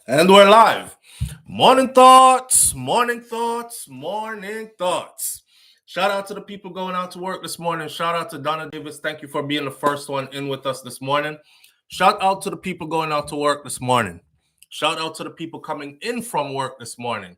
And we're live. Morning thoughts, morning thoughts, morning thoughts. Shout out to the people going out to work this morning. Shout out to Donna Davis. Thank you for being the first one in with us this morning. Shout out to the people going out to work this morning. Shout out to the people coming in from work this morning.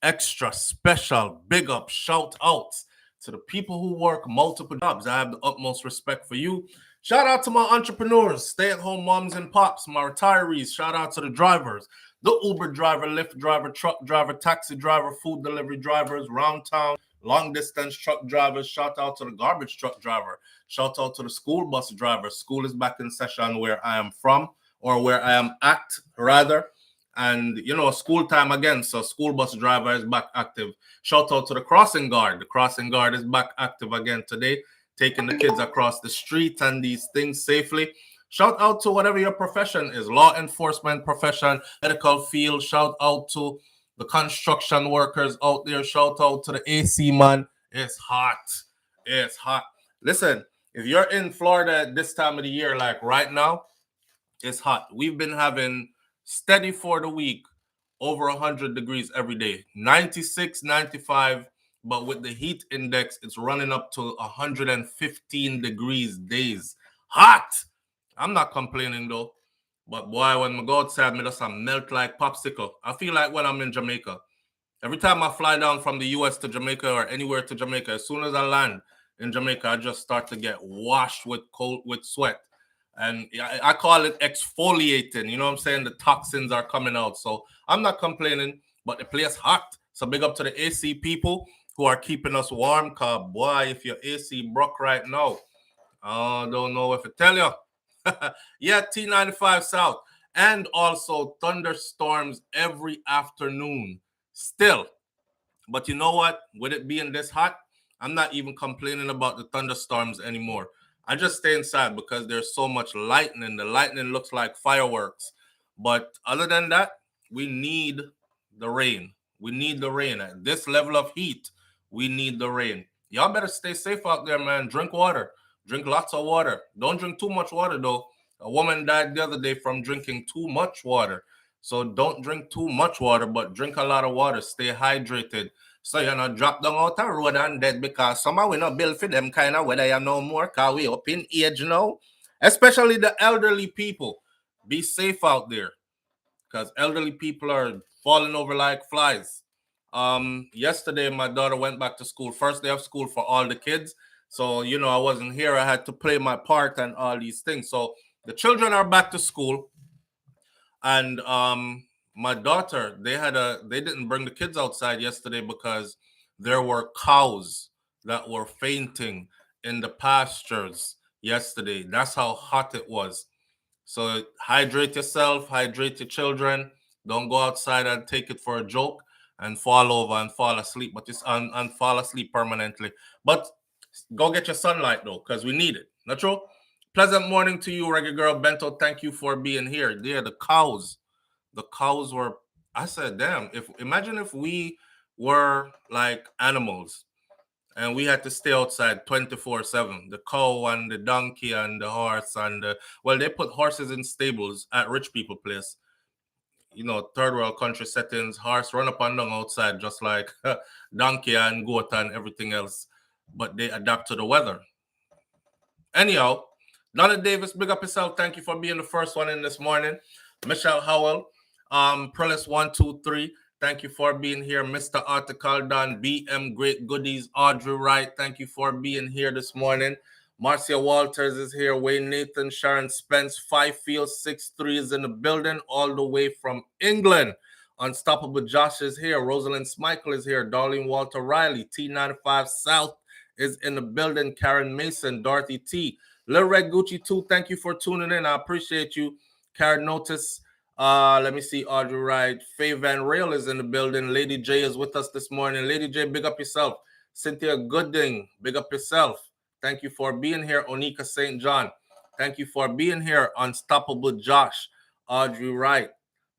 Extra special big up shout outs to the people who work multiple jobs. I have the utmost respect for you. Shout out to my entrepreneurs, stay-at-home moms and pops, my retirees. Shout out to the drivers, the Uber driver, Lyft driver, truck driver, taxi driver, food delivery drivers, round town, long distance truck drivers. Shout out to the garbage truck driver. Shout out to the school bus driver. School is back in session where I am from, or where I am at, rather. And, school time again. So school bus driver is back active. Shout out to the crossing guard. The crossing guard is back active again today, taking the kids across the street and these things safely. Shout out to whatever your profession is, law enforcement profession, medical field. Shout out to the construction workers out there. Shout out to the AC man. It's hot. It's hot. Listen, if you're in Florida at this time of the year, like right now, it's hot. We've been having steady for the week over 100 degrees every day, 96, 95. But with the heat index, it's running up to 115 degrees days. Hot. I'm not complaining though. But boy, when I go outside, me just melt like popsicle. I feel like when I'm in Jamaica. Every time I fly down from the US to Jamaica or anywhere to Jamaica, as soon as I land in Jamaica, I just start to get washed with sweat. And I call it exfoliating. You know what I'm saying? The toxins are coming out. So I'm not complaining, but the place hot. So big up to the AC people who are keeping us warm. Cause boy, if your AC broke right now, I don't know if I tell you. Yeah, T95 South. And also thunderstorms every afternoon. Still. But you know what? With it being this hot, I'm not even complaining about the thunderstorms anymore. I just stay inside because there's so much lightning. The lightning looks like fireworks. But other than that, we need the rain. We need the rain. At this level of heat, we need the rain. Y'all better stay safe out there, man. Drink water. Drink lots of water. Don't drink too much water, though. A woman died the other day from drinking too much water. So don't drink too much water, but drink a lot of water. Stay hydrated. So you're not drop down out the road and dead, because somehow we not build for them kind of weather you no more, because we up in age now. Especially the elderly people. Be safe out there, because elderly people are falling over like flies. Yesterday my daughter went back to school. First day of school for all the kids. So, I wasn't here. I had to play my part and all these things. So the children are back to school. And my daughter, they didn't bring the kids outside yesterday because there were cows that were fainting in the pastures yesterday. That's how hot it was. So hydrate yourself, hydrate your children. Don't go outside and take it for a joke and fall over and fall asleep, but and fall asleep permanently. But go get your sunlight though, because we need it. Not true? Pleasant morning to you, Reggae Girl Bento. Thank you for being here. Yeah, the cows. The cows were, I said, damn, imagine if we were like animals and we had to stay outside 24/7. The cow and the donkey and the horse and they put horses in stables at rich people place. Third world country settings, horse run up and down outside just like donkey and goat and everything else. But they adapt to the weather. Anyhow, Donna Davis, big up yourself. Thank you for being the first one in this morning. Michelle Howell, Prelis123, thank you for being here. Mr. Article Don, BM Great Goodies, Audrey Wright, thank you for being here this morning. Marcia Walters is here. Wayne Nathan, Sharon Spence, 5 Field 6-3 is in the building, all the way from England. Unstoppable Josh is here. Rosalind Smichael is here. Darlene Walter Riley, T95 South is in the building. Karen Mason, Dorothy T. Lil Red Gucci 2, thank you for tuning in. I appreciate you. Karen Notice, let me see, Audrey Wright. Faye Van Rail is in the building. Lady J is with us this morning. Lady J, big up yourself. Cynthia Gooding, big up yourself. Thank you for being here. Onika St. John, thank you for being here. Unstoppable Josh, Audrey Wright,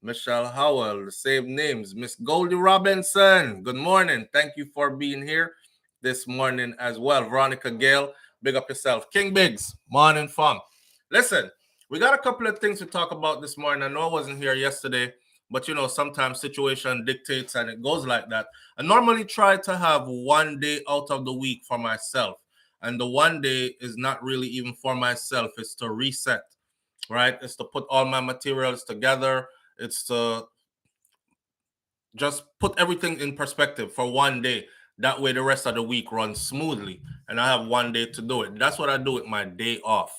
Michelle Howell, the same names. Miss Goldie Robinson, good morning. Thank you for being here this morning as well. Veronica Gale, big up yourself. King Biggs, morning fam. Listen, we got a couple of things to talk about this morning. I know I wasn't here yesterday, but you know, sometimes situation dictates and it goes like that. I normally try to have one day out of the week for myself. And the one day is not really even for myself, it's to reset, right? It's to put all my materials together. It's to just put everything in perspective for one day. That way the rest of the week runs smoothly. And I have one day to do it. That's what I do with my day off.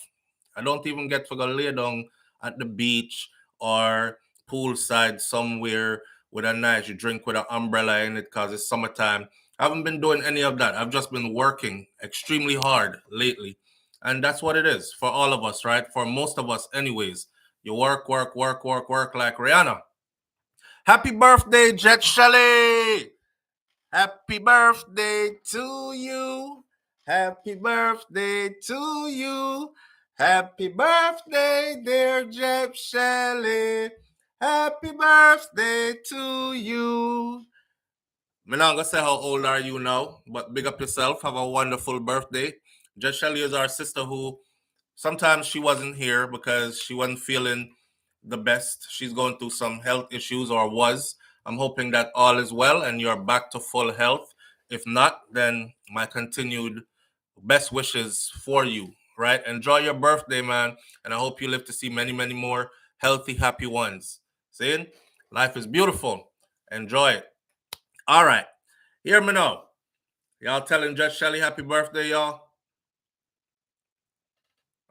I don't even get to go lay down at the beach or poolside somewhere with a nice drink with an umbrella in it because it's summertime. I haven't been doing any of that. I've just been working extremely hard lately. And that's what it is for all of us, right? For most of us, anyways. You work, work, work, work, work like Rihanna. Happy birthday, Jet Shelley! Happy birthday to you. Happy birthday to you. Happy birthday, dear Jet Shelley. Happy birthday to you. I'm not gonna say how old are you now, but big up yourself. Have a wonderful birthday. Jet Shelley is our sister who sometimes she wasn't here because she wasn't feeling the best. She's going through some health issues or was. I'm hoping that all is well and you're back to full health. If not, then my continued best wishes for you, right? Enjoy your birthday, man. And I hope you live to see many, many more healthy, happy ones. See? Life is beautiful. Enjoy it. All right. Hear me now. Y'all telling Judge Shelley happy birthday, y'all?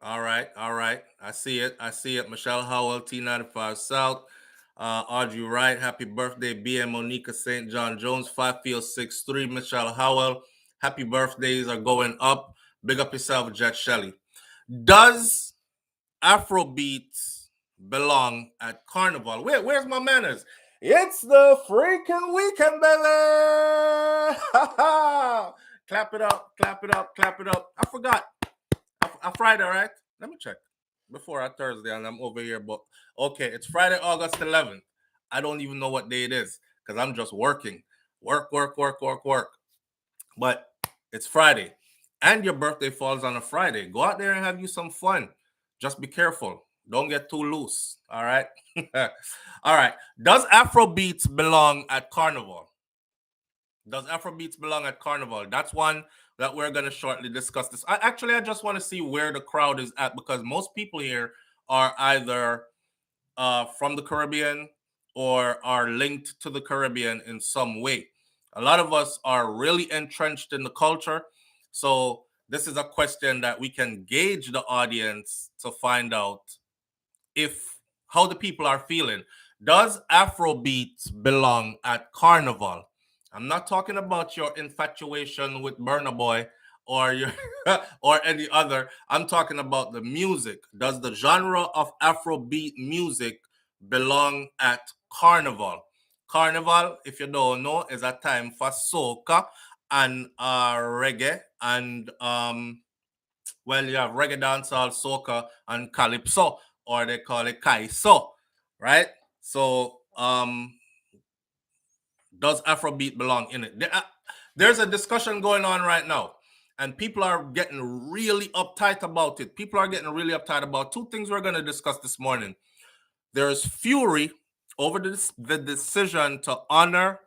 All right, all right. I see it. I see it. Michelle Howell, T95 South. Audrey Wright, happy birthday. BM Monica St. John Jones, 5Field 63. Michelle Howell, happy birthdays are going up. Big up yourself, Jet Shelley. Does Afrobeats belong at Carnival? Where's my manners? It's the freaking weekend, baby! Clap it up, clap it up, clap it up. I forgot. I Friday, right? Let me check. Before our Thursday, and I'm over here, but okay, it's Friday, August 11th. I don't even know what day it is because I'm just working. Work, work, work, work, work. But it's Friday, and your birthday falls on a Friday. Go out there and have you some fun. Just be careful. Don't get too loose. All right. All right. Does Afrobeats belong at Carnival? Does Afrobeats belong at Carnival? That's one that we're going to shortly discuss this. I just want to see where the crowd is at because most people here are either from the Caribbean or are linked to the Caribbean in some way. A lot of us are really entrenched in the culture. So this is a question that we can gauge the audience to find out if how the people are feeling. Does Afrobeats belong at Carnival? I'm not talking about your infatuation with Burna Boy or your or any other. I'm talking about the music. Does the genre of Afrobeat music belong at Carnival? Carnival, if you don't know, is a time for soca and reggae and well, you have reggae dancehall, soca, and calypso, or they call it kaiso, right? So does Afrobeat belong in it? There's a discussion going on right now, and people are getting really uptight about it. People are getting really uptight about two things we're going to discuss this morning. There's fury over the decision to honor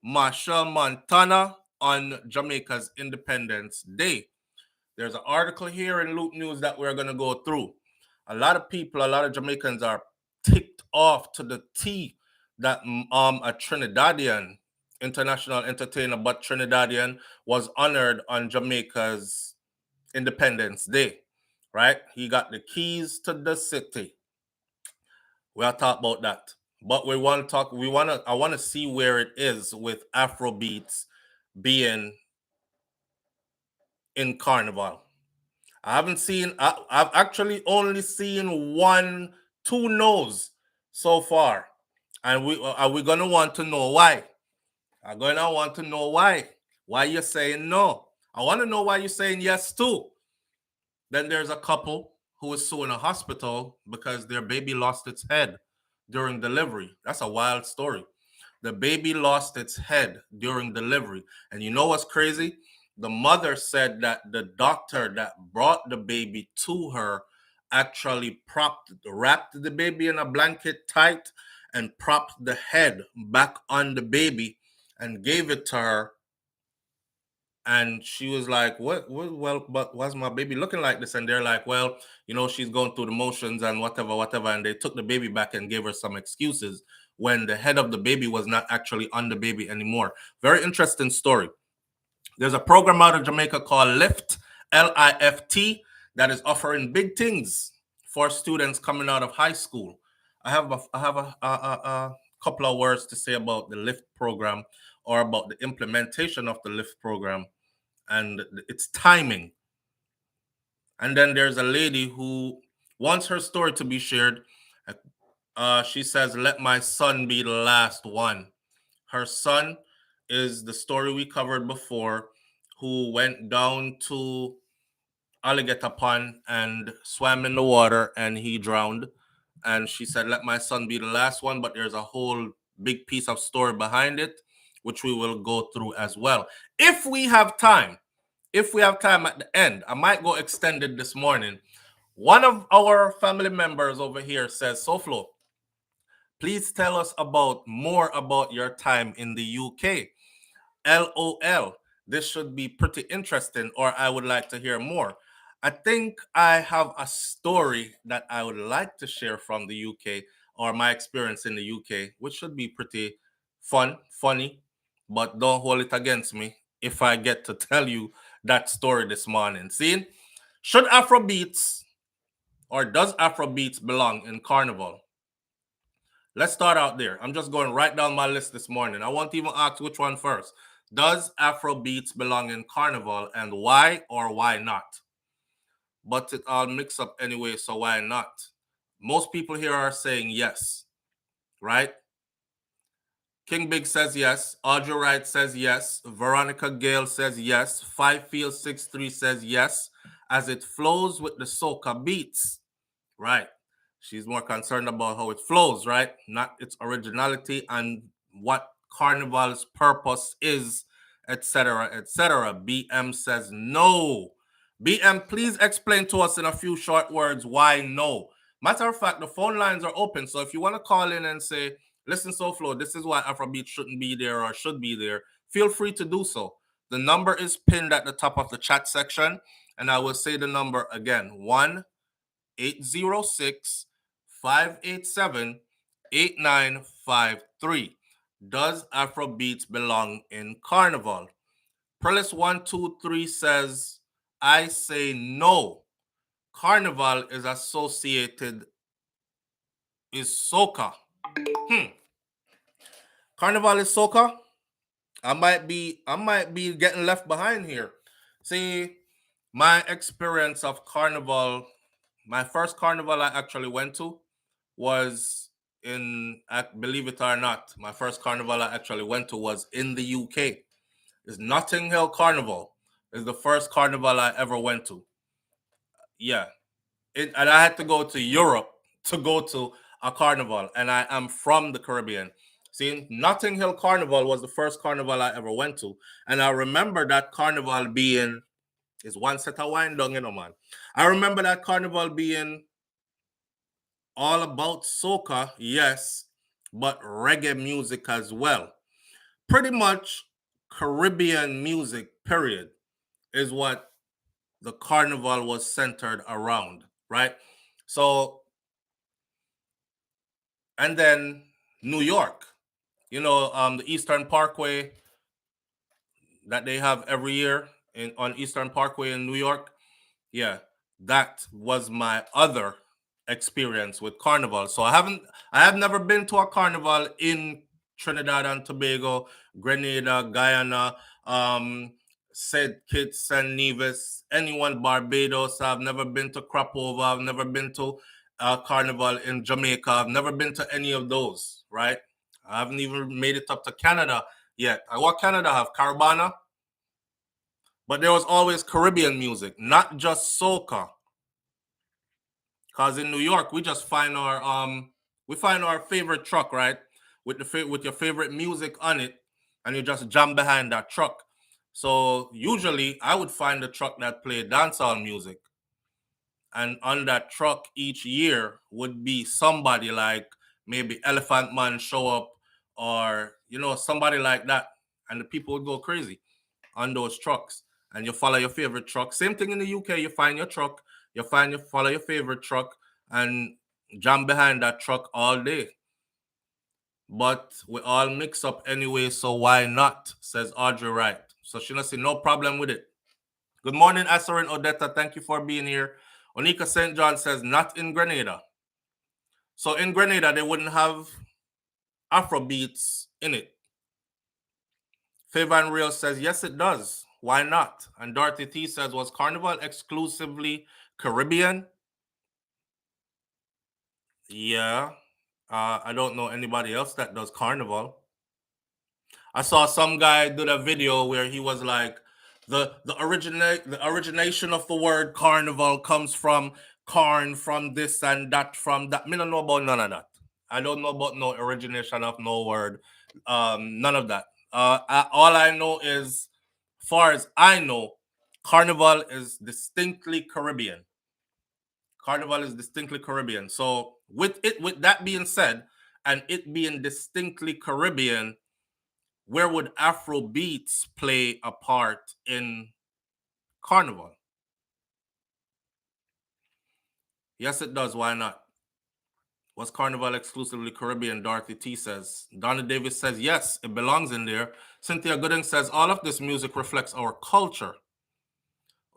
Marshall Montana on Jamaica's Independence Day. There's an article here in Loop News that we're going to go through. A lot of people, a lot of Jamaicans are ticked off to the T that a Trinidadian international entertainer, but Trinidadian, was honored on Jamaica's Independence Day, right? He got the keys to the city. We'll talk about that. But I want to see where it is with Afrobeats being in Carnival. I've actually only seen two no's so far. And we're going to want to know why. I'm going to want to know why. Why you're saying no. I want to know why you're saying yes too. Then there's a couple who is suing a hospital because their baby lost its head during delivery. That's a wild story. The baby lost its head during delivery. And you know what's crazy? The mother said that the doctor that brought the baby to her actually wrapped the baby in a blanket tight and propped the head back on the baby and gave it to her. And she was like, well, but why's my baby looking like this? And they're like, well, she's going through the motions and whatever. And they took the baby back and gave her some excuses when the head of the baby was not actually on the baby anymore. Very interesting story. There's a program out of Jamaica called LIFT, LIFT, that is offering big things for students coming out of high school. I have a couple of words to say about the LIFT program, or about the implementation of the LIFT program and its timing. And then there's a lady who wants her story to be shared. She says, "Let my son be the last one." Her son is the story we covered before, who went down to Alligator Pond and swam in the water and he drowned. And she said, "Let my son be the last one," but there's a whole big piece of story behind it, which we will go through as well. If we have time at the end, I might go extended this morning. One of our family members over here says, "SouFlo, please tell us more about your time in the UK. LOL. This should be pretty interesting, or I would like to hear more." I think I have a story that I would like to share from the UK, or my experience in the UK, which should be pretty funny, but don't hold it against me if I get to tell you that story this morning. See, should Afrobeats, or does Afrobeats belong in Carnival? Let's start out there. I'm just going right down my list this morning. I won't even ask which one first. Does Afrobeats belong in Carnival, and why or why not? But it all mix up anyway, so why not? Most people here are saying yes, right? King Big says yes. Audrey Wright says yes. Veronica Gale says yes. 5Field63 says yes, as it flows with the soca beats. Right. She's more concerned about how it flows, right? Not its originality and what Carnival's purpose is, etc., etc. BM says no. BM, please explain to us in a few short words why no. Matter of fact, the phone lines are open, so if you want to call in and say, "Listen, SouFlo, this is why Afrobeat shouldn't be there or should be there," feel free to do so. The number is pinned at the top of the chat section, and I will say the number again: 1-806-587-8953. Does Afrobeats belong in Carnival? Perlis123 says, "I say no. Carnival is soca." Carnival is soca? I might be getting left behind here. See, my experience of Carnival, my first Carnival I actually went to was believe it or not, my first Carnival I actually went to was in the UK. It's Notting Hill Carnival. It's the first Carnival I ever went to. Yeah. And I had to go to Europe to go to a carnival, and I am from the Caribbean. See, Notting Hill Carnival was the first carnival I ever went to, and I remember that carnival being is one set of wine down, man. I remember that carnival being all about soca, yes, but reggae music as well. Pretty much Caribbean music, period, is what the carnival was centered around, right? So, and then New York, the Eastern Parkway that they have every year on Eastern Parkway in New York. Yeah, that was my other experience with Carnival. So I have never been to a carnival in Trinidad and Tobago, Grenada, Guyana, St. Kitts and Nevis, anyone Barbados. I've never been to Crapova. I've never been to a carnival in Jamaica. I've never been to any of those, right? I haven't even made it up to Canada yet. What Canada have? Carabana? But there was always Caribbean music, not just soca. Cause in New York, we just find our favorite truck, right? With your favorite music on it, and you just jump behind that truck. So usually I would find a truck that played dancehall music. And on that truck each year would be somebody like maybe Elephant Man show up, or somebody like that, and the people would go crazy on those trucks. And you follow your favorite truck. Same thing in the UK. You find your truck, follow your favorite truck, and jam behind that truck all day. But we all mix up anyway, so why not? Says Audrey Wright. So she not see no problem with it. Good morning, Asarin Odetta. Thank you for being here. Onika St. John says not in Grenada. So in Grenada, they wouldn't have Afro Beats in it. Favan Real says, yes, it does. Why not? And Dorothy T says, was Carnival exclusively Caribbean? Yeah. I don't know anybody else that does Carnival. I saw some guy did a video where he was like, the origination of the word carnival comes from corn, from this and that, from that. Me don't know about none of that. I don't know about no origination of no word. None of that. All I know is, far as I know, Carnival is distinctly Caribbean. Carnival is distinctly Caribbean. So with that being said, and it being distinctly Caribbean, where would Afro Beats play a part in Carnival? Yes, it does. Why not? Was Carnival exclusively Caribbean? Dorothy T says. Donna Davis says, yes, it belongs in there. Cynthia Gooding says, all of this music reflects our culture.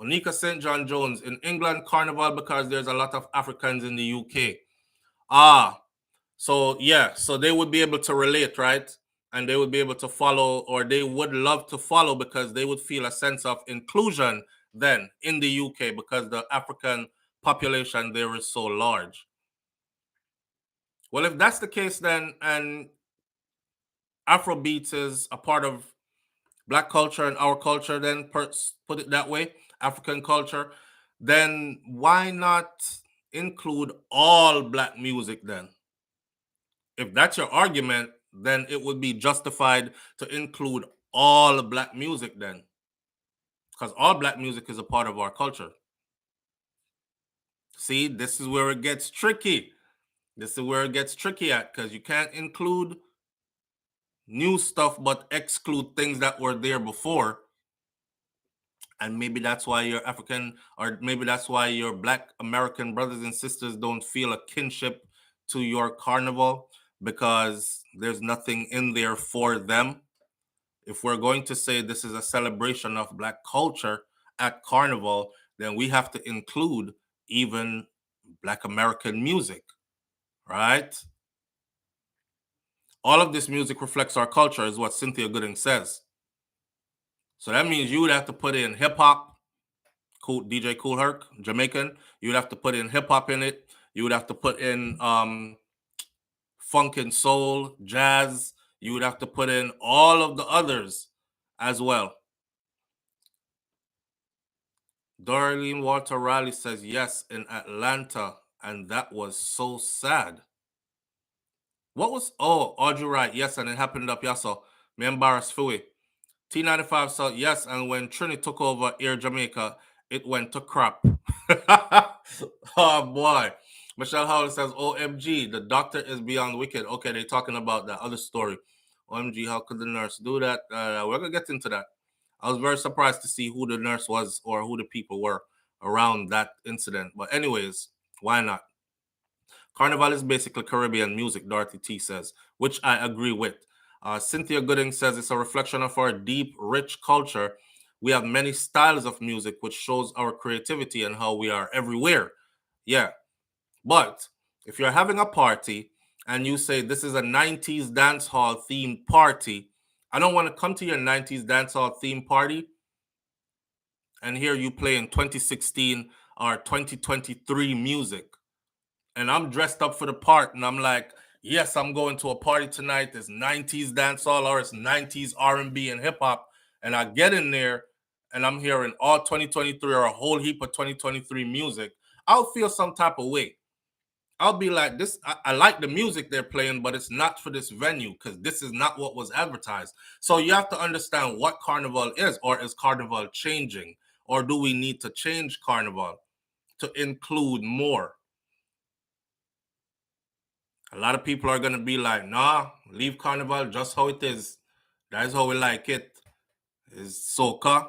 Onika St. John Jones, in England, Carnival because there's a lot of Africans in the UK. So yeah, so they would be able to relate, right? And they would be able to follow, or they would love to follow, because they would feel a sense of inclusion then in the UK, because the African population there is so large. Well, if that's the case, then, and Afrobeats is a part of Black culture and our culture, then put it that way, African culture, then why not include all Black music then? If that's your argument, then it would be justified to include all Black music then, because all Black music is a part of our culture. See, this is where it gets tricky. This is where it gets tricky at, because you can't include new stuff but exclude things that were there before. And maybe that's why your African, or maybe that's why your Black American brothers and sisters don't feel a kinship to your Carnival, because there's nothing in there for them. If we're going to say this is a celebration of Black culture at Carnival, then we have to include even Black American music, right? All of this music reflects our culture, is what Cynthia Gooding says. So that means you would have to put in hip hop, DJ Kool Herc, Jamaican. You would have to put in hip hop in it. You would have to put in funk and soul, jazz. You would have to put in all of the others as well. Darlene Walter Riley says, yes, in Atlanta, and that was so sad. What was, Audrey Wright, yes, and it happened up Yasso. Me embarrassed for it. T95 said, yes, and when Trini took over Air Jamaica, it went to crap. Oh, boy. Michelle Howell says, OMG, the doctor is beyond wicked. Okay, they're talking about that other story. OMG, how could the nurse do that? We're going to get into that. I was very surprised to see who the nurse was or who the people were around that incident. But anyways, why not? Carnival is basically Caribbean music, Dorothy T says, which I agree with. Cynthia Gooding says it's a reflection of our deep, rich culture. We have many styles of music, which shows our creativity and how we are everywhere. Yeah. But if you're having a party and you say this is a 90s dance hall themed party, I don't want to come to your 90s dance hall themed party and hear you playing 2016 or 2023 music. And I'm dressed up for the part, and I'm like, yes, I'm going to a party tonight. It's 90s dancehall or it's 90s R&B and hip hop. And I get in there and I'm hearing all 2023 or a whole heap of 2023 music. I'll feel some type of way. I'll be like, this, I like the music they're playing, but it's not for this venue, because this is not what was advertised. So you have to understand what Carnival is, or is Carnival changing? Or do we need to change Carnival to include more? A lot of people are gonna be like, nah, leave Carnival just how it is. That is how we like it. It's soca,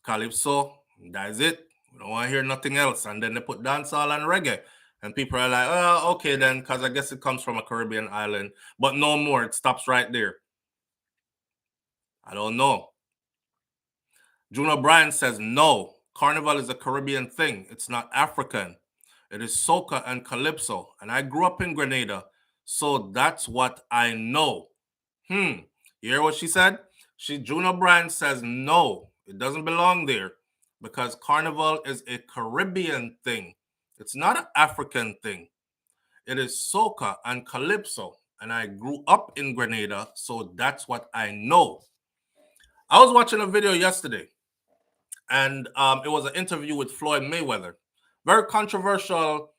calypso, that is it. We don't want to hear nothing else. And then they put dancehall and reggae. And people are like, oh, okay then, because I guess it comes from a Caribbean island. But no more, it stops right there. I don't know. Juno Bryan says, no, Carnival is a Caribbean thing. It's not African. It is soca and calypso. And I grew up in Grenada, so that's what I know. You hear what she said? Juno Bryan says, no, it doesn't belong there because Carnival is a Caribbean thing. It's not an African thing. It is soca and calypso. And I grew up in Grenada, so that's what I know. I was watching a video yesterday, and it was an interview with Floyd Mayweather. Very controversial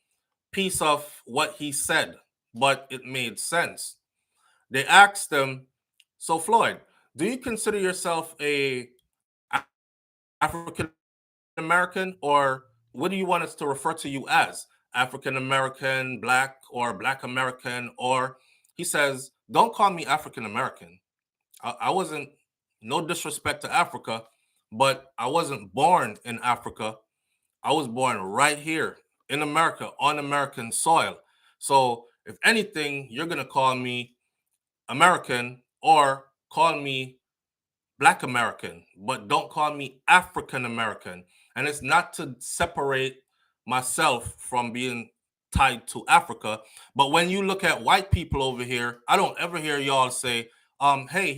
piece of what he said, but it made sense. They asked him, so Floyd, do you consider yourself a African American, or what do you want us to refer to you as? African American, Black, or Black American? Or he says, don't call me African American. I wasn't, no disrespect to Africa, but I wasn't born in Africa. I was born right here in America on American soil. So if anything, you're going to call me American or call me Black American, but don't call me African American. And it's not to separate myself from being tied to Africa. But when you look at white people over here, I don't ever hear y'all say, hey,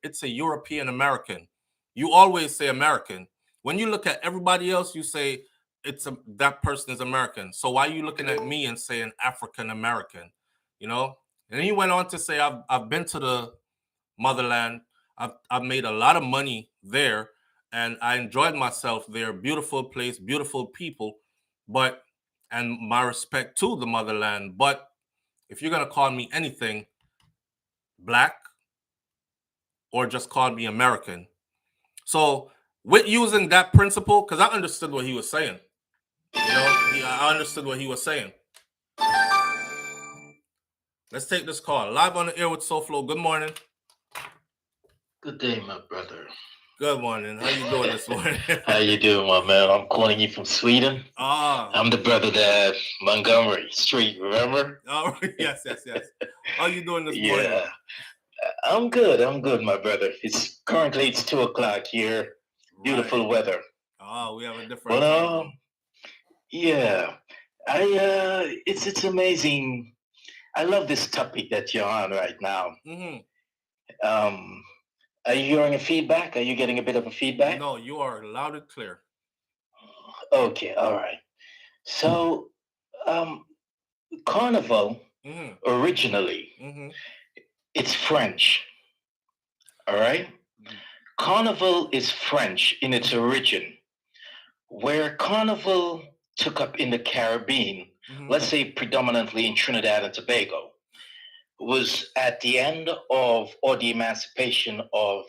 it's a European American. You always say American. When you look at everybody else, you say that person is American. So why are you looking at me and saying African American? You know? And he went on to say, I've been to the motherland. I've made a lot of money there, and I enjoyed myself there. Beautiful place, beautiful people, and my respect to the motherland. But if you're gonna call me anything, Black, or just call me American. So with using that principle, because I understood what he was saying. I understood what he was saying. Let's take this call. Live on the air with SouFlo. Good morning. Good day, my brother. Good morning. How you doing this morning? How you doing, my man? I'm calling you from Sweden. I'm the brother that Montgomery Street, remember? Oh, yes. How you doing this morning? Yeah, I'm good, my brother. It's 2:00 here. Beautiful weather. Oh, we have a different time. Yeah, it's amazing. I love this topic that you're on right now. Are you hearing a feedback? Are you getting a bit of a feedback? No, you are loud and clear. Okay, all right. So, Carnival originally, it's French. All right? Carnival is French in its origin. Where Carnival took up in the Caribbean, let's say predominantly in Trinidad and Tobago, was at the end of, or the emancipation of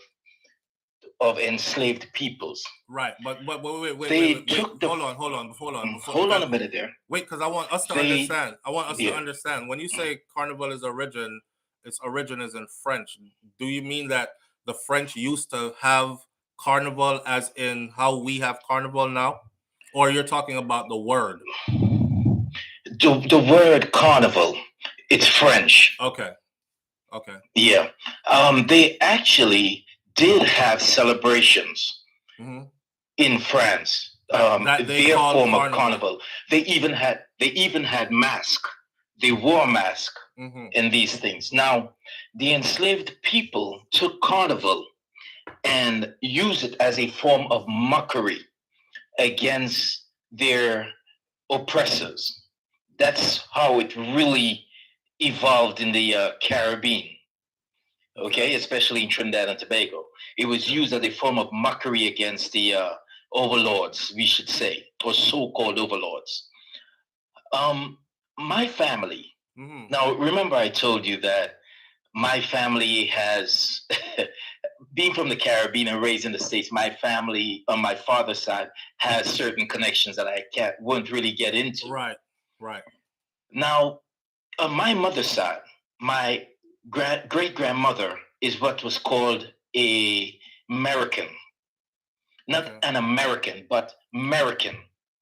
enslaved peoples. Right, but wait. Hold on. Hold on a minute there. Wait, because I want us to understand. To understand. When you say Carnival is origin, its origin is in French. Do you mean that the French used to have Carnival as in how we have Carnival now? Or you're talking about the word? The word Carnival, it's French. Okay. Yeah. They actually did have celebrations in France. Their form of carnival. They even had mask. They wore mask in these things. Now, the enslaved people took carnival and used it as a form of mockery against their oppressors. That's how it really evolved in the Caribbean. Okay, especially in Trinidad and Tobago. It was used as a form of mockery against the overlords, we should say, or so-called overlords. My family. Now, remember I told you that my family has, being from the Caribbean and raised in the States, my family on my father's side has certain connections that I won't really get into. Right. Now, My mother's side, my great-grandmother is what was called a American. Not an American, but American.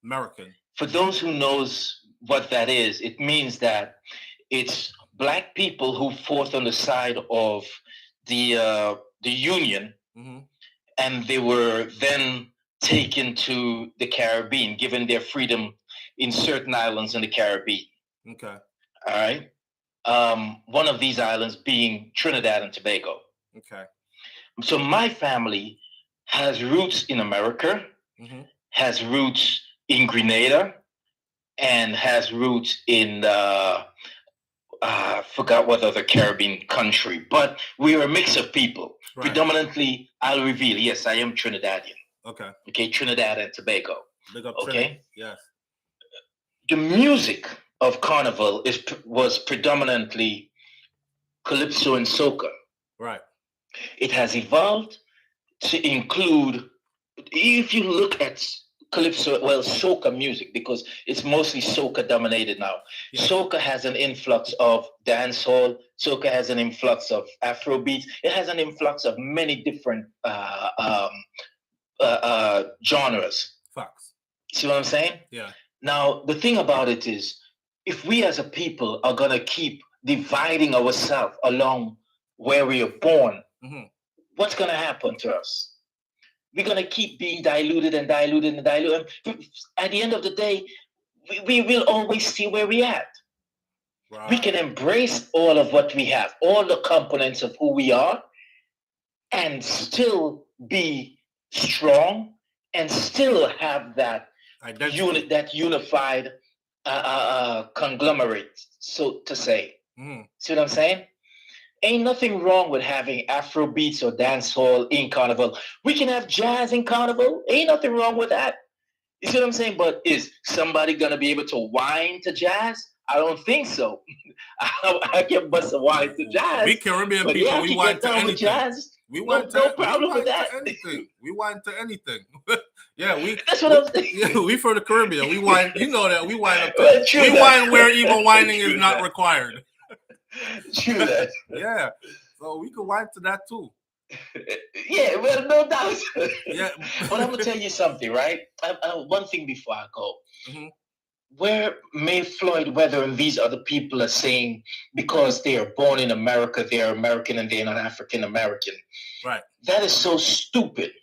American. For those who knows what that is, it means that it's black people who fought on the side of the Union, and they were then taken to the Caribbean, given their freedom in certain islands in the Caribbean. Okay. All right. One of these islands being Trinidad and Tobago. Okay. So my family has roots in America, has roots in Grenada, and has roots in I forgot what other Caribbean country, but we're a mix of people. Right. Predominantly, I'll reveal, yes, I am Trinidadian. Okay. Okay, Trinidad and Tobago. Big up okay. Yes. The music of Carnival was predominantly calypso and soca. Right. It has evolved to include, if you look at calypso, well, soca music, because it's mostly soca dominated now. Yes. Soca has an influx of dancehall. Soca has an influx of Afro Beats. It has an influx of many different genres. Facts. See what I'm saying? Yeah. Now, the thing about it is, if we as a people are going to keep dividing ourselves along where we are born, what's going to happen to us? We're going to keep being diluted and diluted and diluted. At the end of the day, we will always see where we're at. Right. We can embrace all of what we have, all the components of who we are, and still be strong and still have that unit, that unified conglomerate, so to say. See what I'm saying? Ain't nothing wrong with having Afro Beats or dancehall in Carnival. We can have jazz in Carnival. Ain't nothing wrong with that. You see what I'm saying? But is somebody going to be able to whine to jazz? I don't think so. I can bust a whine to jazz. We Caribbean people, yeah, we whine to anything. Jazz. We whine no problem with that. Anything. We whine to anything. Yeah, that's what I'm saying. Yeah, we from the Caribbean. We whine, you know that. We whine up to, we whine where even whining is not required. True that. Yeah, so we could whine to that too. Yeah, well, no doubt. Yeah, but I'm gonna tell you something, right? One thing before I go. Where May Floyd Weather and these other people are saying because they are born in America, they are American and they're not African American. Right. That is so stupid.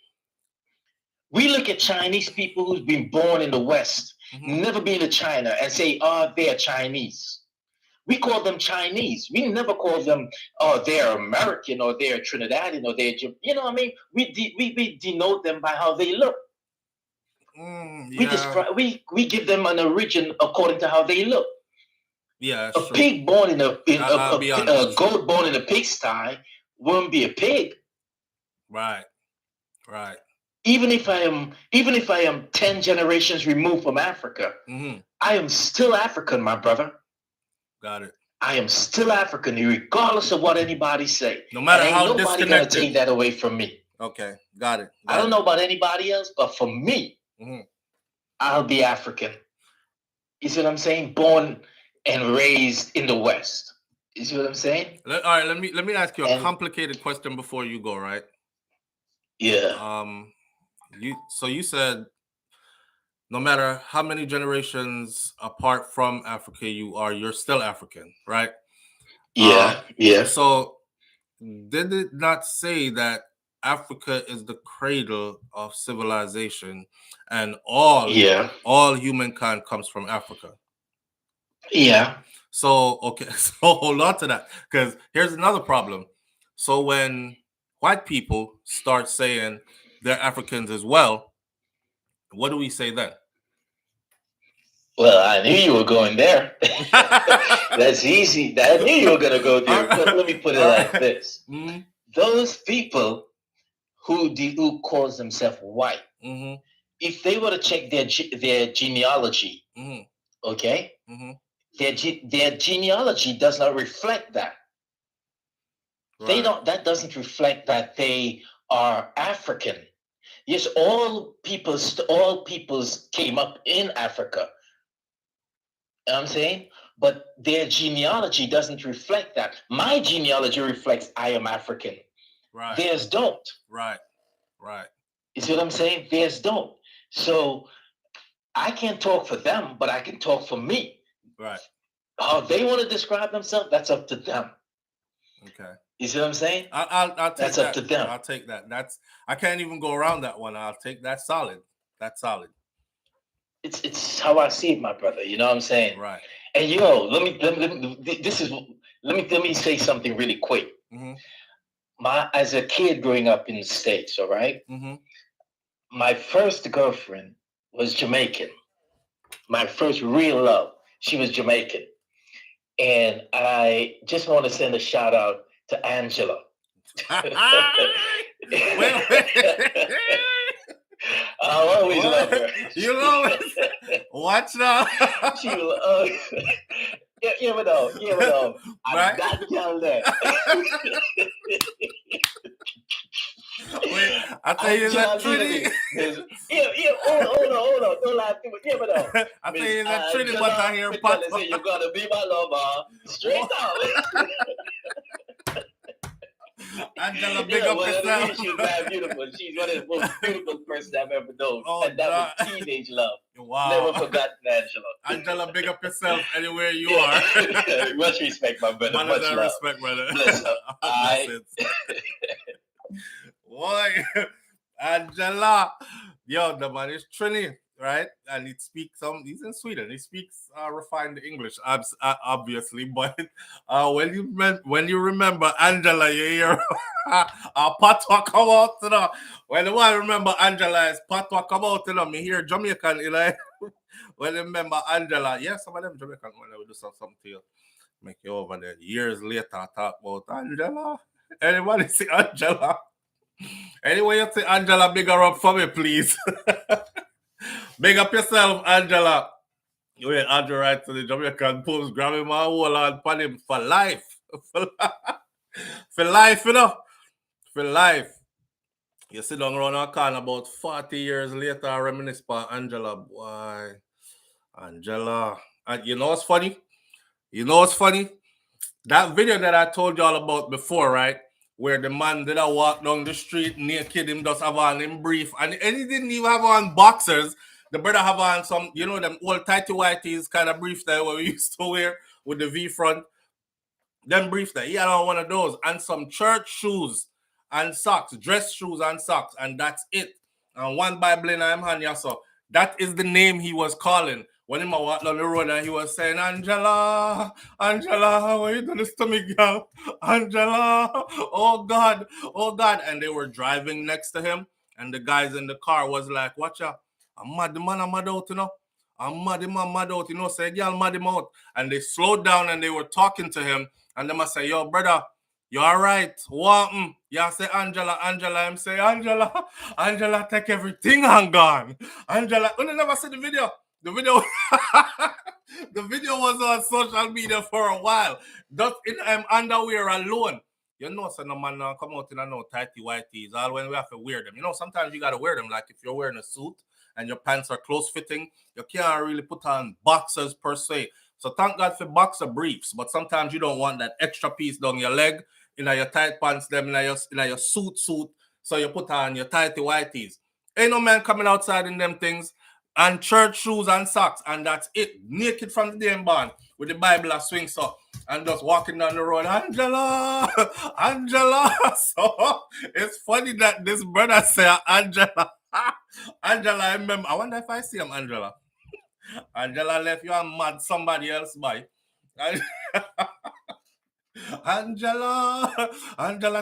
We look at Chinese people who've been born in the West, never been to China, and say, oh, they're Chinese. We call them Chinese. We never call them, oh, they're American or they're Trinidadian or they're, you know what I mean? We denote them by how they look. Yeah. We give them an origin according to how they look. Yeah, a pig born in a goat born in a pigsty won't be a pig. Right. Right. Even if I am 10 generations removed from Africa, I am still African, my brother. Got it. I am still African, regardless of what anybody say. No matter how disconnected. Nobody gonna take that away from me. Okay, got it. I don't know about anybody else, but for me, I'll be African. You see what I'm saying? Born and raised in the West. You see what I'm saying? All right, let me ask you a complicated question before you go, right? Yeah. You said no matter how many generations apart from Africa you are, you're still African, right? Yeah. Yeah. So did it not say that Africa is the cradle of civilization and all humankind comes from Africa? Yeah. So, okay, so hold on to that, because here's another problem. So when white people start saying they're Africans as well, what do we say then? Well, I knew you were going there. That's easy. I knew you were going to go there. But let me put it like this. Those people who calls themselves white, if they were to check their genealogy, okay, their genealogy does not reflect that. Right. That doesn't reflect that they are African. Yes, all peoples came up in Africa. You know what I'm saying? but their genealogy doesn't reflect that. My genealogy reflects I am African. Right. Theirs don't. Right. Right. You see what I'm saying? Theirs don't. So I can't talk for them, but I can talk for me. Right. How they want to describe themselves, that's up to them. Okay. You see what I'm saying? I'll take that's that. Up to them. I'll take that. I can't even go around that one. I'll take that solid. That's solid. It's how I see it, my brother. You know what I'm saying? Right. And let me say something really quick. As a kid growing up in the States, all right? My first girlfriend was Jamaican. My first real love, she was Jamaican. And I just want to send a shout out to Angela. I always love her. You always watch now. She will. You never know. Right? I got to tell that. Wait, I tell you that Trinity. Hold on. Don't lie to me. You never know. I tell you that Trinity, but I hear Pat. You're gonna be my lover. Straight out. Angela, big up yourself. She's very beautiful. She's one of the most beautiful persons I've ever known. And that was teenage love. Wow. Never forgotten Angela. Angela, big up yourself anywhere you are. Much respect, my brother. Much love. Respect, brother. Bless her. Boy, Angela. Yo, the man is Trini, right? And he speaks he's in Sweden. He speaks refined English, obviously. But when you remember Angela, you hear patois come out, you know. When the one remember Angela is patois come out, you know. Me hear Jamaican, you know. When you remember Angela, yeah, some of them Jamaican when they will do something to you, make you over there. Years later, talk about Angela. Anybody see Angela? Anyway, you say Angela, big her up for me, please. Big up yourself, Angela. You ain't Andrew right to the Jamaican pubs, grabbing my whole on upon him for life. For life, you know. For life. You sit down around our corner about 40 years later, I reminisce about Angela. Boy, Angela. And you know what's funny? That video that I told y'all about before, right? Where the man did walk down the street naked, him just have on him brief, and he didn't even have on boxers. The brother have on some, you know, them old tighty whities kind of brief that we used to wear with the V front. Them brief that he had on one of those, and some church shoes and socks, dress shoes and socks, and that's it. And one Bible in him hand, yeah, so that is the name he was calling. When he walked down the road and he was saying, Angela, how are you doing this to me, girl? Angela, oh God. And they were driving next to him, and the guys in the car was like, watch out, I'm mad out, you know. I'm mad out, you know, say, girl, mad him out. And they slowed down and they were talking to him, and they must say, yo, brother, you all right? What? Yeah, say Angela. I'm say, Angela, take everything and gone. Angela, you never see the video. The video, the video was on social media for a while. Just in underwear alone. You know, so no man come out in no tighty whities. All when we have to wear them. You know, sometimes you gotta wear them. Like if you're wearing a suit and your pants are close fitting, you can't really put on boxers per se. So thank God for boxer briefs. But sometimes you don't want that extra piece down your leg, in your tight pants, them in your suit. So you put on your tighty whities. Ain't no man coming outside in them things. And church shoes and socks, and that's it. Naked from the damn barn with the Bible a swing so, and just walking down the road. Angela. So it's funny that this brother say Angela. Angela, I remember. I wonder if I see him, Angela. Angela left you and mad somebody else by. Angela,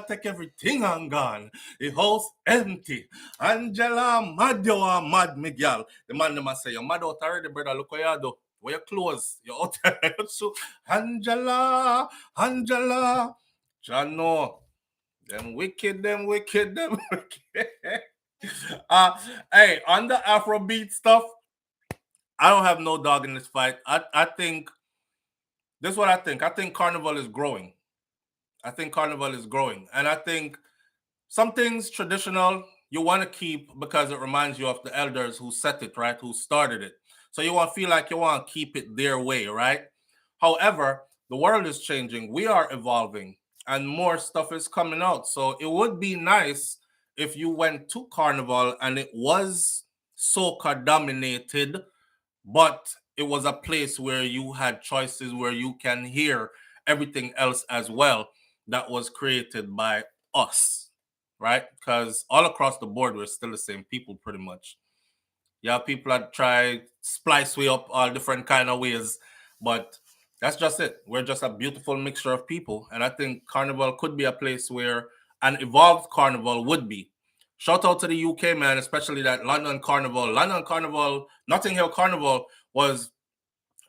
take everything and gone. The house empty. Angela, mad you are mad, Miguel. The man must say, you're mad out already, brother. Look where you do. Where your clothes? You're out there. So, Angela. Jano. Them wicked. Hey, on the Afro Beats stuff, I don't have no dog in this fight. I think this is what I think. I think Carnival is growing. And I think some things traditional you want to keep because it reminds you of the elders who set it, right? Who started it. So you want to feel like you want to keep it their way, right? However, the world is changing. We are evolving, and more stuff is coming out. So it would be nice if you went to Carnival and it was soca dominated, but it was a place where you had choices, where you can hear everything else as well that was created by us, right? Because all across the board, we're still the same people pretty much. Yeah, people that try splice way up all different kind of ways, but that's just it. We're just a beautiful mixture of people, and I think Carnival could be a place where an evolved Carnival would be. Shout out to the UK, man, especially that London Carnival. London Carnival, Notting Hill Carnival was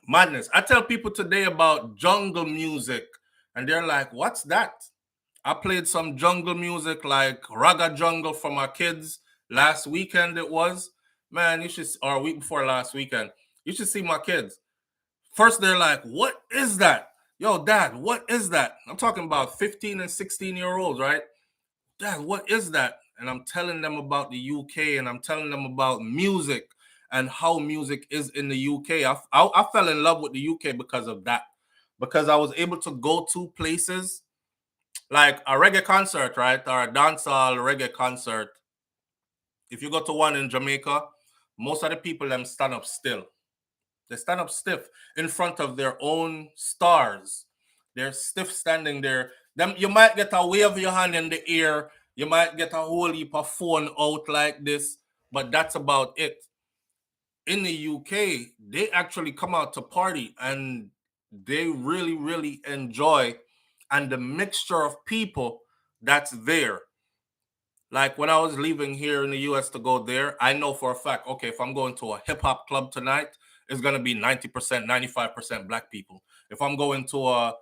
madness. I tell people today about jungle music, and they're like, "What's that?" I played some jungle music, like Raga Jungle, for my kids last weekend. It was, man, you should, or a week before last weekend. You should see my kids. First, they're like, "What is that?" Yo, Dad, what is that? I'm talking about 15 and 16-year-olds, right? Dad, what is that? And I'm telling them about the UK, and I'm telling them about music and how music is in the UK. I fell in love with the UK because of that, because I was able to go to places like a reggae concert, right? Or a dancehall reggae concert. If you go to one in Jamaica, most of the people them stand up still. They stand up stiff in front of their own stars. They're stiff standing there. Them, you might get a wave of your hand in the air. You might get a whole heap of phone out like this, but that's about it. In the UK, they actually come out to party, and they really, really enjoy, and the mixture of people that's there. Like when I was leaving here in the US to go there, I know for a fact, okay, if I'm going to a hip hop club tonight, it's going to be 90%, 95% black people. If I'm going to a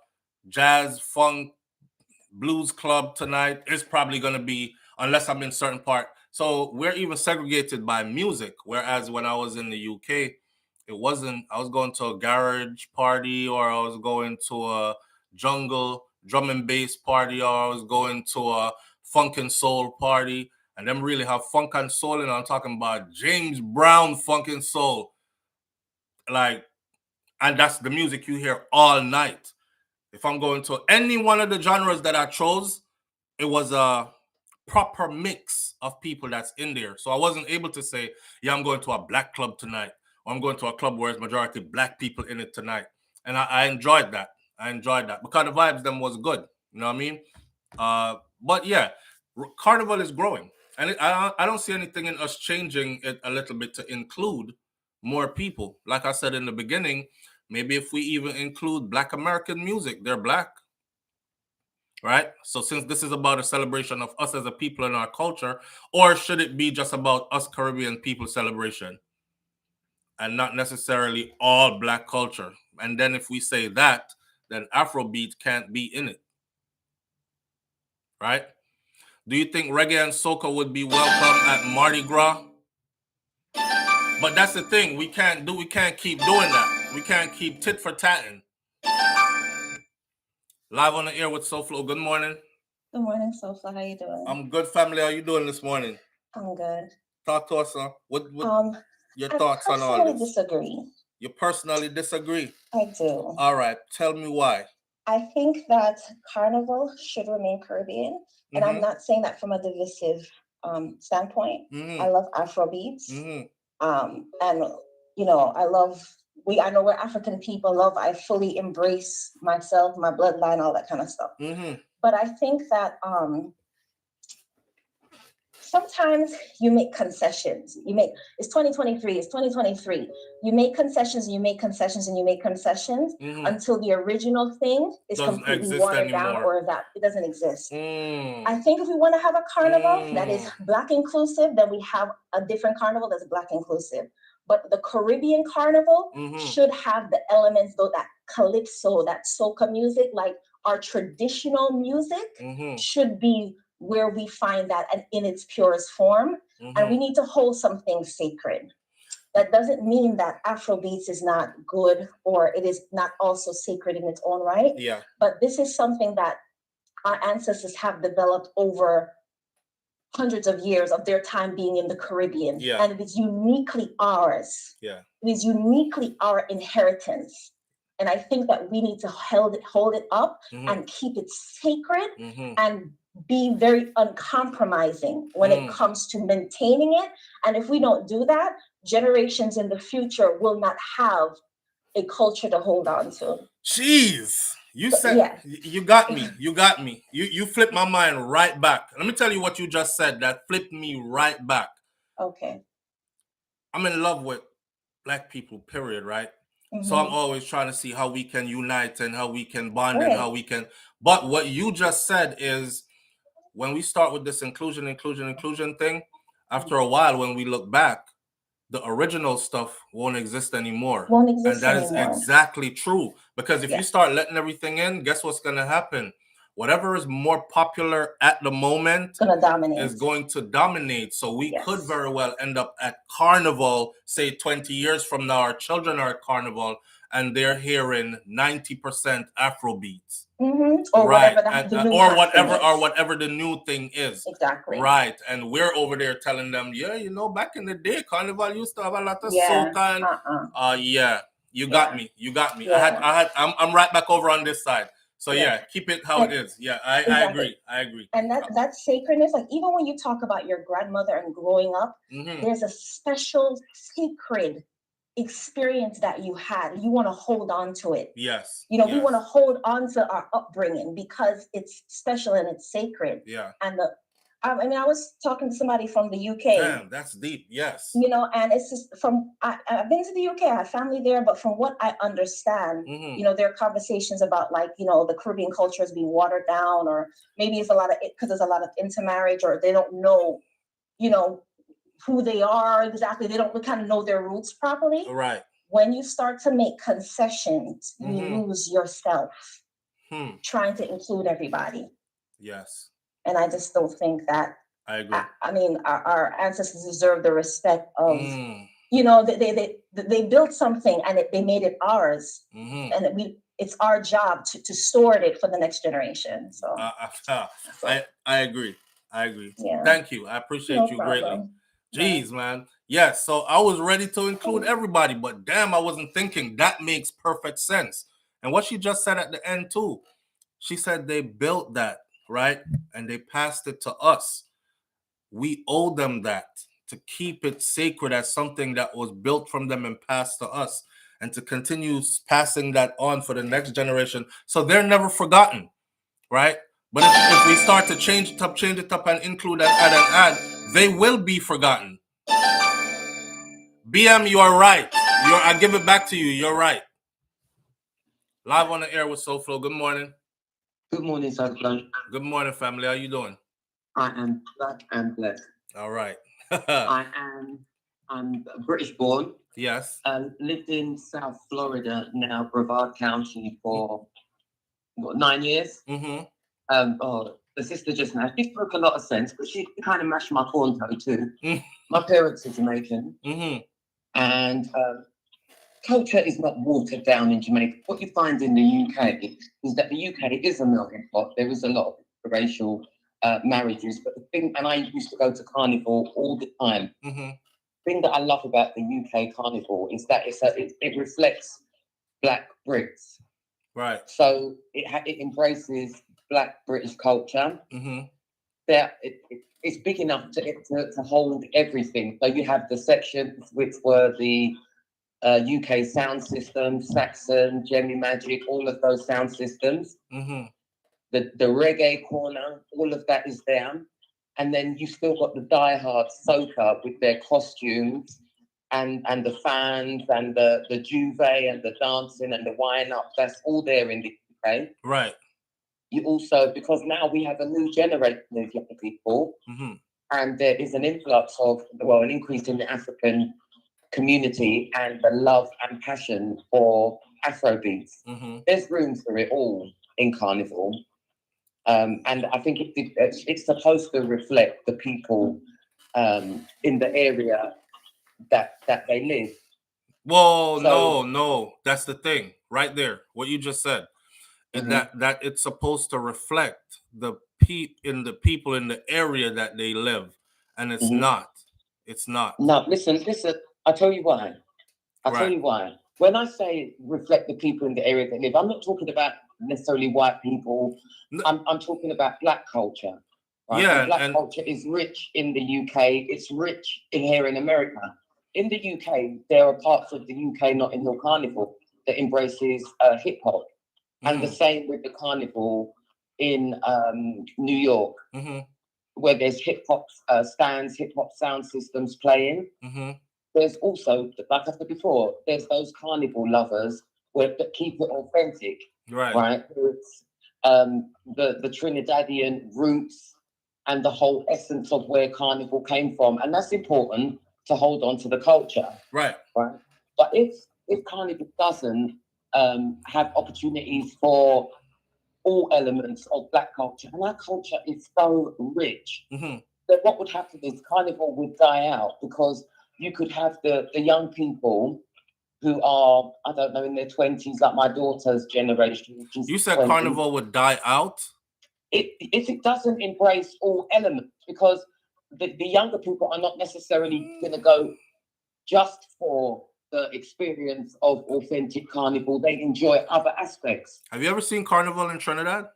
jazz, funk, blues club tonight, it's probably going to be, unless I'm in certain part. So we're even segregated by music. Whereas when I was in the UK, it wasn't. I was going to a garage party, or I was going to a jungle drum and bass party, or I was going to a funk and soul party, and them really have funk and soul, and I'm talking about James Brown funk and soul, like, and that's the music you hear all night. If I'm going to any one of the genres that I chose, it was a proper mix of people that's in there. So I wasn't able to say, yeah, I'm going to a black club tonight, or I'm going to a club where it's majority black people in it tonight. And I enjoyed that. I enjoyed that because the vibes them was good. You know what I mean? But yeah, Carnival is growing. And I don't see anything in us changing it a little bit to include more people. Like I said in the beginning, maybe if we even include Black American music, they're black. Right? So since this is about a celebration of us as a people and our culture, or should it be just about us Caribbean people celebration and not necessarily all black culture? And then if we say that, then Afrobeat can't be in it. Right? Do you think reggae and soca would be welcome at Mardi Gras? But that's the thing. We can't keep doing that. We can't keep tit for tatting. Live on the air with SouFLo. Good morning. Good morning, SouFLo. How you doing? I'm good, family. How you doing this morning? I'm good. Talk to us, huh? What your thoughts on all this? I personally disagree. You personally disagree? I do. All right. Tell me why. I think that Carnival should remain Caribbean. And I'm not saying that from a divisive standpoint. I love Afrobeats. And, you know, I know we're African people. I fully embrace myself, my bloodline, all that kind of stuff. But I think that sometimes you make concessions. It's 2023, it's 2023. You make concessions and you make concessions and you make concessions until the original thing is completely watered down, or that it doesn't exist. I think if we want to have a carnival that is black inclusive, then we have a different carnival that's black inclusive. But the Caribbean carnival should have the elements, though, that calypso, that soca music, like our traditional music should be where we find that in its purest form. And we need to hold some things sacred. That doesn't mean that Afrobeats is not good, or it is not also sacred in its own right. Yeah. But this is something that our ancestors have developed over hundreds of years of their time being in the Caribbean. And it is uniquely ours. Yeah. It is uniquely our inheritance. And I think that we need to hold it up and keep it sacred and be very uncompromising when it comes to maintaining it. And if we don't do that, generations in the future will not have a culture to hold on to. Jeez, you said, you got me. You flipped my mind right back. Let me tell you what you just said that flipped me right back. Okay. I'm in love with Black people, period, right? So I'm always trying to see how we can unite and how we can bond and how we can. But what you just said is when we start with this inclusion thing, after a while, when we look back, the original stuff won't exist anymore. And that is exactly true. Because if you start letting everything in, guess what's going to happen? Whatever is more popular at the moment is going to dominate. So we could very well end up at Carnival, say 20 years from now, our children are at Carnival, and they're hearing 90% Afro Beats. Or whatever the new thing is. Exactly. Right. And we're over there telling them, back in the day, Carnival used to have a lot of soca. You got me. Yeah. I'm right back over on this side. So keep it how it is. Yeah, I agree. And that sacredness, like even when you talk about your grandmother and growing up, there's a special sacred experience that you had. You want to hold on to it. Yes. We want to hold on to our upbringing because it's special and it's sacred. Yeah. And I was talking to somebody from the UK. Damn, that's deep. Yes. And it's just I've been to the UK, I have family there, but from what I understand, there are conversations about the Caribbean culture is being watered down, or maybe it's because there's a lot of intermarriage, or they don't know, who they are exactly. They don't kind of know their roots properly. Right. When you start to make concessions, you lose yourself trying to include everybody. Yes. And I just don't think that. I agree. Our ancestors deserve the respect of, they built something and they made it ours, and it's our job to store it for the next generation. So I agree. Yeah. Thank you. I appreciate you greatly. Jeez, man. Yes. So I was ready to include everybody, but damn, I wasn't thinking. That makes perfect sense. And what she just said at the end too, she said they built that, right? And they passed it to us. We owe them that, to keep it sacred as something that was built from them and passed to us, and to continue passing that on for the next generation. So they're never forgotten, right? But if we start to change it up and include and add, they will be forgotten. BM, you are right. I give it back to you. You're right. Live on the air with SouFlo. Good morning. Good morning, SouFlo. Good morning, family. How you doing? I am black and blessed. All right. I'm British born. Yes. Lived in South Florida, now Brevard County, for 9 years. The sister just now, she spoke a lot of sense, but she kind of mashed my corn toe too. My parents are Jamaican, and culture is not watered down in Jamaica. What you find in the UK is that the UK is a melting pot. There is a lot of racial marriages, but the thing, and I used to go to Carnival all the time. The thing that I love about the UK Carnival is that it reflects Black Brits. Right. So it embraces Black British culture. It's big enough to hold everything. So you have the sections which were the UK sound system, Saxon, Jemmy Magic, all of those sound systems. The reggae corner, all of that is there. And then you still got the diehard soca with their costumes and the fans and the juve and the dancing and the wine up. That's all there in the UK. Right. You also, because now we have a new generation of young people, and there is an influx of, an increase in the African community and the love and passion for Afrobeats. There's room for it all in Carnival. And I think it's supposed to reflect the people in the area that they live. Well, no, that's the thing right there. What you just said, that it's supposed to reflect the people in the area that they live, and it's not. It's not. No, listen. I'll tell you why. I'll tell you why. when I say reflect the people in the area that live, I'm not talking about necessarily white people. I'm talking about Black culture. Right? Yeah, and Black culture is rich in the UK. It's rich in here in America. In the UK, there are parts of the UK, not in the Carnival, that embraces hip hop, and the same with the Carnival in New York, where there's hip hop stands, hip hop sound systems playing. There's also, like I said before, there's those Carnival lovers that keep it authentic, right? It's the Trinidadian roots and the whole essence of where Carnival came from, and that's important to hold on to the culture, right? But if Carnival doesn't have opportunities for all elements of Black culture, and our culture is so rich, then what would happen is Carnival would die out, because you could have the young people who are, I don't know, in their 20s, like my daughter's generation. You said 20. Carnival would die out? If it doesn't embrace all elements, because the younger people are not necessarily going to go just for the experience of authentic Carnival. They enjoy other aspects. Have you ever seen Carnival in Trinidad?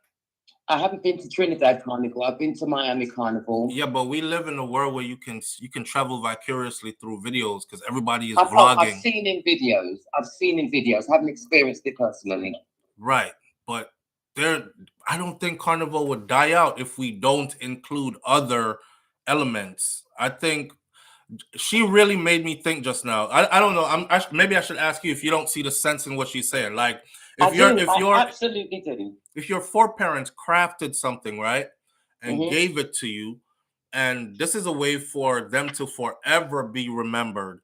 I haven't been to Trinidad Carnival. I've been to Miami Carnival. Yeah, but we live in a world where you can travel vicariously through videos, because everybody is vlogging. I've seen in videos. I haven't experienced it personally. Right, but I don't think Carnival would die out if we don't include other elements. I think she really made me think just now. I don't know. Maybe I should ask you if you don't see the sense in what she's saying. Like, I absolutely do. If your foreparents crafted something, right, and gave it to you, and this is a way for them to forever be remembered,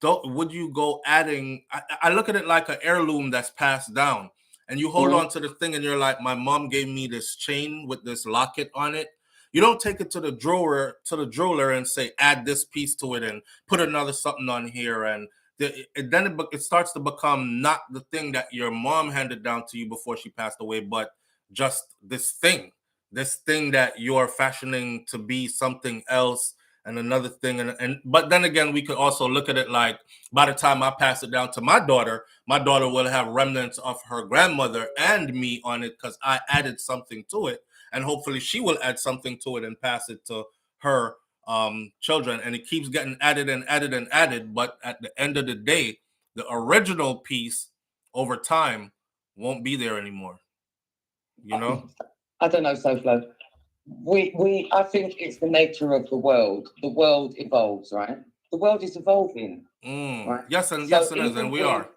would you go adding? I look at it like an heirloom that's passed down, and you hold on to the thing, and you're like, my mom gave me this chain with this locket on it. You don't take it to the jeweler and say, add this piece to it and put another something on here, and then it starts to become not the thing that your mom handed down to you before she passed away, but just this thing that you're fashioning to be something else and another thing. But then again, we could also look at it like, by the time I pass it down to my daughter will have remnants of her grandmother and me on it, because I added something to it, and hopefully she will add something to it and pass it to her children, and it keeps getting added and added and added. But at the end of the day, the original piece over time won't be there anymore. You know? I don't know, SouFLo. I think it's the nature of the world. The world evolves, right? The world is evolving. Right? Yes, it is, and we are.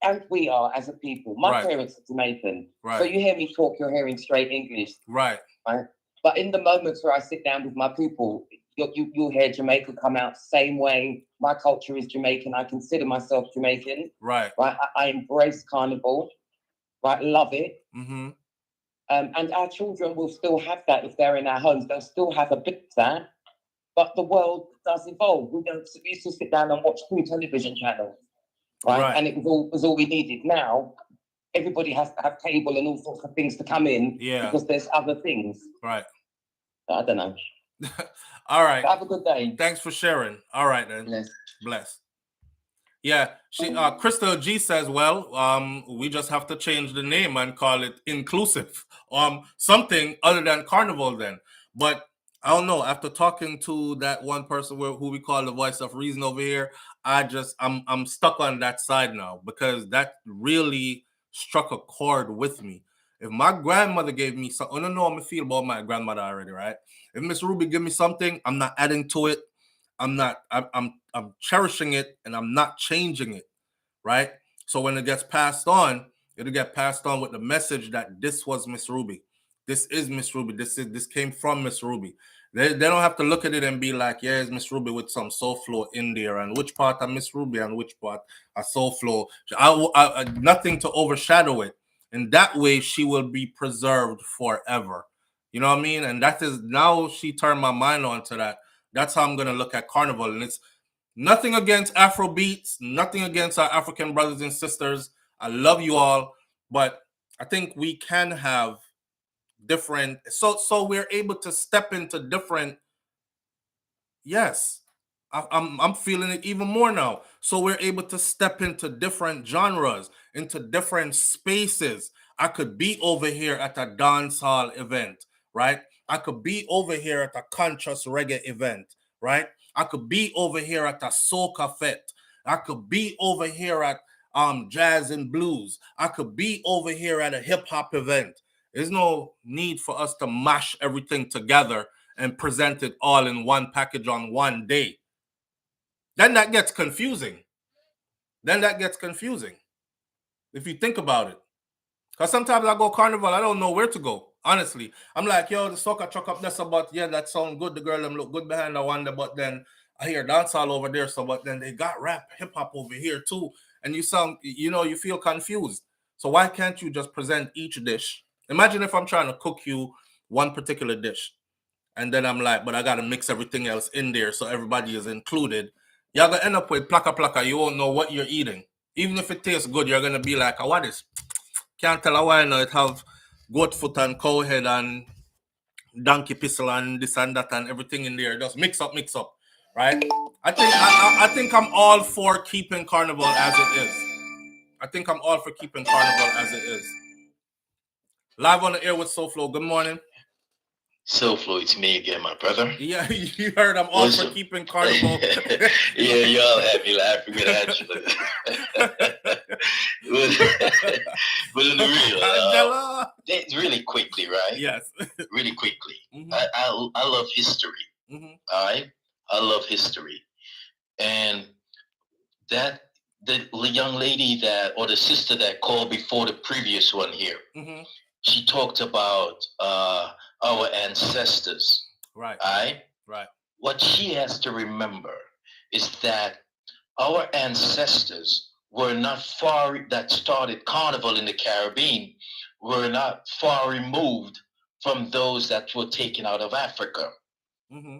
And we are as a people. My parents are Jamaican. Right. So you hear me talk, you're hearing straight English. Right. But in the moments where I sit down with my people, you'll hear Jamaica come out same way. My culture is Jamaican. I consider myself Jamaican. Right. I embrace Carnival. Right. Love it. And our children will still have that if they're in our homes. They'll still have a bit of that. But the world does evolve. We used to sit down and watch 2 television channels. Right. And it was all we needed. Now, everybody has to have cable and all sorts of things to come in. Yeah. Because there's other things. Right. I don't know. All right. Have a good day. Thanks for sharing. All right, then. Bless. Yeah. Crystal G says, well, we just have to change the name and call it inclusive. Something other than Carnival then. But I don't know. After talking to that one person who we call the voice of reason over here, I'm stuck on that side now, because that really struck a chord with me. If my grandmother gave me something, I don't know how I feel about my grandmother already, right? If Miss Ruby give me something, I'm not adding to it. I'm cherishing it, and I'm not changing it, right? So when it gets passed on, it'll get passed on with the message that this was Miss Ruby. This is Miss Ruby. This came from Miss Ruby. They don't have to look at it and be like, yeah, it's Miss Ruby with some SouFLo in there, and which part are Miss Ruby and which part are SouFLo. Nothing to overshadow it. And that way she will be preserved forever. You know what I mean? And that is, now she turned my mind on to that. That's how I'm going to look at Carnival. And it's nothing against Afro Beats, nothing against our African brothers and sisters. I love you all. But I think we can have different, so we're able to step into different, yes, I'm feeling it even more now. So we're able to step into different genres, into different spaces. I could be over here at a dancehall event, right? I could be over here at a conscious reggae event, right? I could be over here at a soca fete. I could be over here at jazz and blues. I could be over here at a hip hop event. There's no need for us to mash everything together and present it all in one package on one day. Then that gets confusing. If you think about it. Because sometimes I go Carnival, I don't know where to go. Honestly. I'm like, yo, the soca truck up there, so but yeah, that sound good. The girl them look good behind the one, but then I hear dancehall over there, so but then they got rap, hip-hop over here too. And you sound, you feel confused. So why can't you just present each dish? Imagine if I'm trying to cook you one particular dish. And then I'm like, but I got to mix everything else in there so everybody is included. You're going to end up with plaka. You won't know what you're eating. Even if it tastes good, you're going to be like, oh, what is? Can't tell why it have goat foot and cow head and donkey pistol and this and that and everything in there. Just mix up, right? I think I'm all for keeping Carnival as it is. Live on the air with SouFLo. Good morning. SouFLo, it's me again, my brother. Yeah, you heard I'm all for keeping Carnival. Yeah, y'all had me laughing with actually. But really quickly, right? Yes. Really quickly. Mm-hmm. I love history. Mm-hmm. All right? I love history. And the young lady or the sister that called before the previous one here, mm-hmm. She talked about our ancestors. Right. Right. What she has to remember is that our ancestors were not that started Carnival in the Caribbean, were not far removed from those that were taken out of Africa. Mm-hmm.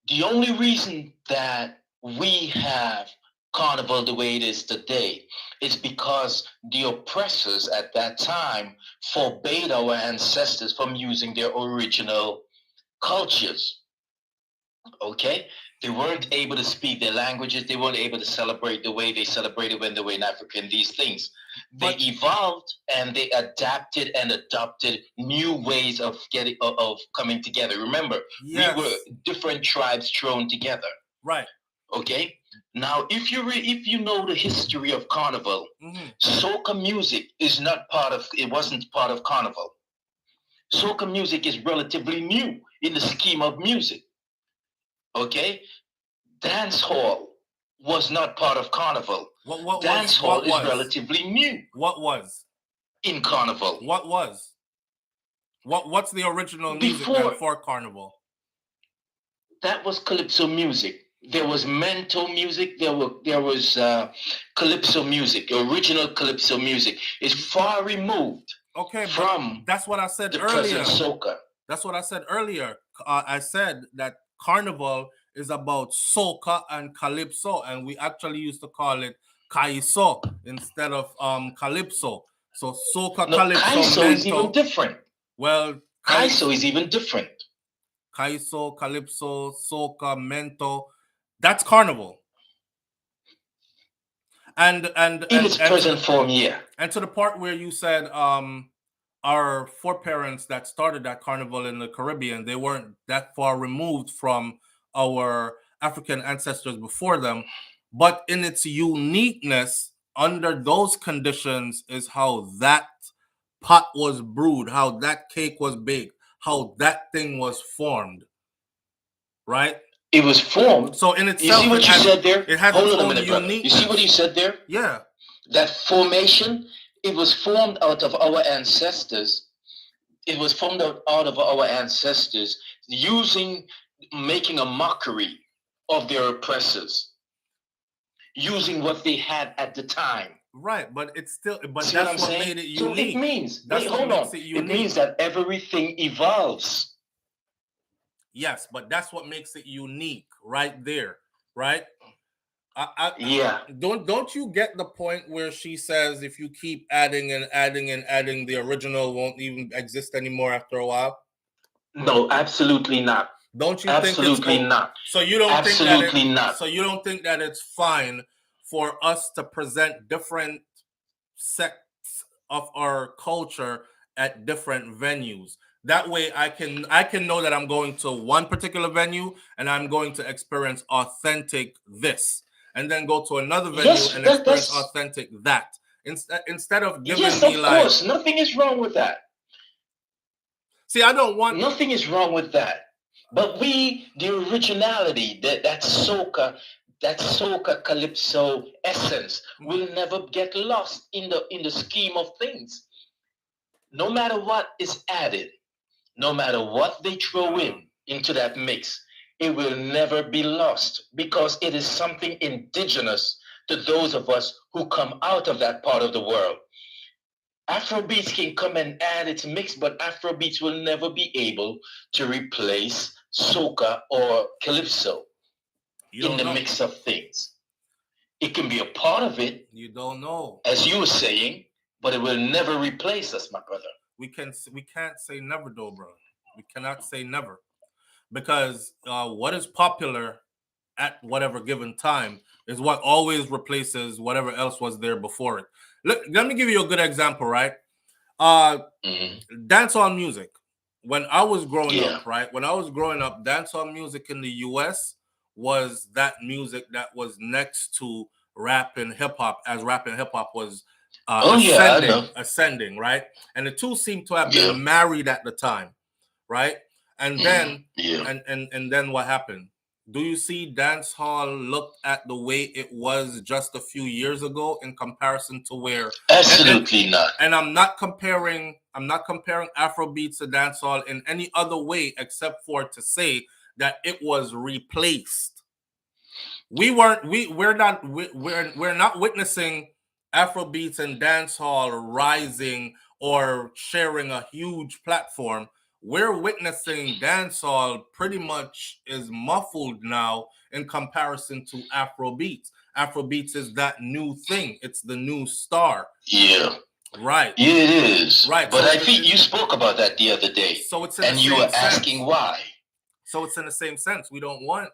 The only reason that we have Carnival the way it is today is because the oppressors at that time forbade our ancestors from using their original cultures. Okay? They weren't able to speak their languages. They weren't able to celebrate the way they celebrated when they were in Africa and these things. They evolved and they adapted and adopted new ways of coming together. Remember, yes. We were different tribes thrown together. Right. Okay? Now, if you know the history of Carnival, mm-hmm. Soca music wasn't part of Carnival. Soca music is relatively new in the scheme of music. Okay? Dancehall was not part of Carnival. Dancehall is relatively new. What was? In Carnival. What was? What's the original music for Carnival? That was calypso music. There was mento music. There was calypso music. Original calypso music is far removed. Okay, from that's what I said earlier. Soca. That's what I said earlier. I said that Carnival is about soca and calypso, and we actually used to call it kaiso instead of calypso. So soca, calypso, kaiso mento is even different. Well, kaiso is even different. Kaiso, calypso, soca, mento. That's Carnival. And in its present form, yeah. And to the part where you said our foreparents that started that Carnival in the Caribbean, they weren't that far removed from our African ancestors before them. But in its uniqueness, under those conditions, is how that pot was brewed, how that cake was baked, how that thing was formed. Right? It was formed. So in itself, you see what you said there? It has Hold its on a own minute, brother. You see what he said there? Yeah. That formation, it was formed out of our ancestors. It was formed out of our ancestors making a mockery of their oppressors, using what they had at the time. Right, but it's still, but see that's what made it unique. So it means, it means that everything evolves. Yes, but that's what makes it unique right there, right? Yeah. Don't you get the point where she says if you keep adding and adding and adding, the original won't even exist anymore after a while? No, absolutely not. Don't you Absolutely think not. So you don't Absolutely think that not. So you don't think that it's fine for us to present different sects of our culture at different venues? That way I can know that I'm going to one particular venue and I'm going to experience authentic this, and then go to another venue and experience authentic that. Instead of giving me of course, nothing is wrong with that. See, I don't want nothing is wrong with that. But the originality, that soca calypso essence will never get lost in the scheme of things. No matter what is added, no matter what they throw into that mix, it will never be lost because it is something indigenous to those of us who come out of that part of the world. Afrobeats can come and add its mix, but Afrobeats will never be able to replace soca or calypso in the mix of things. It can be a part of it. You don't know. As you were saying, but it will never replace us, my brother. We can't say never though, bro. We cannot say never. Because what is popular at whatever given time is what always replaces whatever else was there before it. Let me give you a good example, right? Dancehall music. When I was growing up, right? When I was growing up, dancehall music in the US was that music that was next to rap and hip hop, as rap and hip hop was ascending, right? And the two seem to have been married at the time, right? And then and then what happened? Do you see dancehall look at the way it was just a few years ago in comparison to where? Absolutely not. And I'm not comparing Afrobeats to dancehall in any other way except for to say that it was replaced. We're not witnessing Afrobeats and dancehall rising or sharing a huge platform. We're witnessing dancehall pretty much is muffled now in comparison to Afrobeats. Afrobeats is that new thing. It's the new star. Yeah. Right. Yeah, it is. Right. But I think you spoke about that the other day. So it's in and you were asking why. So it's in the same sense. We don't want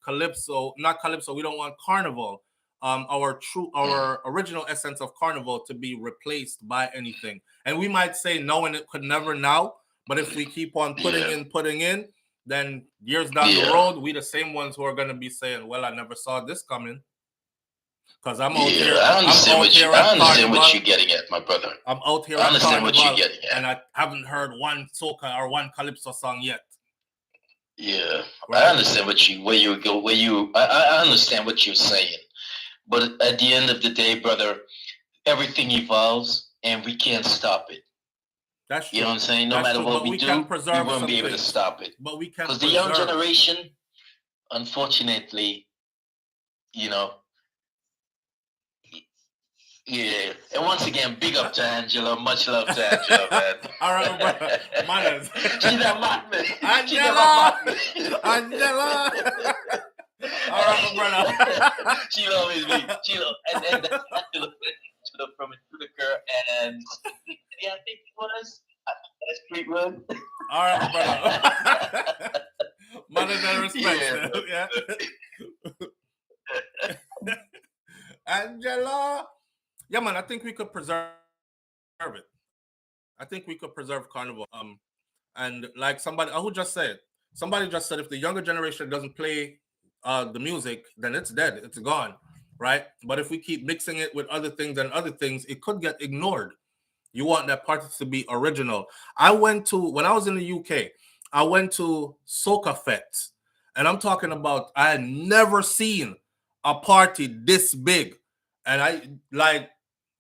calypso, not calypso. We don't want Carnival. Our original essence of Carnival to be replaced by anything. And we might say no, and it could never now. But if we keep on putting in, then years down the road, we the same ones who are going to be saying, well, I never saw this coming. Because I'm out here. I understand what you're getting at, my brother. I'm out here. I understand what you're getting at. And I haven't heard one soca or one calypso song yet. Yeah. Right? I understand I understand what you're saying. But at the end of the day, brother, everything evolves and we can't stop it. That's true. You know what I'm saying? No matter what we do, we won't be able to stop it. But we can. Because the young generation, unfortunately, yeah. And once again, big up to Angela. Much love to Angela, man. All right, brother. Manners. She never mocked me. Angela. All right, brother. She always me. And that's Angela from Utica, and I think it was that's Fleetwood. All right, brother. Manners and respect. Yeah. Angela. Yeah, man, I think we could preserve it. I think we could preserve Carnival. And like somebody just said if the younger generation doesn't play the music, then it's dead. It's gone, right? But if we keep mixing it with other things, it could get ignored. You want that party to be original. When I was in the UK, I went to Soca Fest, and I'm talking about I had never seen a party this big, and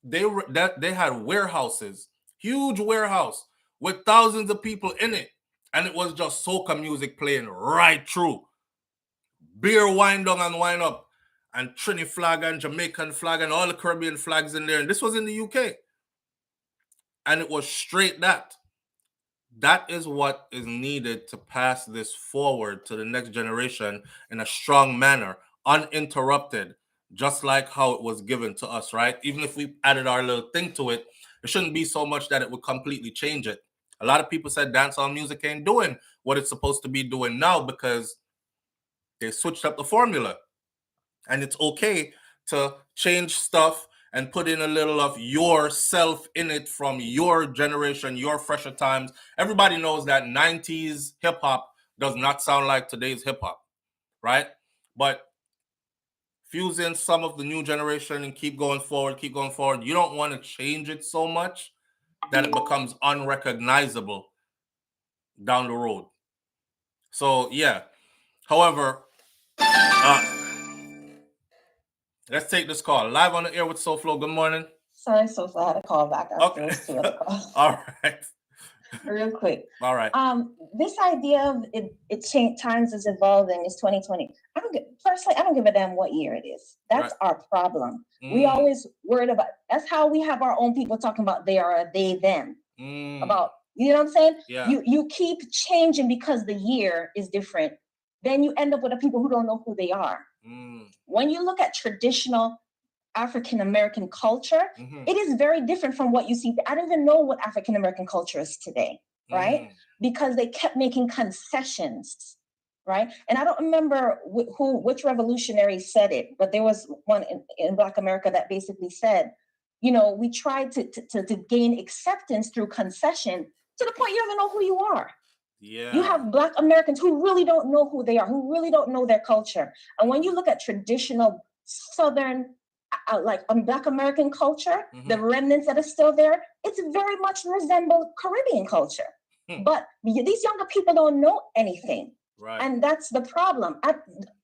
they had warehouses, huge warehouse with thousands of people in it, and it was just soca music playing right through. Beer wind down and wind up, and Trini flag and Jamaican flag and all the Caribbean flags in there. And this was in the UK, and it was straight that. That is what is needed to pass this forward to the next generation in a strong manner, uninterrupted. Just like how it was given to us, right? Even if we added our little thing to it, it shouldn't be so much that it would completely change it. A lot of people said dancehall music ain't doing what it's supposed to be doing now because they switched up the formula. And it's okay to change stuff and put in a little of yourself in it from your generation, your fresher times. Everybody knows that 90s hip-hop does not sound like today's hip-hop, right? But fuse in some of the new generation and keep going forward. You don't want to change it so much that it becomes unrecognizable down the road. So, yeah. However, let's take this call. Live on the air with SouFlo. Good morning. Sorry, SouFlo, I had a call back after those two other calls. All right. Real quick. All right. This idea of it change, times is evolving is 2020. Personally, I don't give a damn what year it is. That's our problem. We always worried about, that's how we have our own people talking about they are a they, them. About, you know what I'm saying? Yeah. You keep changing because the year is different. Then you end up with the people who don't know who they are. When you look at traditional African-American culture, it is very different from what you see. I don't even know what African-American culture is today, right? Because they kept making concessions, right? And I don't remember which revolutionary said it, but there was one in Black America that basically said, you know, we tried to gain acceptance through concession to the point you don't even know who you are. Yeah. You have Black Americans who really don't know who they are, who really don't know their culture. And when you look at traditional Southern, Black American culture, the remnants that are still there, it's very much resembles Caribbean culture. But these younger people don't know anything. Right. And that's the problem.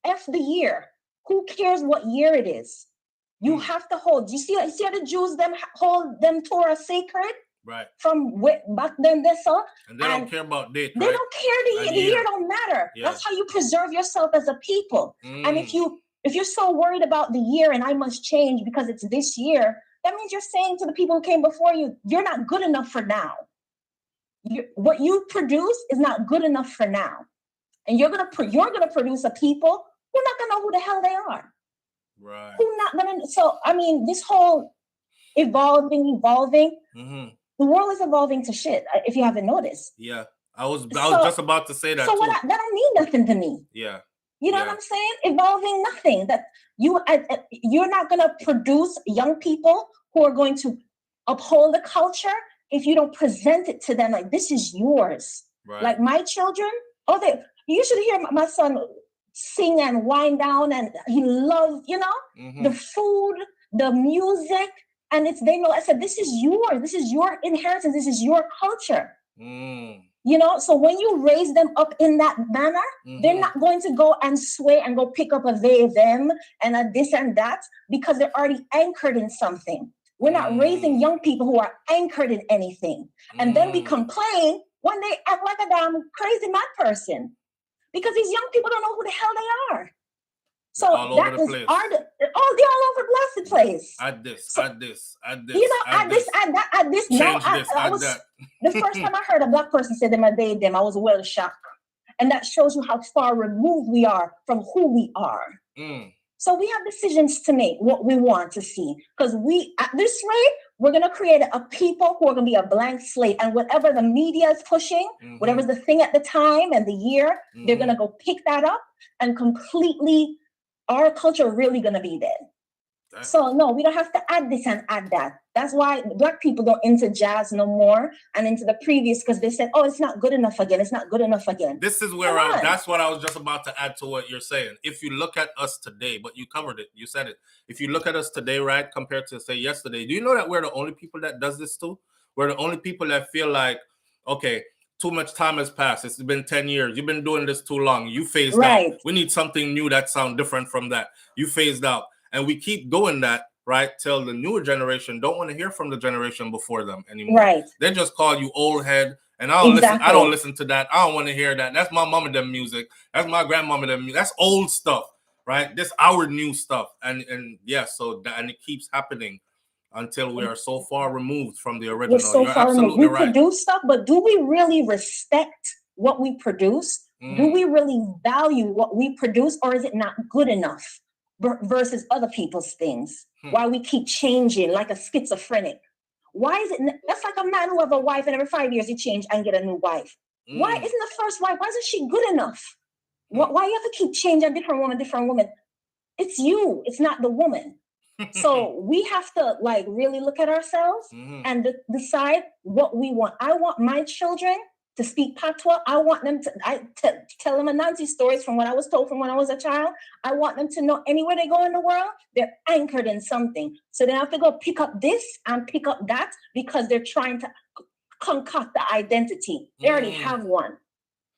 F the year. Who cares what year it is? You have to hold. You see how the Jews hold them Torah sacred? Right. From back then they saw. And they don't care about date. They don't care. The year don't matter. Yeah. That's how you preserve yourself as a people. And if you're so worried about the year and I must change because it's this year, that means you're saying to the people who came before you, you're not good enough for now. What you produce is not good enough for now. And you're gonna produce a people who are not gonna know who the hell they are. Right. Who not gonna. So I mean, this whole evolving. The world is evolving to shit. If you haven't noticed. Yeah, I was just about to say that. So that don't mean nothing to me. Yeah. You know what I'm saying? Evolving nothing. That you're not gonna produce young people who are going to uphold the culture if you don't present it to them like this is yours. Right. Like my children, you should hear my son sing and wind down, and he loves, the food, the music, and they know. I said, this is yours. This is your inheritance. This is your culture. So when you raise them up in that manner, they're not going to go and sway and go pick up a they, them, and a this and that because they're already anchored in something. We're not raising young people who are anchored in anything. And then we complain when they act like a damn crazy mad person because these young people don't know who the hell they are. So that is they're all over the blessed place. Add this. Add this, add this. Change this, add that. The first time I heard a Black person say them a they, them, I was well shocked. And that shows you how far removed we are from who we are. So we have decisions to make, what we want to see. Because at this rate, we're going to create a people who are going to be a blank slate. And whatever the media is pushing, whatever's the thing at the time and the year, they're going to go pick that up and completely, our culture really going to be dead. So no, we don't have to add this and add that. That's why Black people don't into jazz no more and into the previous, because they said, oh, it's not good enough again. It's not good enough again. This is where that's what I was just about to add to what you're saying. If you look at us today, but you covered it, you said it. If you look at us today, right, compared to say yesterday, do you know that we're the only people that does this too? We're the only people that feel like, okay, too much time has passed. It's been 10 years. You've been doing this too long. You phased out. We need something new that sounds different from that. You phased out. And we keep doing that, right, till the newer generation don't want to hear from the generation before them anymore. Right. They just call you old head. And I don't listen to that. I don't want to hear that. That's my mom and them music. That's my grandmama them music. That's old stuff, right? This our new stuff. And so it keeps happening until we are so far removed from the original. You're absolutely right. We produce stuff, but do we really respect what we produce? Do we really value what we produce, or is it not good enough versus other people's things? Why we keep changing like a schizophrenic? Why is it? That's like a man who have a wife and every 5 years he change and get a new wife. Why isn't the first wife? Why isn't she good enough? Why you have to keep changing different woman? It's you. It's not the woman. So we have to like really look at ourselves and decide what we want. I want my children to speak patois. I want them to tell them Anansi stories from what I was told from when I was a child. I want them to know anywhere they go in the world, they're anchored in something. So they have to go pick up this and pick up that because they're trying to concoct the identity. They already have one.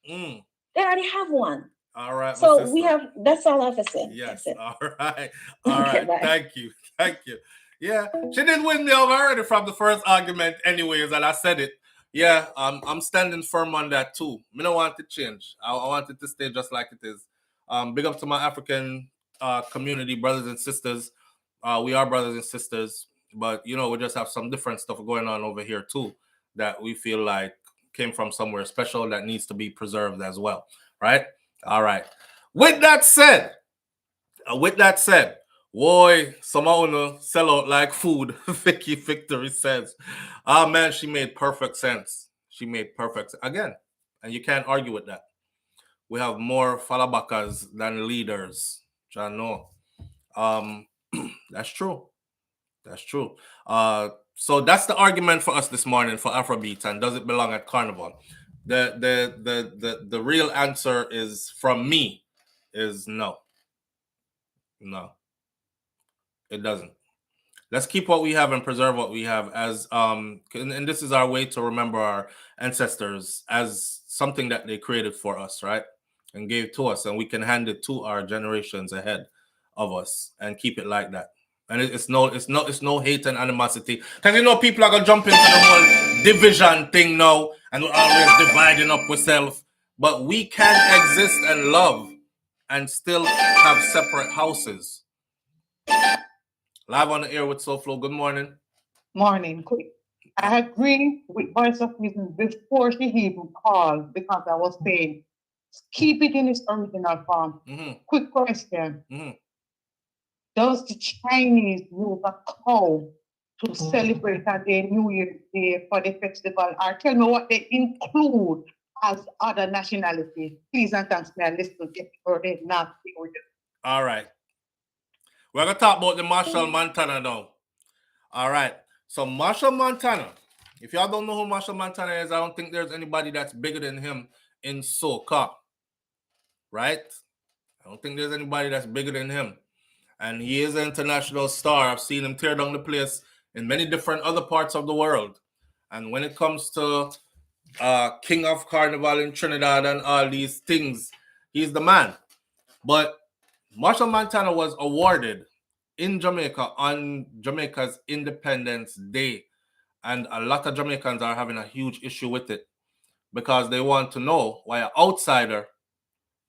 They already have one. All right. So we have, that's all I have to say. Yes. All right. All right. Thank you. Yeah. She did win me over already from the first argument anyways, and I said it. Yeah, I'm standing firm on that too. I don't want to change. I want it to stay just like it is. Big up to my African community, brothers and sisters. We are brothers and sisters, but we just have some different stuff going on over here too that we feel like came from somewhere special that needs to be preserved as well. Right? All right. With that said, boy, someone sell out like food. Vicky Victory says, man, she made perfect sense. Again, and you can't argue with that. We have more falabakas than leaders. No. That's true. So that's the argument for us this morning for Afrobeats, and does it belong at Carnival? The real answer is from me is no. No, it doesn't. Let's keep what we have and preserve what we have as and this is our way to remember our ancestors as something that they created for us, right? And gave to us, and we can hand it to our generations ahead of us and keep it like that. And it's no hate and animosity, because people are gonna jump into the whole division thing now, and we're always dividing up ourselves. But we can exist and love and still have separate houses. Live on the air with SouFlo. Good morning. Morning. Quick. I agree with Voice of Reason before she even called, because I was saying keep it in its original form. Quick question. Does the Chinese use a cow to celebrate their New Year's Day for the festival? Or tell me what they include as other nationalities. Please and thanks, me. I listen to get for the nasty with it. All right. We're going to talk about the Marshall Montana now. All right. So Marshall Montana, if y'all don't know who Marshall Montana is, I don't think there's anybody that's bigger than him in soca. Right? I don't think there's anybody that's bigger than him. And he is an international star. I've seen him tear down the place in many different other parts of the world. And when it comes to King of Carnival in Trinidad and all these things, he's the man. But Marshall Montana was awarded in Jamaica on Jamaica's Independence Day. And a lot of Jamaicans are having a huge issue with it because they want to know why an outsider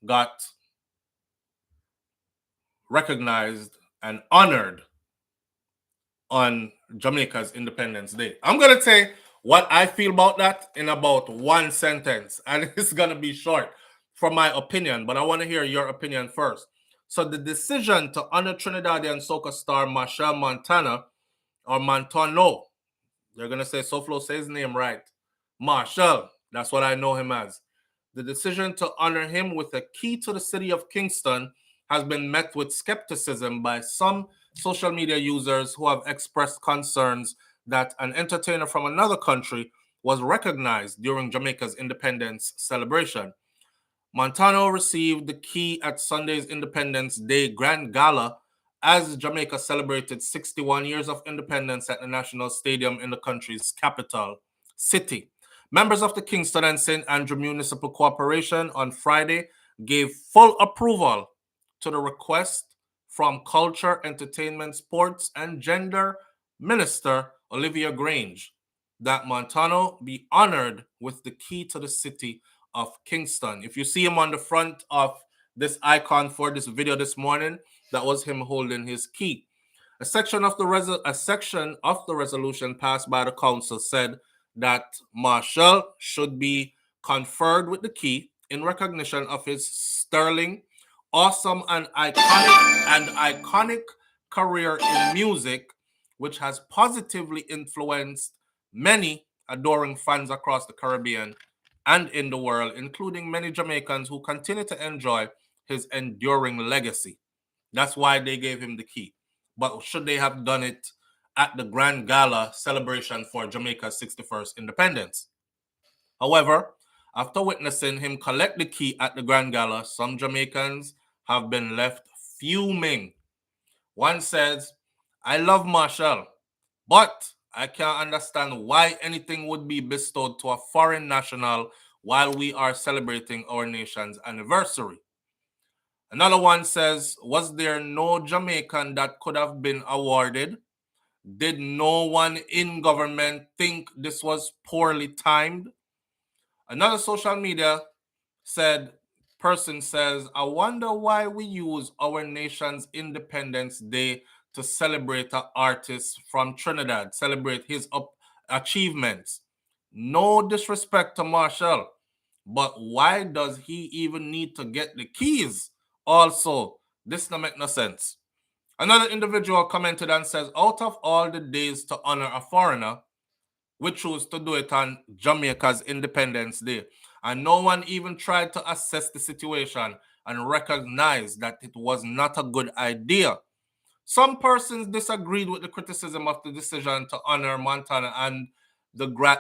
got recognized and honored on Jamaica's Independence Day. I'm going to say what I feel about that in about one sentence, and it's going to be short for my opinion, but I want to hear your opinion first. So the decision to honor Trinidadian soca star Marshall Montana, or Montano, they're going to say SouFlo, say his name right, Marshall, that's what I know him as. The decision to honor him with a key to the city of Kingston has been met with skepticism by some social media users who have expressed concerns that an entertainer from another country was recognized during Jamaica's independence celebration. Montano received the key at Sunday's Independence Day Grand Gala as Jamaica celebrated 61 years of independence at the National Stadium in the country's capital city. Members of the Kingston and St. Andrew Municipal Corporation on Friday gave full approval to the request from Culture, Entertainment, Sports, and Gender Minister Olivia Grange that Montano be honored with the key to the city of Kingston. If you see him on the front of this icon for this video this morning, that was him holding his key. A section of the resolution passed by the council said that Marshall should be conferred with the key in recognition of his sterling, awesome, and iconic career in music, which has positively influenced many adoring fans across the Caribbean and in the world, including many Jamaicans who continue to enjoy his enduring legacy. That's why they gave him the key. But should they have done it at the Grand Gala celebration for Jamaica's 61st independence? However, after witnessing him collect the key at the Grand Gala, some Jamaicans have been left fuming. One says, I love Marshall, but I can't understand why anything would be bestowed to a foreign national while we are celebrating our nation's anniversary. Another one says, was there no Jamaican that could have been awarded? Did no one in government think this was poorly timed? Another social media person says, I wonder why we use our nation's Independence Day to celebrate an artist from Trinidad, celebrate his achievements. No disrespect to Marshall, but why does he even need to get the keys? Also, this don't make no sense. Another individual commented and says, out of all the days to honor a foreigner, we choose to do it on Jamaica's Independence Day. And no one even tried to assess the situation and recognize that it was not a good idea. Some persons disagreed with the criticism of the decision to honor Montana and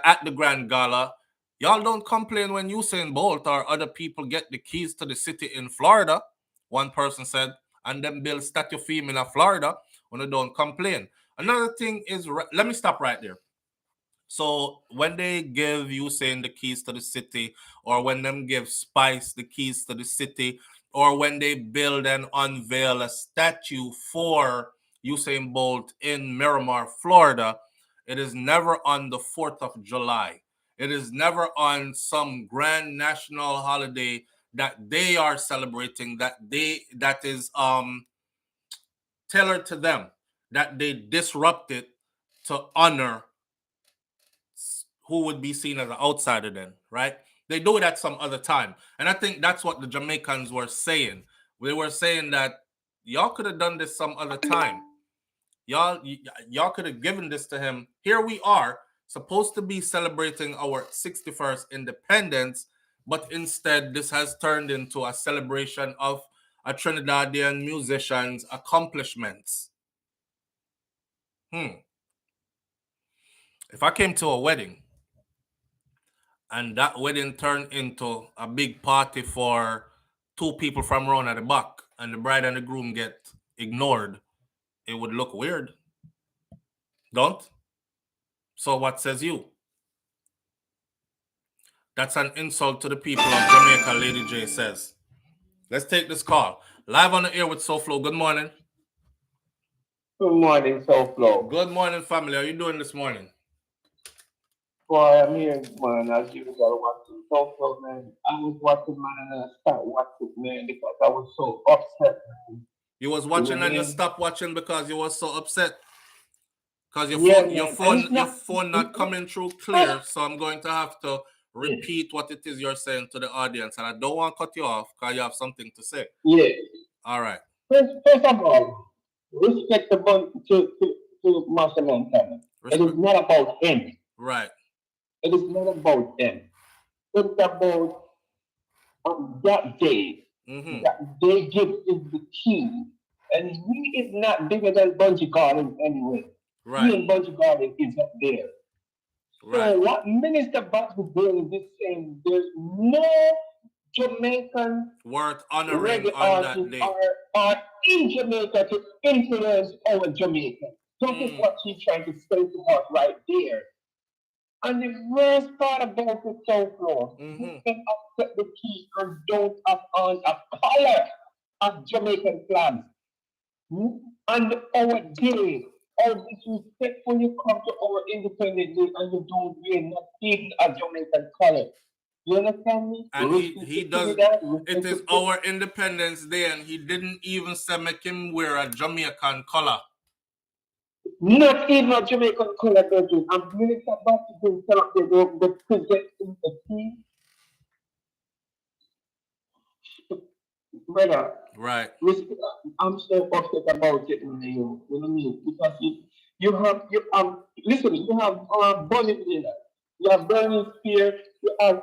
at the Grand Gala. Y'all don't complain when Usain Bolt or other people get the keys to the city in Florida, one person said, and then build statue for him in Florida when they don't complain. Another thing is, let me stop right there. So when they give Usain the keys to the city, or when them give Spice the keys to the city, or when they build and unveil a statue for Usain Bolt in Miramar, Florida, it is never on the 4th of July. It is never on some grand national holiday that they are celebrating, that is tailored to them, that they disrupt it to honor who would be seen as an outsider then, right? They do it at some other time. And I think that's what the Jamaicans were saying. They were saying that y'all could have done this some other time. Y'all could have given this to him. Here we are, supposed to be celebrating our 61st independence, but instead this has turned into a celebration of a Trinidadian musician's accomplishments. If I came to a wedding and that wedding turned into a big party for two people from around at the back, and the bride and the groom get ignored, it would look weird. Don't? So what says you? That's an insult to the people of Jamaica, Lady J says. Let's take this call. Live on the air with SouFLo. Good morning. Good morning, SouFLo. Good morning, family. How are you doing this morning? Boy, I'm here, man. As usual, watching SouFLo, man. I was watching, man, and I stopped watching, man, because I was so upset, man. You was watching and you stopped watching because you was so upset? Because your phone not coming through clear, so I'm going to have to repeat what it is you're saying to the audience, and I don't want to cut you off because you have something to say. Yeah. All right. First of all, respect to Master Montana. It is not about him. Right. It is not about them. It's about that day. Mm-hmm. That they give is the key. And he is not bigger than Bungie Garden anyway. Right. He and Bungie Garden is up there. Right. So what Minister Bobby Bailey is saying, there's no Jamaican worth honoring on that day are in Jamaica to influence our Jamaica. That is what she's trying to say to us right there. And the worst part about the SouFLo, you can accept the key and don't have on a color of Jamaican flags. And our day, how disrespectful you come to our Independence Day and you don't wear not even a Jamaican color. You understand me? And he does. It is our Independence Day, and he didn't even say make him wear a Jamaican color. Not even a Jamaican color, Virgin. I'm really about to do the presenting the key. Brother, right. I'm so upset about it, you know what I mean? Because listen, you have Bonnie Taylor, you have Bernie Spear, you have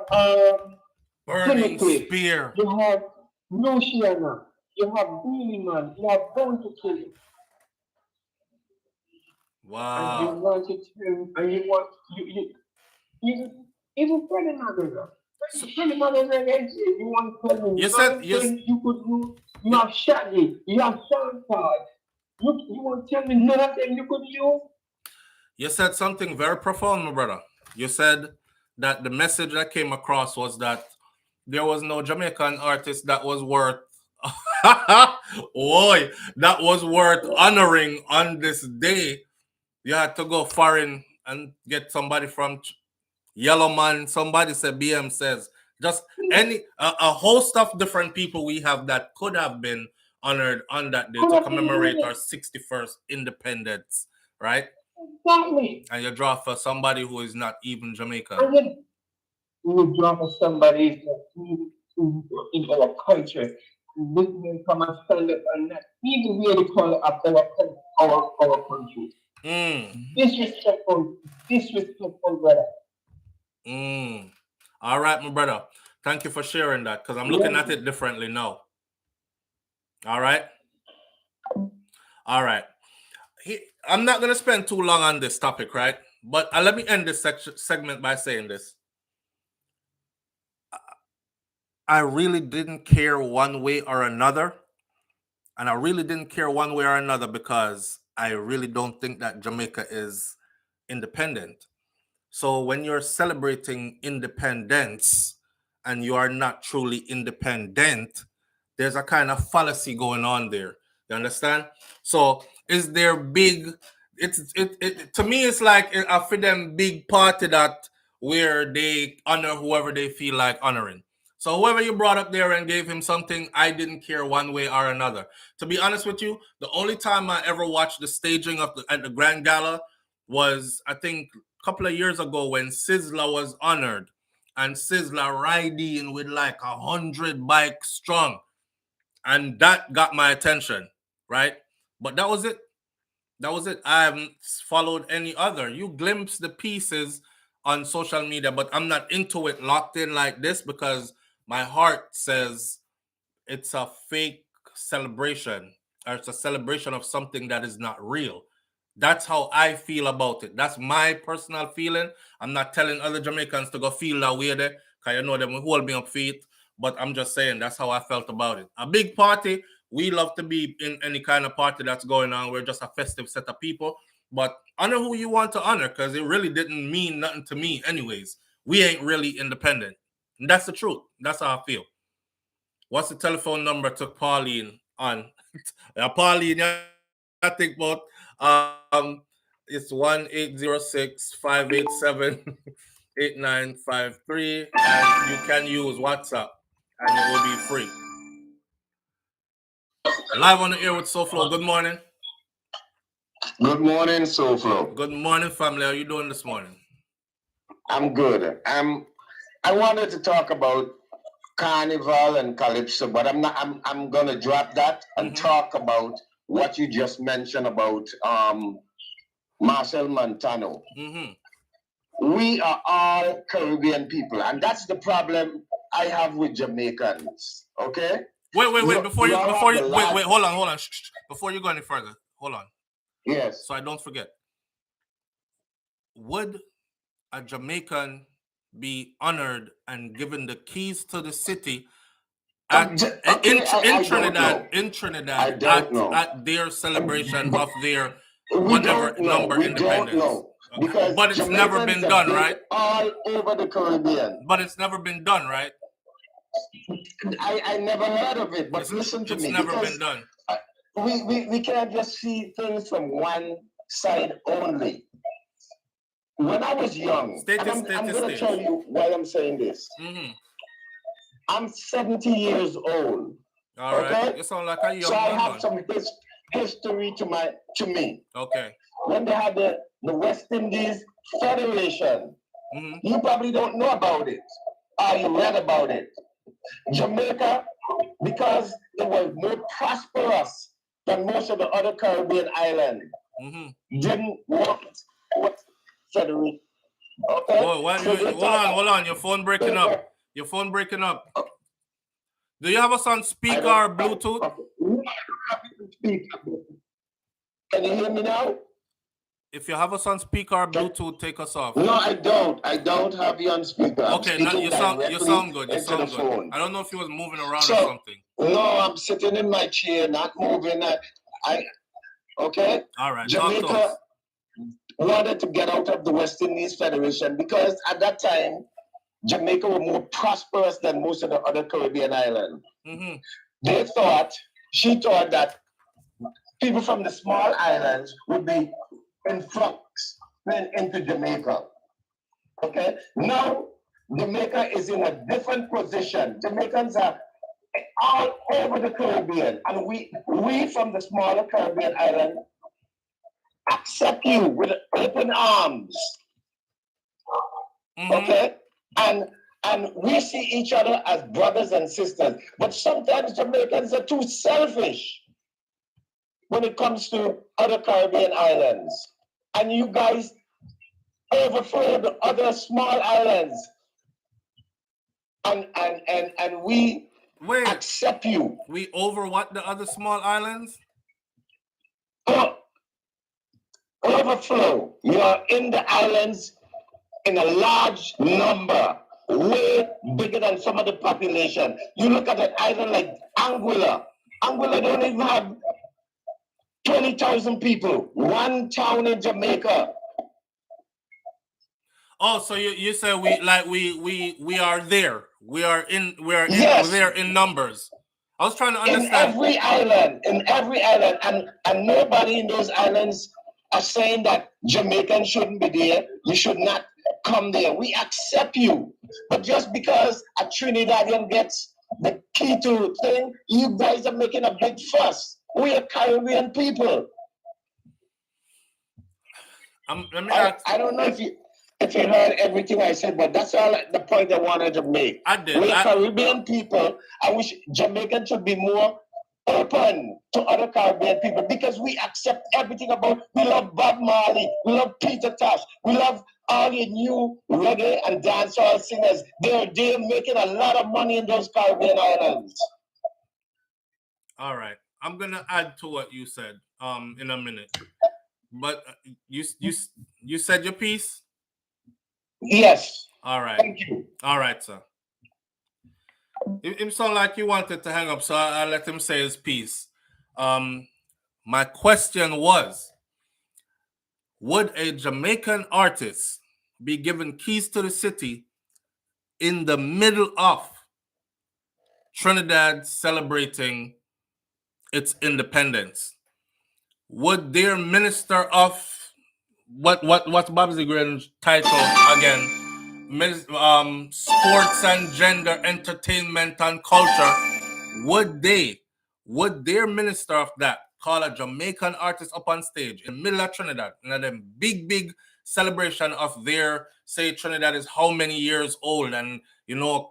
Burning Spear, you have Luciana, you have Billy Man, you have Born to Kill. Wow. And you want to tell, and you want you even Freddie Maguire. Freddie Maguire, you want to tell me you said you could use. You have Shaggy, you have Sean Todd. You want to tell me none of them you could use? You said something very profound, my brother. You said that the message that came across was that there was no Jamaican artist that was worth that was worth honoring on this day. You had to go foreign and get somebody from Yellow Man. Somebody said BM says just any a host of different people we have that could have been honored on that day to commemorate our 61st independence, right? Exactly. And you draw for somebody who is not even Jamaican. And you draw for somebody in our culture. This man come and stand up and not even wear the color of our country. Disrespectful, brother. All right, my brother. Thank you for sharing that, because I'm looking at it differently now. All right. I'm not going to spend too long on this topic, right? But let me end this segment by saying this. I really didn't care one way or another. And I really didn't care one way or another because I really don't think that Jamaica is independent. So when you're celebrating independence and you are not truly independent, there's a kind of fallacy going on there. You understand? So is there big? To me, it's like a for them big party that where they honor whoever they feel like honoring. So whoever you brought up there and gave him something, I didn't care one way or another. To be honest with you, the only time I ever watched the staging of at the Grand Gala was, I think, a couple of years ago when Sizzla was honored, and Sizzla riding with like 100 bikes strong, and that got my attention, right? But that was it. I haven't followed any other. You glimpse the pieces on social media, but I'm not into it locked in like this because my heart says it's a fake celebration, or it's a celebration of something that is not real. That's how I feel about it. That's my personal feeling. I'm not telling other Jamaicans to go feel that way there, because you know them will hold me up feet. But I'm just saying that's how I felt about it. A big party, we love to be in any kind of party that's going on. We're just a festive set of people. But honor who you want to honor, because it really didn't mean nothing to me anyways. We ain't really independent. And that's the truth. That's how I feel. What's the telephone number to Pauline on? Pauline, I think about it's 1-806-587-8953, and you can use WhatsApp and it will be free. Live on the air with SouFlo. Good morning. Good morning, SouFlo. Good morning, family. How are you doing this morning? I'm good. I wanted to talk about Carnival and Calypso, but I'm gonna drop that and talk about what you just mentioned about Marcel Montano. We are all Caribbean people, and that's the problem I have with Jamaicans. Okay? Wait. Before you hold on. Shh. Before you go any further, hold on. Yes. So I don't forget. Would a Jamaican be honored and given the keys to the city in Trinidad at their celebration of their whatever number independence? But it's never been done, right? All over the Caribbean. But it's never been done, right? I never heard of it, but listen to me. It's never been done. We can't just see things from one side only. When I was young, I'm going to tell you why I'm saying this. I'm 70 years old. All right. You sound like a young man. So I have some history to me. Okay. When they had the West Indies Federation, you probably don't know about it, or you read about it. Jamaica, because it was more prosperous than most of the other Caribbean islands, didn't want Federation. Okay. Hold on. Your phone breaking up. Your phone breaking up. Do you have us on speaker or Bluetooth? Can you hear me now? If you have us on speaker or Bluetooth, take us off. No, I don't. I don't have you on speaker. Okay, you sound good. You sound good. Phone. I don't know if you was moving around or something. No, I'm sitting in my chair, not moving. Okay. All right. Jamaica wanted to get out of the West Indies Federation because at that time, Jamaica were more prosperous than most of the other Caribbean islands. She thought that people from the small islands would be influx into Jamaica. Okay, now Jamaica is in a different position. Jamaicans are all over the Caribbean, and we from the smaller Caribbean island accept you with open arms. Okay, and we see each other as brothers and sisters. But sometimes Jamaicans are too selfish when it comes to other Caribbean islands. And you guys overflow the other small islands. And we accept you. We over what the other small islands? Overflow. You are in the islands in a large number, way bigger than some of the population. You look at an island like Anguilla. Anguilla don't even have 20,000 people. One town in Jamaica. Oh, so you say we are there. We are there in numbers. I was trying to understand. In every island, and nobody in those islands are saying that Jamaicans shouldn't be there. You should not come there. We accept you. But just because a Trinidadian gets the key to thing, you guys are making a big fuss. We are Caribbean people. I don't know if you heard everything I said, but that's all the point I wanted to make. I did. We are Caribbean people. I wish Jamaicans should be more open to other Caribbean people because we accept everything about. We love Bob Marley. We love Peter Tosh. We love all the new reggae and dancehall singers. They're making a lot of money in those Caribbean islands. All right. I'm gonna add to what you said in a minute. But you said your piece? Yes. All right. Thank you. All right, sir. It sounded like you wanted to hang up, so I let him say his piece. My question was, would a Jamaican artist be given keys to the city in the middle of Trinidad celebrating its independence? Would their minister of what's Bob's Green's title again? Sports and gender, entertainment and culture. Would their minister of that call a Jamaican artist up on stage in the middle of Trinidad in a big celebration of their, say Trinidad is how many years old, and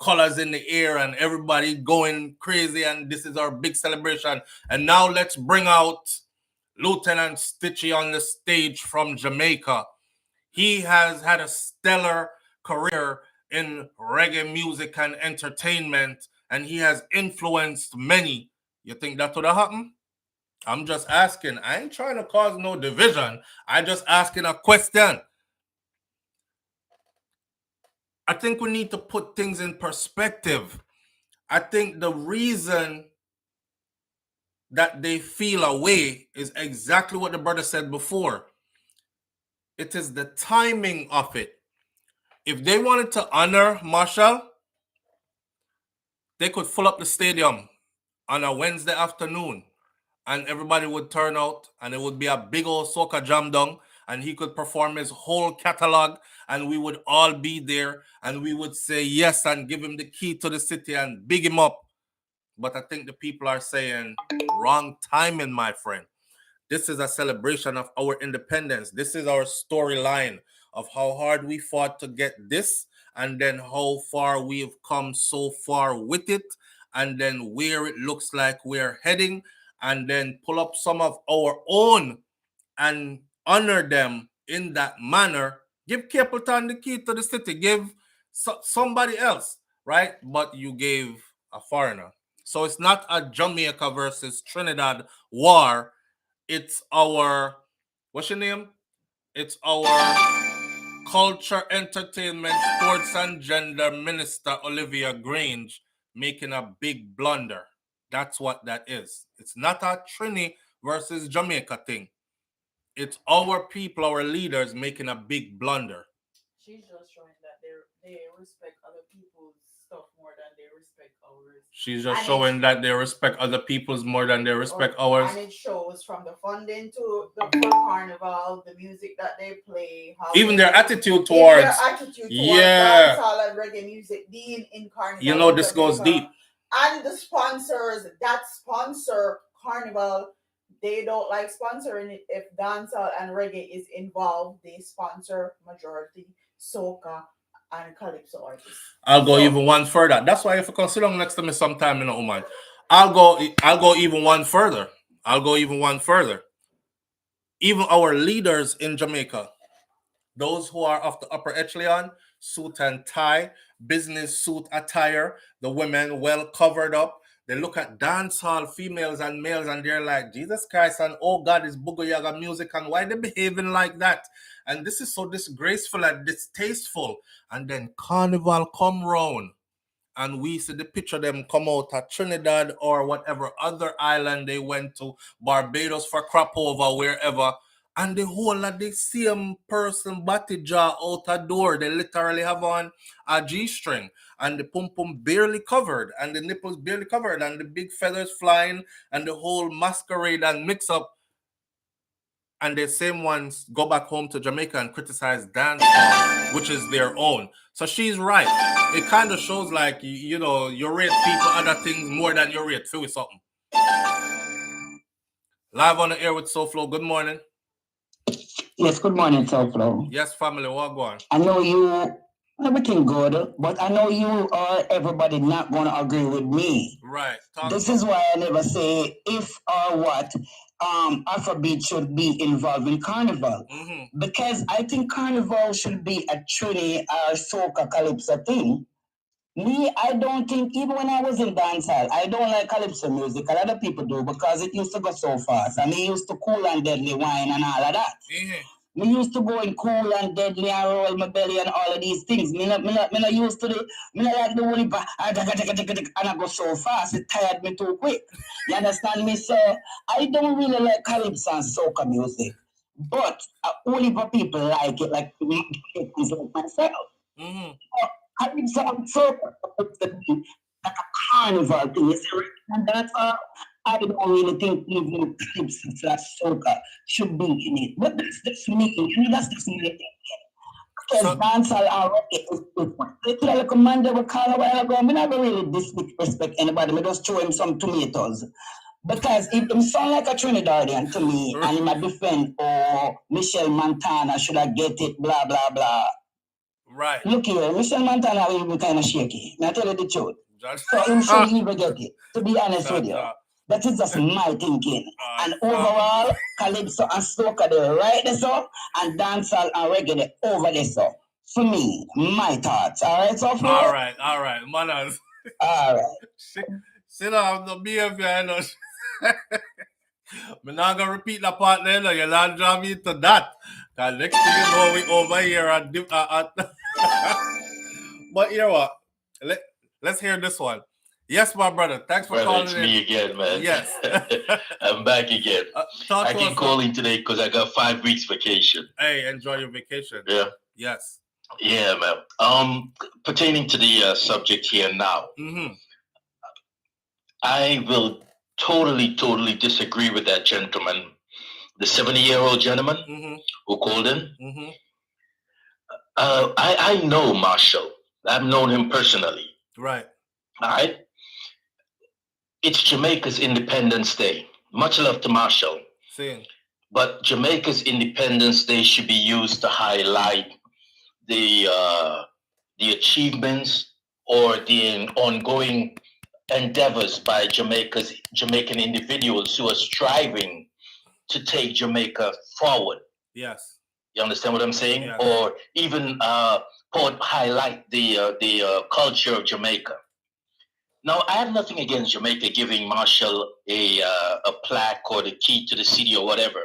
colors in the air and everybody going crazy, and this is our big celebration, and now let's bring out Lieutenant Stitchie on the stage from Jamaica. He has had a stellar career in reggae music and entertainment, and he has influenced many. You think that would have happened? I'm just asking. I ain't trying to cause no division. I'm just asking a question. I think we need to put things in perspective. I think the reason that they feel away is exactly what the brother said before. It is the timing of it. If they wanted to honor Marshall, they could fill up the stadium on a Wednesday afternoon and everybody would turn out and it would be a big old soca jam down and he could perform his whole catalog and we would all be there and we would say yes and give him the key to the city and big him up. But I think the people are saying wrong timing, my friend. This is a celebration of our independence. This is our storyline of how hard we fought to get this and then how far we've come so far with it and then where it looks like we're heading and then pull up some of our own and honor them in that manner, give Capleton the key to the city, give somebody else, right? But you gave a foreigner. So it's not a Jamaica versus Trinidad war. It's our, what's your name? It's our culture, entertainment, sports and gender minister, Olivia Grange, making a big blunder. That's what that is. It's not a Trini versus Jamaica thing. It's our people, our leaders, making a big blunder. She's just showing that they respect other people's stuff more than they respect ours. She's just showing that they respect other people's more than they respect ours. And it shows from the funding to the carnival, the music that they play, even their attitude towards dancehall and reggae music being in carnival. You know, this goes deep. And the sponsors that sponsor carnival, they don't like sponsoring it if dancehall and reggae is involved. They sponsor majority soca and calypso artists. I'll go even one further. That's why if you come sit down next to me sometime, you know, man, I'll go even one further. Even our leaders in Jamaica, those who are of the upper echelon, suit and tie, business suit attire, the women well covered up. They look at dancehall females and males and they're like, Jesus Christ, and oh God, it's Booga Yaga music, and why they behaving like that? And this is so disgraceful and distasteful. And then Carnival come round and we see the picture of them come out at Trinidad or whatever other island they went to, Barbados for crop over, wherever. And the whole of the same person body jaw out a door. They literally have on a G-string and the pum-pum barely covered and the nipples barely covered and the big feathers flying and the whole masquerade and mix up. And the same ones go back home to Jamaica and criticize dance, which is their own. So she's right. It kind of shows like, you know, you rate people other things more than you rate food something. Live on the air with SouFlo. Good morning. Yes, good morning, SouFlo. Yes, family, what going? I know you, everything good, but I know you or everybody not going to agree with me. Right. This is why I never say if or what Afrobeats should be involved in Carnival. Mm-hmm. Because I think Carnival should be a Trini or Soca Calypso thing. Me, I don't think, even when I was in dancehall, I don't like calypso music. A lot of people do because it used to go so fast. And me used to cool and deadly wine and all of that. Mm-hmm. Me used to go in cool and deadly and roll my belly and all of these things. Me not used to me not like the whole heap and I go so fast. It tired me too quick. You understand me? So I don't really like calypso and soca music. But a heap of people like it, like myself. Mm-hmm. Calypso and soca like a carnival thing, you see, and that's I don't really think even calypso slash soca should be in it. But that's just me. That's just me. Because dancehall and reggae is different. They tell like a man that would call a while ago, I'm not really disrespect anybody. I just throw him some tomatoes. Because if him sound like a Trinidadian to me, and him a defend, or Michelle Montana should I get it, blah blah blah. Right. Look here, Michelle Montana will be kind of shaky. Now tell you the truth. So him should even get it. To be honest with you. That is just my thinking. And overall, calypso and soca they're right there so, and dancehall and reggae they're over there so. For me, my thoughts. All right, so for all right, manners. All right. Sit down, the behavior, you know. I'm not gonna repeat that part there, no. You'll not draw me to that. Cause next thing you know, we over here at but you know what? Let's hear this one. Yes, my brother. Thanks for calling. It's me again, man. Yes. I'm back again. I keep calling today because I got 5 weeks vacation. Hey, enjoy your vacation. Yeah. Yes. Yeah, man. Pertaining to the subject here now, I will totally disagree with that gentleman, the 70-year-old gentleman who called in. I know Marshall. I've known him personally. Right. All right. It's Jamaica's Independence Day. Much love to Marshall. Same. But Jamaica's Independence Day should be used to highlight the achievements or the ongoing endeavors by Jamaican individuals who are striving to take Jamaica forward. Yes. You understand what I'm saying? Yes. Or even highlight the culture of Jamaica. Now, I have nothing against Jamaica giving Marshall a plaque or the key to the city or whatever,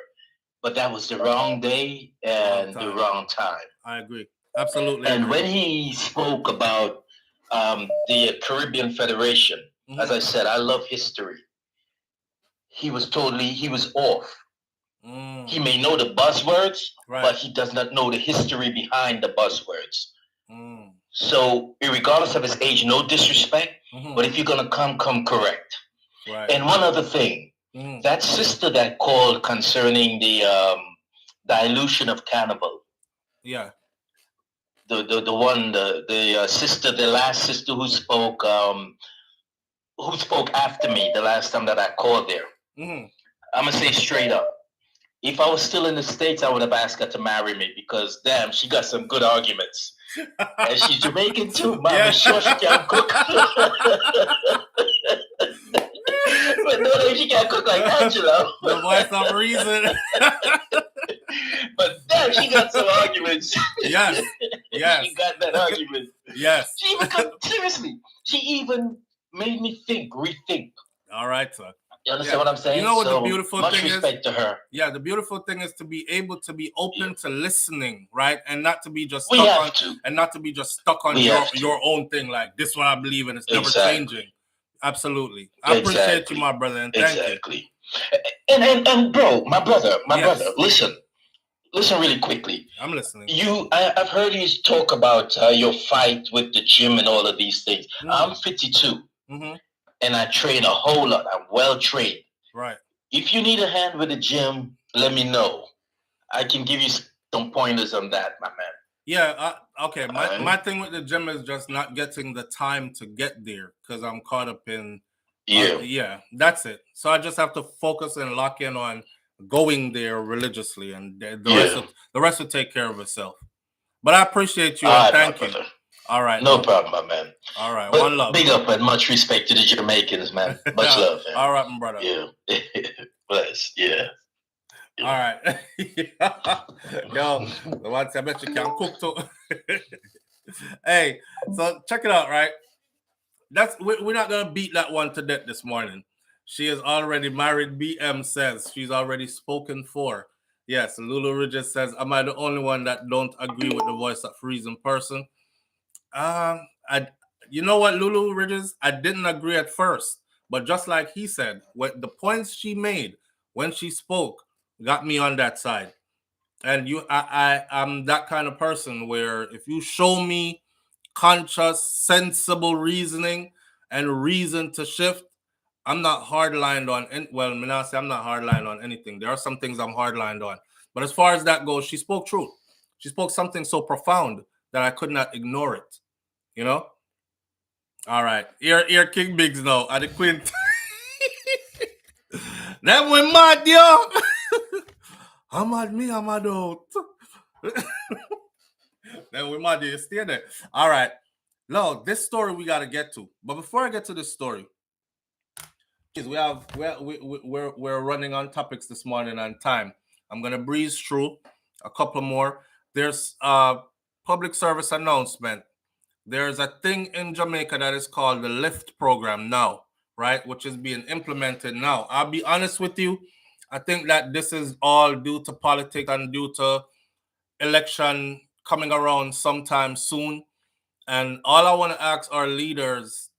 but that was the wrong day and the wrong time. I agree. Absolutely. And when he spoke about the Caribbean Federation, as I said, I love history. He was off. He may know the buzzwords, but he does not know the history behind the buzzwords. So, regardless of his age, no disrespect, but if you're gonna come correct. Right. And one other thing, that sister that called concerning the dilution of Carnival. Yeah. The sister, the last sister who spoke after me the last time that I called there. I'm gonna say straight up, if I was still in the States, I would have asked her to marry me because damn, she got some good arguments. And she's Jamaican too, man. I'm sure she can cook. But no, she can't cook like Angela. The voice of reason. But damn, she got some arguments. Yes. Yes. She got that argument. Yes. She even seriously, she even made me rethink. All right, sir. You understand what I'm saying? You know what the beautiful thing is? Much respect to her. Yeah, the beautiful thing is to be able to be open to listening, right? And not to be just stuck on your own thing. Like, this is what I believe in. It's never changing. Absolutely. I appreciate you, my brother, and thank you. And bro, my brother, listen really quickly. I'm listening. I've heard you talk about your fight with the gym and all of these things. I'm 52. And I train a whole lot. I'm well trained. Right. If you need a hand with the gym, let me know. I can give you some pointers on that, my man. Yeah. Okay. My thing with the gym is just not getting the time to get there because I'm caught up in. Yeah. That's it. So I just have to focus and lock in on going there religiously, and the rest will take care of itself. But I appreciate you and thank you. All right. No problem, my man. All right. But one love. Big up and much respect to the Jamaicans, man. Much love, man. All right, my brother. Yeah. Bless. Yeah. All right. Yo, the one I bet you can cook too. Hey, so check it out, right? We're not gonna beat that one to death this morning. She is already married. BM says she's already spoken for. Yes, Lulu Ridges says, am I the only one that don't agree with the voice of reason person? You know what, Lulu Ridges? I didn't agree at first, but just like he said, what the points she made when she spoke got me on that side. And I'm that kind of person where if you show me conscious, sensible reasoning and reason to shift, I'm not hardlined on. Well, Manasi, I'm not hardlined on anything. There are some things I'm hardlined on, but as far as that goes, she spoke truth. She spoke something so profound that I could not ignore it. You know? All right. Here King Biggs now at the Quint. That went mad, yo. I'm mad me, I'm mad out. Then we mad, you stay there. All right. No, this story we gotta get to. But before I get to this story, we're running on topics this morning on time. I'm gonna breeze through a couple more. There's a public service announcement. There's a thing in Jamaica that is called the LIFT program now, right? Which is being implemented now. I'll be honest with you. I think that this is all due to politics and due to election coming around sometime soon. And all I want to ask our leaders,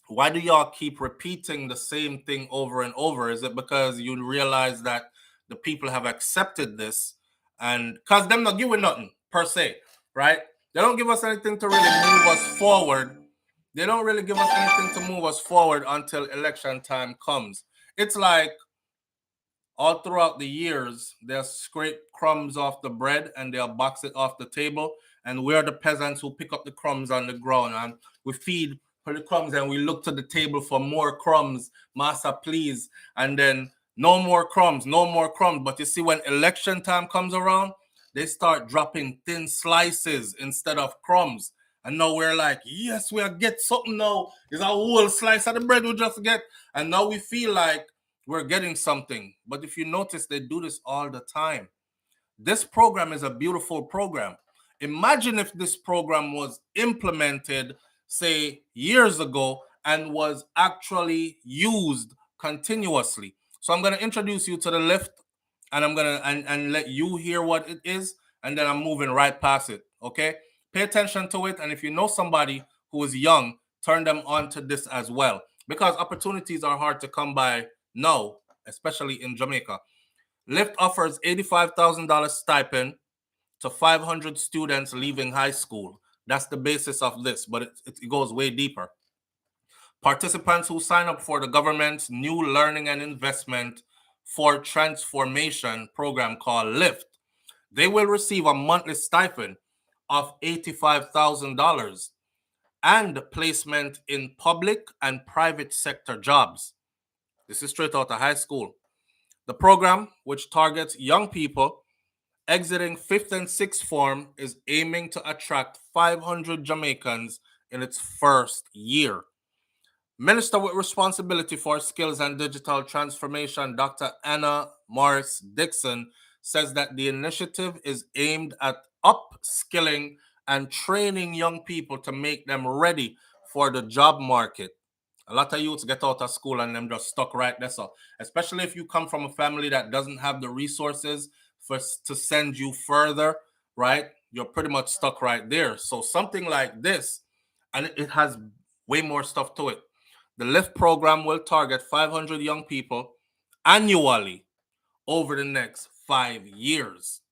why do y'all keep repeating the same thing over and over? Is it because you realize that the people have accepted this and because them not giving nothing per se, right? They don't give us anything to really move us forward. They don't really give us anything to move us forward until election time comes. It's like all throughout the years, they'll scrape crumbs off the bread and they'll box it off the table. And we're the peasants who pick up the crumbs on the ground and we feed for the crumbs and we look to the table for more crumbs. Master, please. And then no more crumbs, no more crumbs. But you see, when election time comes around, they start dropping thin slices instead of crumbs. And now we're like, yes, we'll get something now. It's a whole slice of the bread we just get. And now we feel like we're getting something. But if you notice, they do this all the time. This program is a beautiful program. Imagine if this program was implemented, say, years ago and was actually used continuously. So I'm going to introduce you to the lift, and I'm going to and let you hear what it is, and then I'm moving right past it, okay? Pay attention to it, and if you know somebody who is young, turn them on to this as well, because opportunities are hard to come by now, especially in Jamaica. Lyft offers $85,000 stipend to 500 students leaving high school. That's the basis of this, but it goes way deeper. Participants who sign up for the government's new learning and investment for transformation program called LIFT, they will receive a monthly stipend of $85,000 and placement in public and private sector jobs. This is straight out of high school. The program, which targets young people exiting 5th and 6th form, is aiming to attract 500 Jamaicans in its first year. Minister with responsibility for skills and digital transformation, Dr. Anna Morris Dixon, says that the initiative is aimed at upskilling and training young people to make them ready for the job market. A lot of youths get out of school and them just stuck right there. So, especially if you come from a family that doesn't have the resources to send you further, right? You're pretty much stuck right there. So something like this, and it has way more stuff to it. The LIFT program will target 500 young people annually over the next 5 years.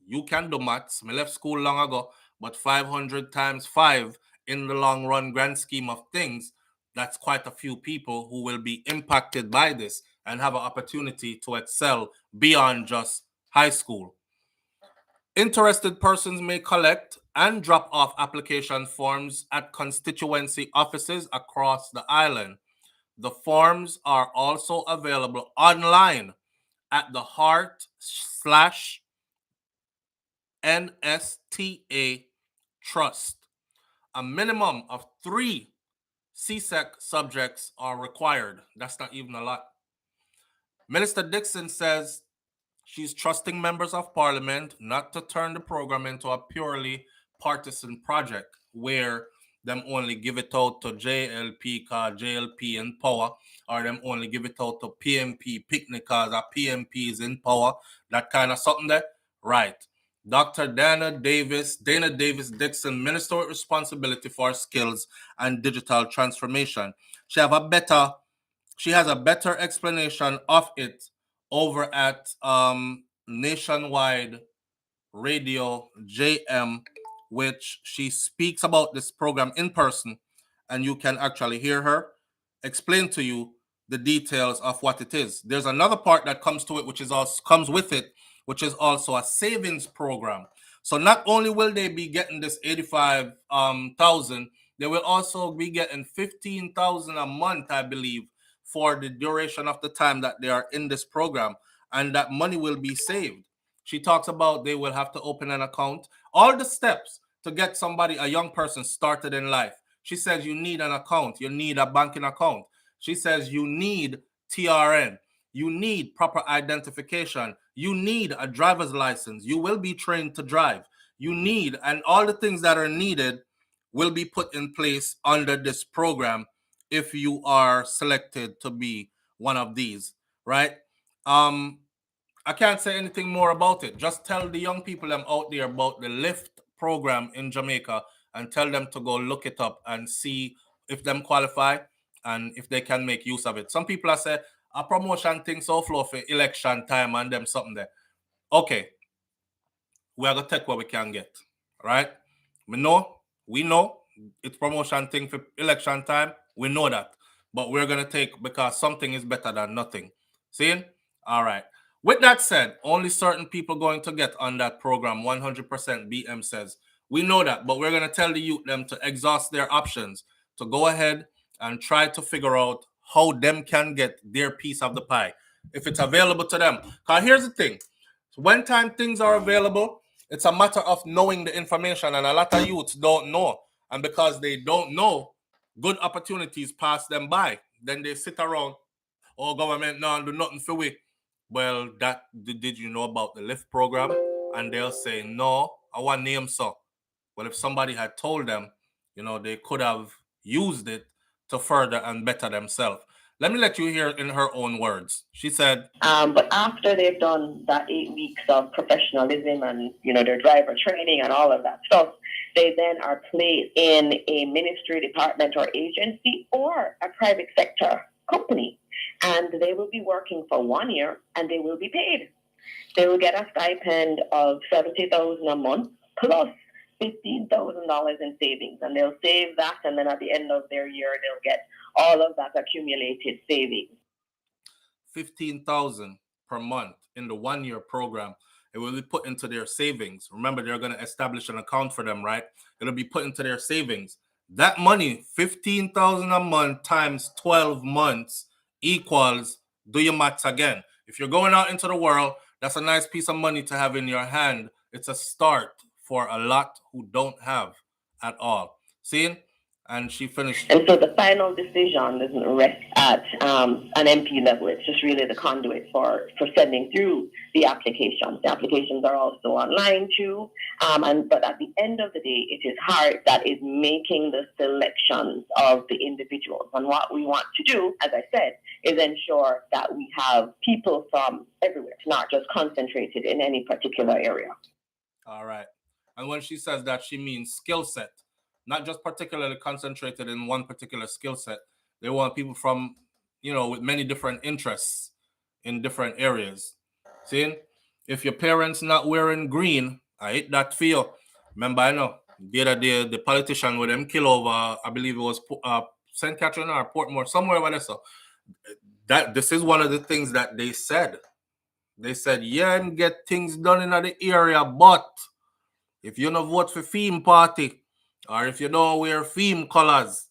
You can do maths. I left school long ago, but 500 times 5 in the long run grand scheme of things, that's quite a few people who will be impacted by this and have an opportunity to excel beyond just high school. Interested persons may collect and drop off application forms at constituency offices across the island. The forms are also available online at the Heart/NSTA Trust. A minimum of 3 CSEC subjects are required. That's not even a lot. Minister Dixon says she's trusting members of parliament not to turn the program into a purely partisan project where them only give it out to JLP cause JLP in power, or them only give it out to PMP picnic cause a PMP is in power. That kind of something there. Right. Dr. Dana Davis Dixon, Minister with responsibility for skills and digital transformation. She has a better explanation of it over at Nationwide Radio JM, which she speaks about this program in person, and you can actually hear her explain to you the details of what it is. There's another part that comes to it, which is also comes with it, which is also a savings program. So not only will they be getting this 85,000, they will also be getting 15,000 a month, I believe, for the duration of the time that they are in this program, and that money will be saved. She talks about they will have to open an account, all the steps to get somebody, a young person, started in life. She says you need an account, you need a banking account. She says you need TRN, you need proper identification, you need a driver's license, you will be trained to drive, you need, and all the things that are needed will be put in place under this program if you are selected to be one of these, right? I can't say anything more about it. Just tell the young people them out there about the LIFT program in Jamaica and tell them to go look it up and see if them qualify and if they can make use of it. Some people are saying a promotion thing so flow for election time and them something there. Okay, we are going to take what we can get, right? We know it's promotion thing for election time. We know that. But we're going to take because something is better than nothing. See? All right. With that said, only certain people going to get on that program, 100%, BM says. We know that, but we're going to tell the youth them to exhaust their options, to go ahead and try to figure out how them can get their piece of the pie, if it's available to them. Because here's the thing. When time things are available, it's a matter of knowing the information, and a lot of youths don't know. And because they don't know, good opportunities pass them by. Then they sit around oh, government no do nothing for we. Well, did you know about the lift program? And they'll say, no, I want name so. Well, if somebody had told them, they could have used it to further and better themselves. Let me let you hear in her own words. She said, but after they've done that 8 weeks of professionalism and, their driver training and all of that stuff, they then are placed in a ministry, department, or agency or a private sector company. And they will be working for 1 year and they will be paid. They will get a stipend of $70,000 a month plus $15,000 in savings, and they'll save that, and then at the end of their year, they'll get all of that accumulated savings. $15,000 per month in the 1 year program. It will be put into their savings. Remember, they're going to establish an account for them, right? It'll be put into their savings. That money, $15,000 a month times 12 months equals, do your maths again. If you're going out into the world, that's a nice piece of money to have in your hand. It's a start for a lot who don't have at all. See? And she finished. And so the final decision doesn't rest at an MP level. It's just really the conduit for sending through the applications. The applications are also online too. But at the end of the day, it is HEART that is making the selections of the individuals. And what we want to do, as I said, is ensure that we have people from everywhere, not just concentrated in any particular area. All right. And when she says that, she means skill set. Not just particularly concentrated in one particular skill set. They want people from, with many different interests in different areas. See, if your parents not wearing green, I hate that for you. Remember, I know the other day, the politician with them kill over, I believe it was St. Catherine or Portmore, somewhere over there. So this is one of the things that they said. They said, yeah, and get things done in the area, but if you don't vote for theme party, or if you don't wear theme colors,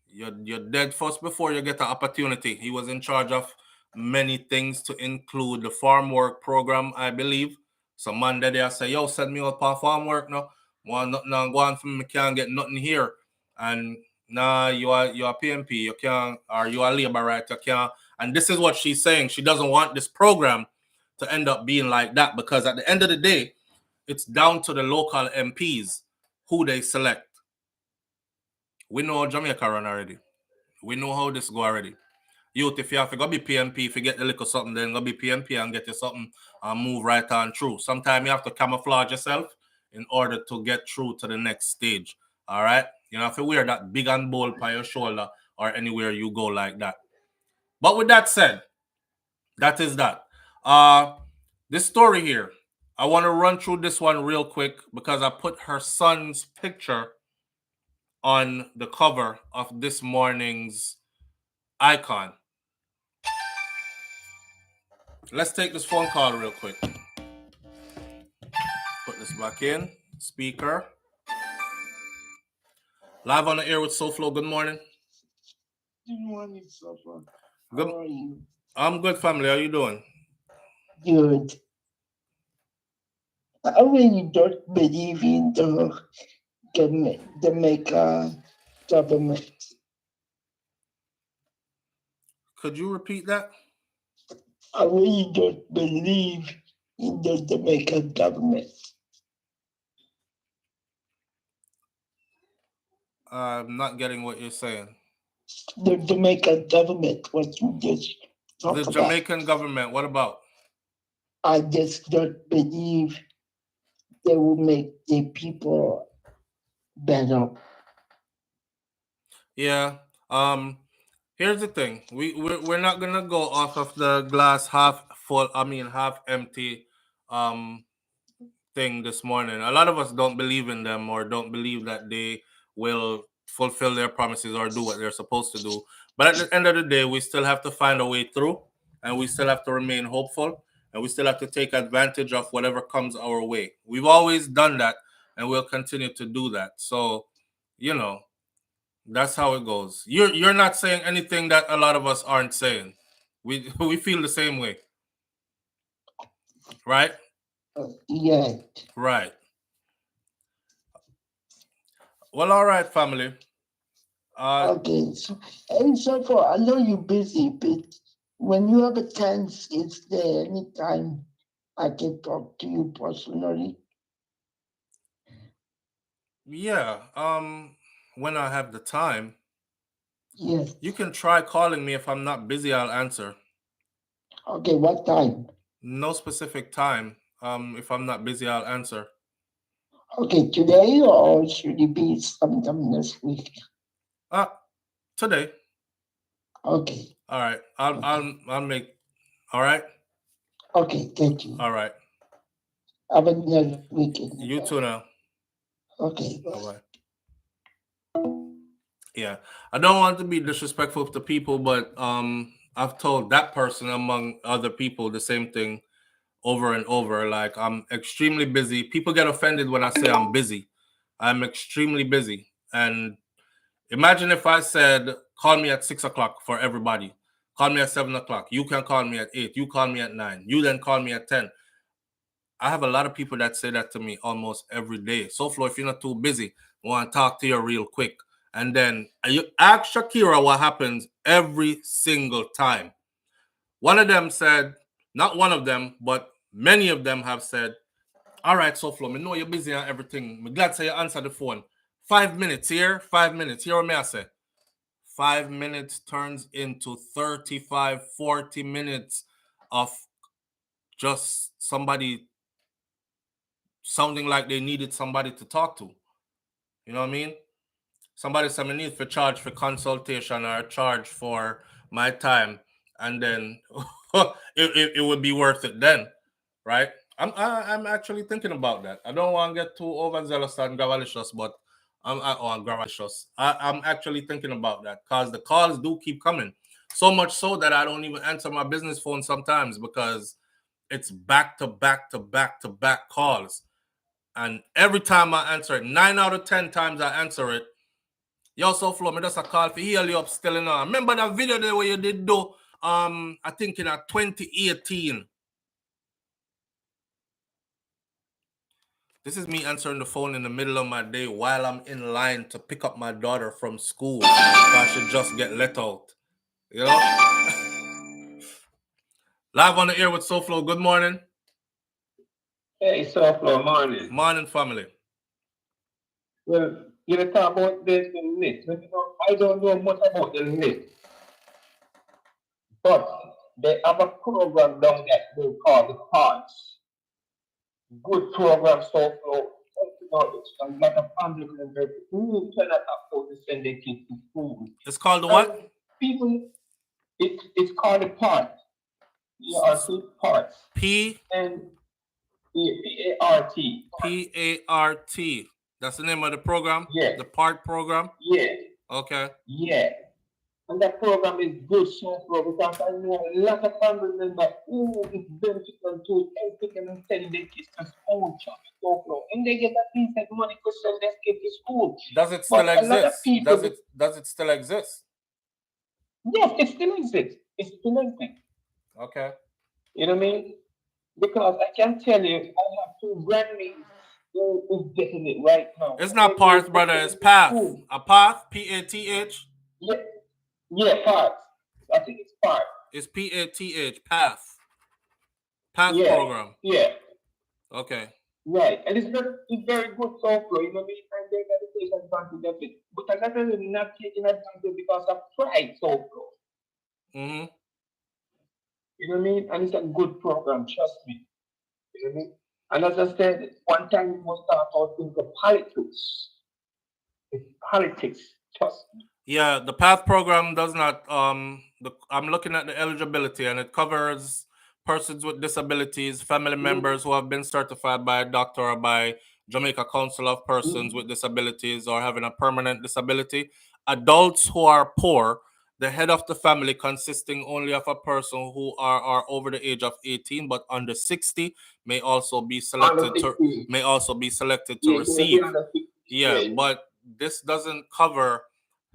you're dead first before you get an opportunity. He was in charge of many things to include the farm work program, I believe. Some man there say, yo, send me out for farm work now. Want nothing go on for me, can't get nothing here. And nah, you are PMP, you can't, or you are labor right, you can't. And this is what she's saying. She doesn't want this program to end up being like that, because at the end of the day, it's down to the local MPs who they select. We know how Jamaica run already. We know how this go already. Youth, if you have to go be PMP, if you get a little something, then go be PMP and get you something and move right on through. Sometimes you have to camouflage yourself in order to get through to the next stage. All right? You don't have to wear that big and bold by your shoulder or anywhere you go like that. But with that said, that is that. This story here, I want to run through this one real quick because I put her son's picture on the cover of this morning's Icon. Let's take this phone call real quick. Put this back in. Speaker. Live on the air with SouFLo. Good morning. Good morning, SouFLo. Good. How are you? I'm good, family. How you doing? Good. I really don't believe in the Jamaica government. Could you repeat that? I really don't believe in the Jamaican government. I'm not getting what you're saying. The Jamaican government, what you just talked about. The Jamaican government, what about? I just don't believe they will make the people better. Yeah. Here's the thing. We're not gonna go off of the glass half full, half empty thing this morning. A lot of us don't believe in them or don't believe that they will fulfill their promises or do what they're supposed to do. But at the end of the day, we still have to find a way through, and we still have to remain hopeful, and we still have to take advantage of whatever comes our way. We've always done that, and we'll continue to do that. So, that's how it goes. You're not saying anything that a lot of us aren't saying. We feel the same way. Right? Yeah. Right. Well, all right, family. Okay, so I know you're busy, but when you have a chance, is there any time I can talk to you personally? Yeah. When I have the time. Yes. You can try calling me. If I'm not busy, I'll answer. Okay, what time? No specific time. If I'm not busy, I'll answer. Okay, today or should it be sometime next week? Today. Okay. All right. I'll make. All right. Okay, thank you. All right. Have a nice weekend. You too now. Okay. Bye. Yeah, I don't want to be disrespectful to people, but I've told that person among other people the same thing over and over. Like, I'm extremely busy. People get offended when I say I'm busy. I'm extremely busy. And imagine if I said, call me at 6 o'clock for everybody. Call me at 7 o'clock. You can call me at 8. You call me at 9. You then call me at 10. I have a lot of people that say that to me almost every day. SouFlo, if you're not too busy, I want to talk to you real quick. And then you ask Shakira what happens every single time. One of them said, not one of them, but many of them have said, all right, SouFlo, I know you're busy on everything. I'm glad to you answer the phone. 5 minutes here, 5 minutes. Here what may I say? 5 minutes turns into 35, 40 minutes of just somebody sounding like they needed somebody to talk to. You know what I mean? Somebody said me need for charge for consultation or charge for my time, and then it would be worth it then, right? I'm actually thinking about that. I don't want to get too overzealous and gravalicious, but I'm actually thinking about that because the calls do keep coming. So much so that I don't even answer my business phone sometimes because it's back to back to back to back calls. And every time I answer it, 9 out of 10 times I answer it, yo, SouFlo, me just a call for heal you up still in on. Remember that video there where you did do, I think in 2018. This is me answering the phone in the middle of my day while I'm in line to pick up my daughter from school. So I should just get let out. You know? Live on the air with SouFlo. Good morning. Hey, SouFlo, morning. Morning, family. Well, you talk about this in list. I don't know much about the list. But they have a program down there they call the Parts. Good program, SouFlo. A lot of families who cannot afford to send their kids to school. It's called the what? People, it's called the Parts. Parts. P and P-A-R-T. P-A-R-T. That's the name of the program? Yeah. The PART program? Yeah. Okay. Yeah. And that program is good, SouFlo, because I know a lot of family members who is beneficial to everything and send their kids to school, SouFlo. And they get a piece of money to send their kids to school. Does it still exist? Does it still exist? Yes, it still exists. It still exists. Okay. You know what I mean? Because I can tell you, I have two grandmas who is getting it right now. It's not PART, brother. It's PATH. A PATH? P-A-T-H? Yeah. Yeah, PATH. I think it's PATH. It's P-A-T-H. PATH. PATH program. Yeah. Okay. Right. And it's very good SouFlo, you know what I mean? And they're going to take advantage of it. But a lot of them not taking advantage because of pride, SouFlo. Mm-hmm. You know what I mean? And it's a good program, trust me. You know what I mean? And as I said, one time we must start out into politics. It's politics, trust me. Yeah, the PATH program does not, I'm looking at the eligibility and it covers persons with disabilities, family members who have been certified by a doctor or by Jamaica Council of Persons with Disabilities or having a permanent disability, adults who are poor, the head of the family consisting only of a person who are over the age of 18 but under 60 may also be selected to receive. Yeah, but this doesn't cover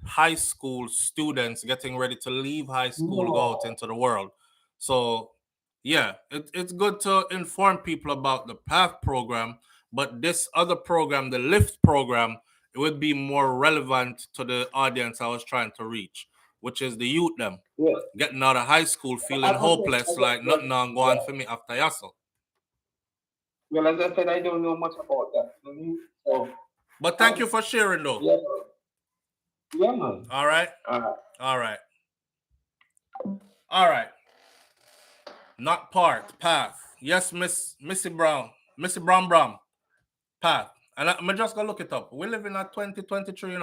high school students getting ready to leave high school, go out into the world. So yeah, it's good to inform people about the PATH program, but this other program, the LIFT program, it would be more relevant to the audience I was trying to reach, which is the youth them. Yeah. Getting out of high school feeling hopeless, like nothing on going for me after Yasso. Well, as I said, I don't know much about that. So, but thank you for sharing, though. Yeah, yeah, man. All right. All right. All right. Not part, path. Yes, Missy Brown. Path. And I'm just gonna look it up. We live in a 2023,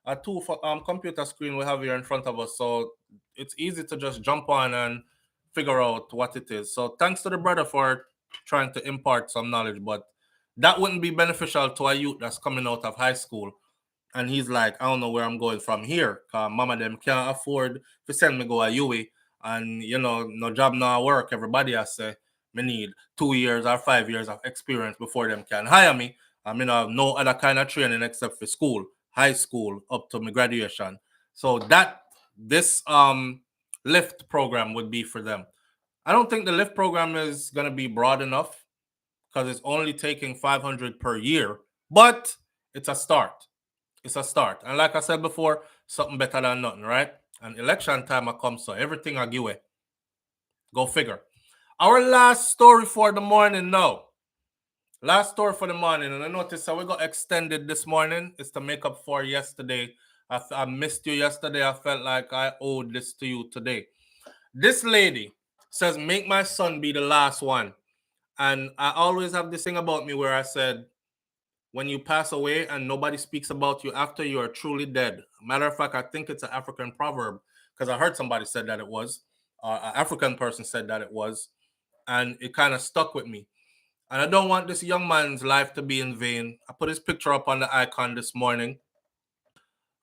a two computer screen we have here in front of us. So it's easy to just jump on and figure out what it is. So thanks to the brother for trying to impart some knowledge, but that wouldn't be beneficial to a youth that's coming out of high school. And he's like, I don't know where I'm going from here. Cause mama them can't afford to send me go a UE. And no job, no work. Everybody has say, me need 2 years or 5 years of experience before them can hire me. I mean, I have no other kind of training except for school, high school, up to my graduation. So this lift program would be for them. I don't think the lift program is gonna be broad enough because it's only taking $500 per year, but it's a start. It's a start. And like I said before, something better than nothing, right? And election time will come, so everything I give away. Go figure. Our last story for the morning now. Last story for the morning. And I noticed that we got extended this morning. It's to make up for yesterday. I missed you yesterday. I felt like I owed this to you today. This lady says, make my son be the last one. And I always have this thing about me where I said, when you pass away and nobody speaks about you after, you are truly dead. Matter of fact, I think it's an African proverb because I heard somebody said that it was. An African person said that it was. And it kind of stuck with me. And I don't want this young man's life to be in vain. I put his picture up on the icon this morning.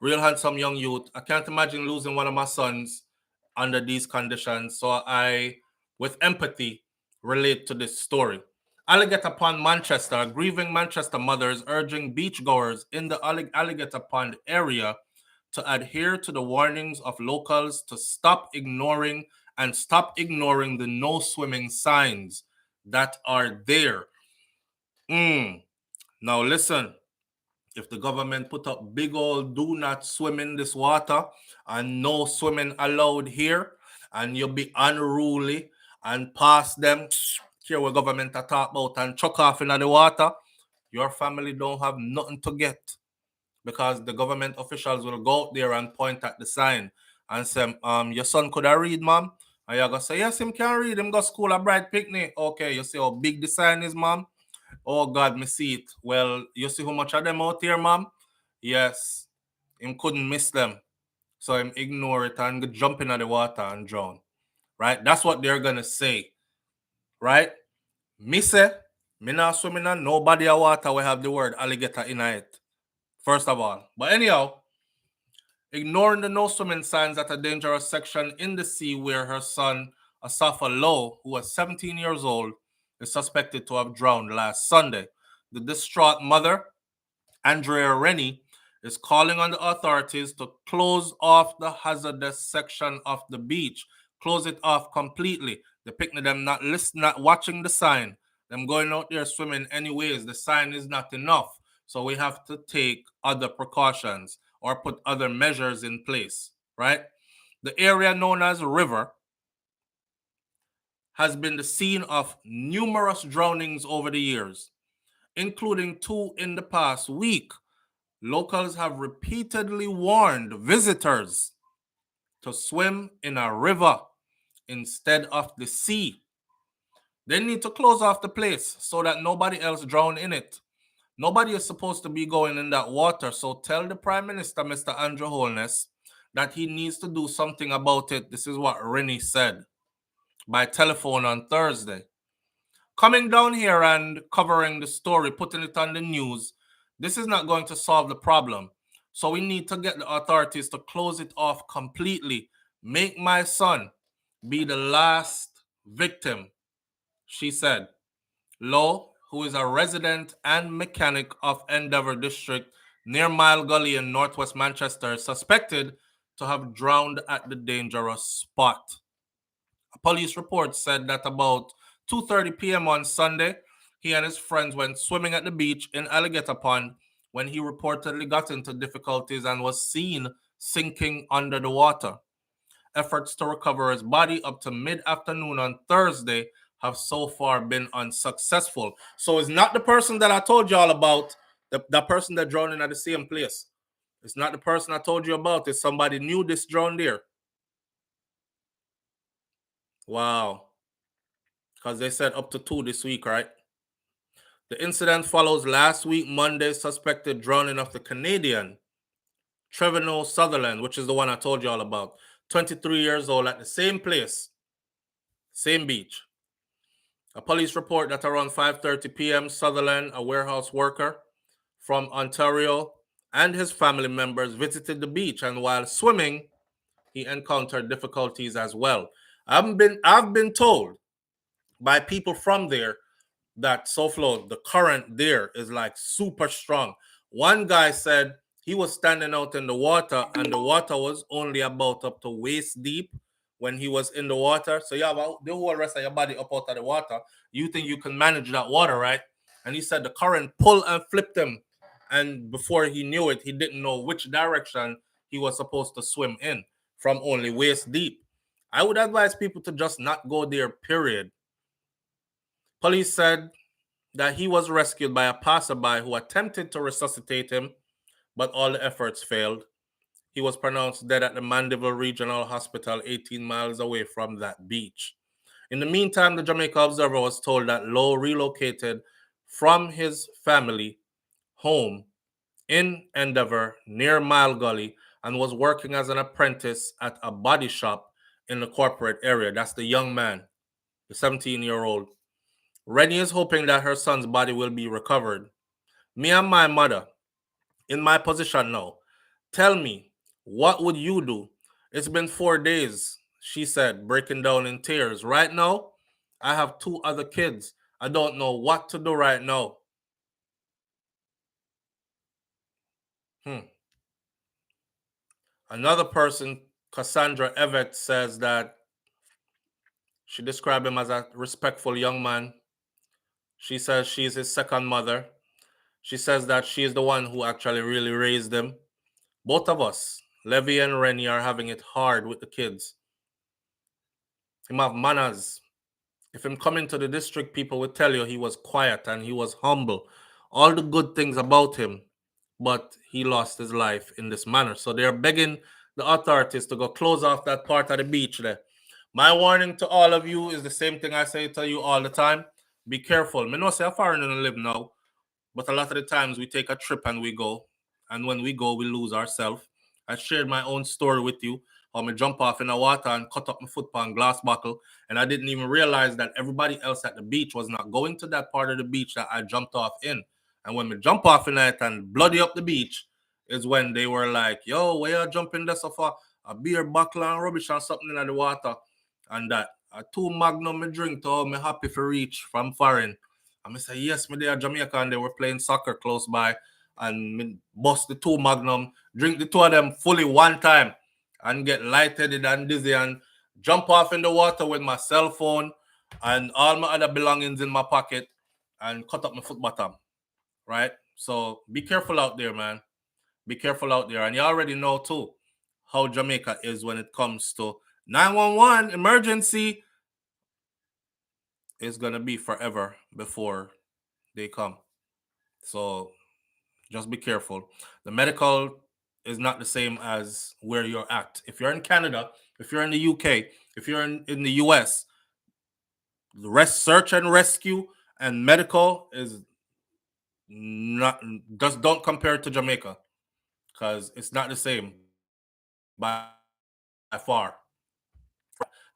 Real handsome young youth. I can't imagine losing one of my sons under these conditions. So I, with empathy, relate to this story. Alligator Pond, Manchester. Grieving Manchester mothers urging beachgoers in the Alligator Pond area to adhere to the warnings of locals to stop ignoring the no swimming signs that are there. Now listen, if the government put up big old do not swim in this water and no swimming allowed here, and you'll be unruly and pass them here where government are talk about and chuck off into the water, your family don't have nothing to get because the government officials will go out there and point at the sign and say, your son could have read, mom? And you're going to say, yes, him can read. Him go school a bright picnic. Okay, you see how big the sign is, mom? Oh, God, me see it. Well, you see how much of them out here, mom? Yes. Him couldn't miss them. So him ignore it and jump into the water and drown. Right? That's what they're going to say. Right? Me say, me not swimming in nobody a water will have the word alligator in it. First of all. But anyhow, ignoring the no swimming signs at a dangerous section in the sea where her son, SouFLo, who was 17 years old, is suspected to have drowned last Sunday. The distraught mother, Andrea Rennie, is calling on the authorities to close off the hazardous section of the beach. Close it off completely. The picnic, them not listening, not watching the sign. Them going out there swimming anyways. The sign is not enough. So we have to take other precautions or put other measures in place, right? The area known as River has been the scene of numerous drownings over the years, including 2 in the past week. Locals have repeatedly warned visitors to swim in a river instead of the sea. They need to close off the place so that nobody else drown in it. Nobody is supposed to be going in that water. So tell the Prime Minister, Mr. Andrew Holness, that he needs to do something about it. This is what Rennie said by telephone on Thursday. Coming down here and covering the story, putting it on the news, this is not going to solve the problem. So we need to get the authorities to close it off completely. Make my son be the last victim, she said. Lowe, who is a resident and mechanic of Endeavour District near Mile Gully in northwest Manchester, is suspected to have drowned at the dangerous spot. A police report said that about 2:30 p.m. on Sunday, he and his friends went swimming at the beach in Alligator Pond when he reportedly got into difficulties and was seen sinking under the water. Efforts to recover his body up to mid-afternoon on Thursday have so far been unsuccessful. So it's not the person that I told you all about, the person that drowned in at the same place. It's not the person I told you about. It's somebody new this drowned there. Wow. Because they said up to 2 this week, right? The incident follows last week Monday's suspected drowning of the Canadian Trevino Sutherland, which is the one I told you all about. 23 years old at the same place, same beach. A police report that around 5:30 p.m., Sutherland, a warehouse worker from Ontario, and his family members visited the beach, and while swimming, he encountered difficulties as well. I've been told by people from there that SouFLo, the current there is like super strong. One guy said he was standing out in the water and the water was only about up to waist deep when he was in the water. So you have the whole rest of your body up out of the water. You think you can manage that water, right? And he said the current pulled and flipped him. And before he knew it, he didn't know which direction he was supposed to swim in from only waist deep. I would advise people to just not go there, period. Police said that he was rescued by a passerby who attempted to resuscitate him, but all the efforts failed. He was pronounced dead at the Mandeville Regional Hospital, 18 miles away from that beach. In the meantime, the Jamaica Observer was told that Lowe relocated from his family home in Endeavour near Mile Gully and was working as an apprentice at a body shop in the corporate area. That's the young man, the 17-year-old. Rennie is hoping that her son's body will be recovered. Me and my mother, in my position now, tell me, what would you do? It's been 4 days, she said, breaking down in tears. Right now, I have 2 other kids. I don't know what to do right now. Another person, Cassandra Evett, says that she described him as a respectful young man. She says she's his second mother. She says that she is the one who actually really raised him. Both of us, Levy and Rennie, are having it hard with the kids. Him have manners. If him come into the district, people will tell you he was quiet and he was humble. All the good things about him, but he lost his life in this manner. So they're begging the authorities to go close off that part of the beach there. My warning to all of you is the same thing I say to you all the time. Be careful. I know say a foreigner live now, but a lot of the times we take a trip and we go. And when we go, we lose ourselves. I shared my own story with you. How I jump off in the water and cut up my foot on glass buckle. And I didn't even realize that everybody else at the beach was not going to that part of the beach that I jumped off in. And when we jump off in it and bloody up the beach is when they were like, yo, where you jumping there so far? A beer buckle and rubbish and something in the water. And that a 2 Magnum me drink to me happy for reach from foreign. And I say, yes, me there at Jamaica and they were playing soccer close by. And me bust the 2 Magnum, drink the 2 of them fully one time and get lightheaded and dizzy and jump off in the water with my cell phone and all my other belongings in my pocket and cut up my foot bottom, right? So be careful out there, man. Be careful out there. And you already know, too, how Jamaica is when it comes to 911 emergency. It's going to be forever before they come. So just be careful. The medical is not the same as where you're at. If you're in Canada, if you're in the UK, if you're in the US, the search and rescue and medical is not, just don't compare it to Jamaica because it's not the same by far.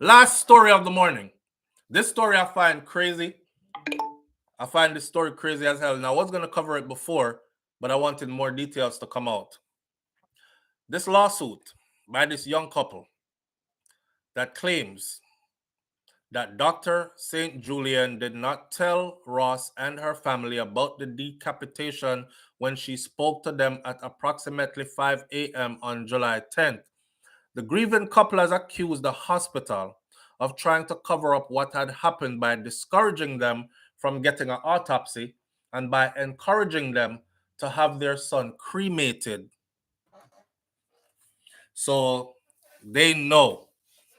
Last story of the morning. This story I find crazy. I find this story crazy as hell. Now, I was going to cover it before, but I wanted more details to come out. This lawsuit by this young couple that claims that Dr. St. Julian did not tell Ross and her family about the decapitation when she spoke to them at approximately 5 a.m. on July 10th. The grieving couple has accused the hospital of trying to cover up what had happened by discouraging them from getting an autopsy and by encouraging them to have their son cremated. So they know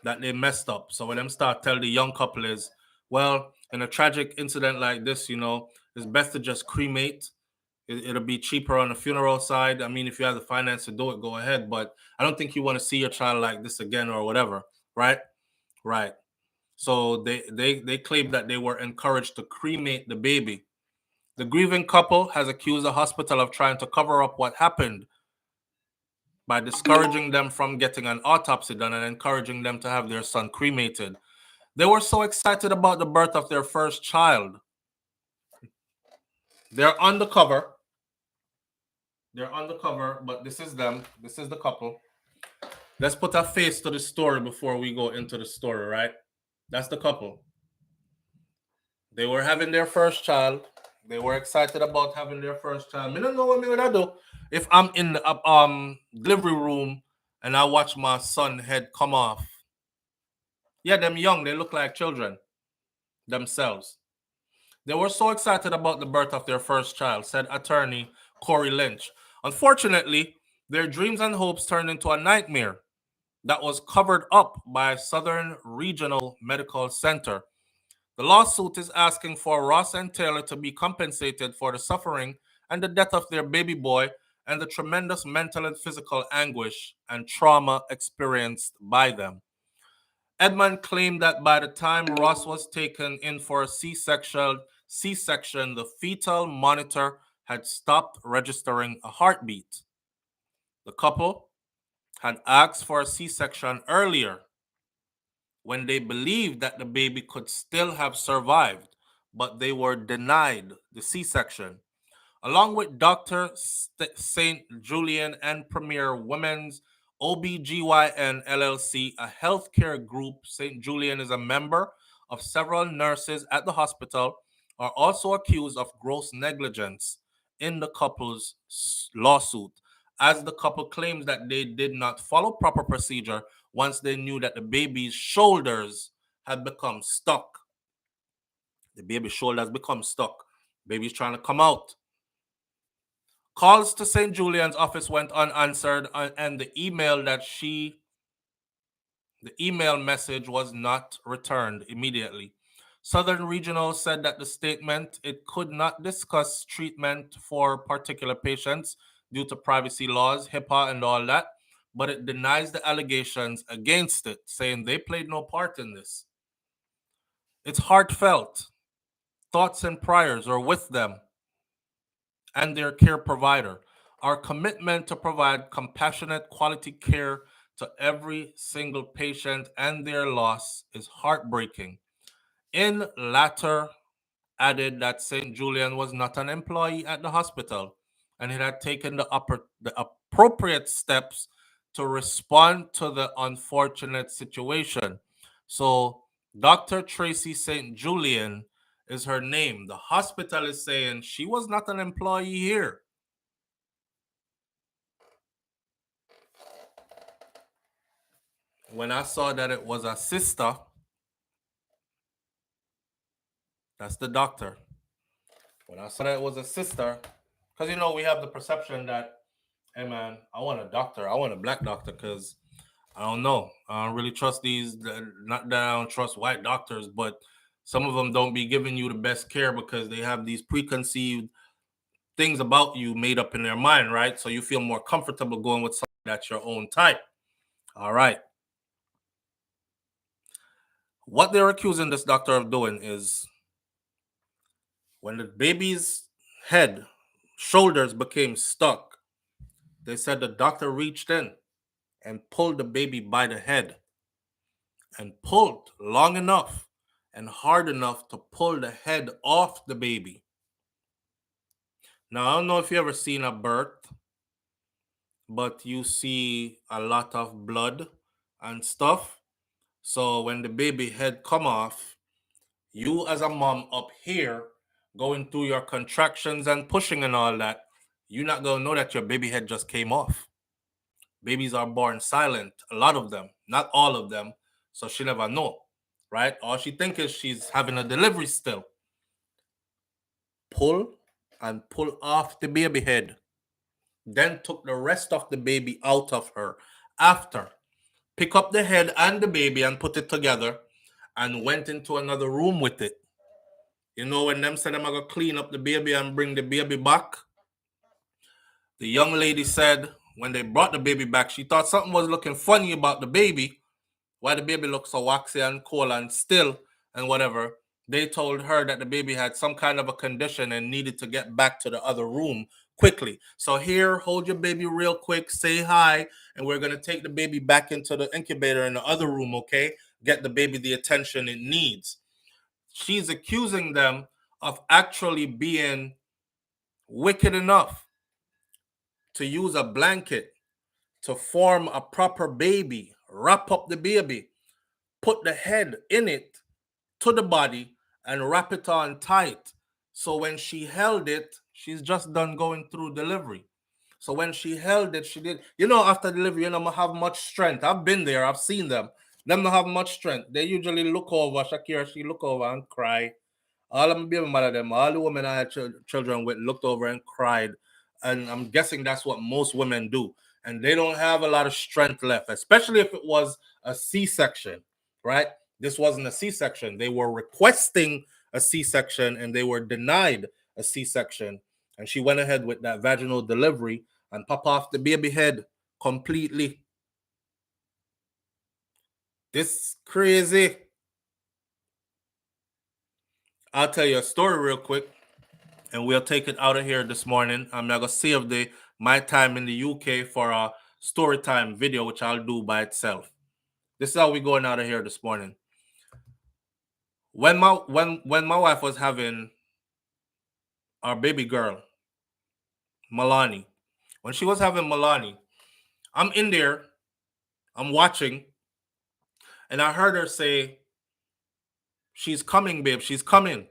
that they messed up. So when them start tell the young couple is, well, in a tragic incident like this, you know, it's best to just cremate. It'll be cheaper on the funeral side. I mean, if you have the finance to do it, go ahead. But I don't think you want to see your child like this again or whatever, right? Right. So they claim that they were encouraged to cremate the baby. The grieving couple has accused the hospital of trying to cover up what happened by discouraging them from getting an autopsy done and encouraging them to have their son cremated. They were so excited about the birth of their first child. They're on the cover. But this is them. This is the couple. Let's put a face to the story before we go into the story, right? That's the couple. They were having their first child. They were excited about having their first child. I don't know what me would do if I'm in the delivery room and I watch my son head come off. Yeah, them young, they look like children themselves. They were so excited about the birth of their first child, said attorney Corey Lynch. Unfortunately, their dreams and hopes turned into a nightmare that was covered up by Southern Regional Medical Center. The lawsuit is asking for Ross and Taylor to be compensated for the suffering and the death of their baby boy and the tremendous mental and physical anguish and trauma experienced by them. Edmund claimed that by the time Ross was taken in for a C-section, the fetal monitor had stopped registering a heartbeat. The couple had asked for a C-section earlier when they believed that the baby could still have survived, but they were denied the C-section. Along with Dr. St. Julian and Premier Women's OBGYN LLC, a healthcare group, St. Julian is a member of several nurses at the hospital, are also accused of gross negligence in the couple's lawsuit, as the couple claims that they did not follow proper procedure once they knew that the baby's shoulders had become stuck. The baby's shoulders become stuck. Baby's trying to come out. Calls to St. Julian's office went unanswered, and the email message was not returned immediately. Southern Regional said that the statement, it could not discuss treatment for particular patients due to privacy laws, HIPAA and all that, but it denies the allegations against it, saying they played no part in this. It's heartfelt. Thoughts and prayers are with them and their care provider. Our commitment to provide compassionate, quality care to every single patient and their loss is heartbreaking. In latter added that St. Julian was not an employee at the hospital and it had taken the appropriate steps to respond to the unfortunate situation. So Dr. Tracy St. Julian is her name. The hospital is saying she was not an employee here. When I saw that it was a sister, that's the doctor. When I saw that it was a sister, because you know we have the perception that, hey man, I want a doctor, I want a black doctor, because I don't know, I don't really trust these. Not that I don't trust white doctors, but some of them don't be giving you the best care because they have these preconceived things about you made up in their mind, right? So you feel more comfortable going with something that's your own type. All right. What they're accusing this doctor of doing is when the baby's head, shoulders became stuck, they said the doctor reached in and pulled the baby by the head and pulled long enough and hard enough to pull the head off the baby. Now, I don't know if you ever seen a birth, but you see a lot of blood and stuff. So when the baby head come off, you as a mom up here going through your contractions and pushing and all that, you're not going to know that your baby head just came off. Babies are born silent, a lot of them, not all of them. So she never know, right? All she think is she's having a delivery still. Pull and pull off the baby head. Then took the rest of the baby out of her. After, pick up the head and the baby and put it together and went into another room with it. You know, when them said I'm going to clean up the baby and bring the baby back, the young lady said when they brought the baby back, she thought something was looking funny about the baby. Why the baby looked so waxy and cold and still and whatever. They told her that the baby had some kind of a condition and needed to get back to the other room quickly. So here, hold your baby real quick, say hi, and we're going to take the baby back into the incubator in the other room, okay? Get the baby the attention it needs. She's accusing them of actually being wicked enough to use a blanket to form a proper baby, wrap up the baby, put the head in it to the body, and wrap it on tight. So when she held it, she's just done going through delivery. So when she held it, she did, you know, after delivery, you know, have much strength. I've been there, I've seen them. Them don't have much strength. They usually look over, Shakira, she look over and cry. All of my baby mother, them, all the women I had children with looked over and cried. And I'm guessing that's what most women do. And they don't have a lot of strength left, especially if it was a C-section, right? This wasn't a C-section. They were requesting a C-section and they were denied a C-section. And she went ahead with that vaginal delivery and pop off the baby head completely. This crazy. I'll tell you a story real quick, and we'll take it out of here this morning. I'm going to save my time in the UK for a story time video, which I'll do by itself. This is how we're going out of here this morning. When my wife was having our baby girl, Milani, when she was having Milani, I'm in there, I'm watching, and I heard her say, "She's coming, babe, she's coming."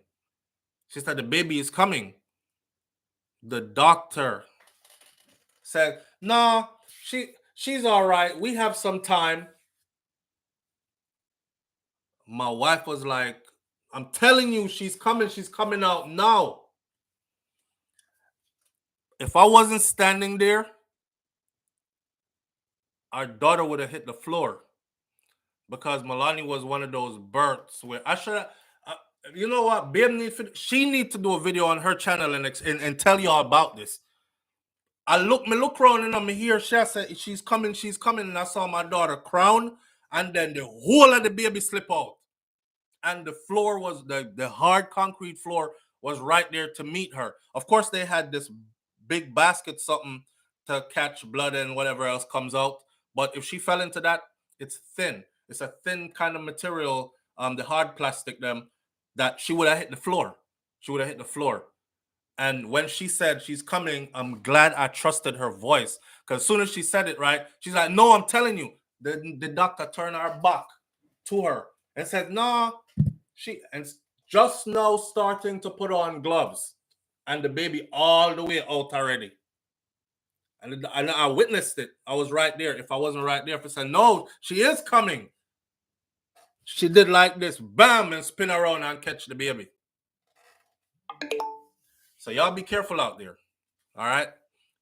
She said, "The baby is coming." The doctor said, "No, she's all right. We have some time." My wife was like, "I'm telling you, she's coming out now." If I wasn't standing there, our daughter would have hit the floor, because Milani was one of those births where I should have, you know what, she needs to do a video on her channel and tell y'all about this. Me look around and I'm here, she said, she's coming, and I saw my daughter crown, and then the whole of the baby slip out. And the floor was, the hard concrete floor was right there to meet her. Of course, they had this big basket, something to catch blood and whatever else comes out. But if she fell into that, it's thin. It's a thin kind of material, the hard plastic, that she would have hit the floor. She would have hit the floor. And when she said she's coming, I'm glad I trusted her voice. Because as soon as she said it, right, she's like, "No, I'm telling you." The doctor turned her back to her and said, "No." And just now starting to put on gloves. And the baby all the way out already. And I witnessed it. I was right there. If I wasn't right there, if I said, "No, she is coming," she did like this, bam, and spin around and catch the baby. So y'all be careful out there. All right?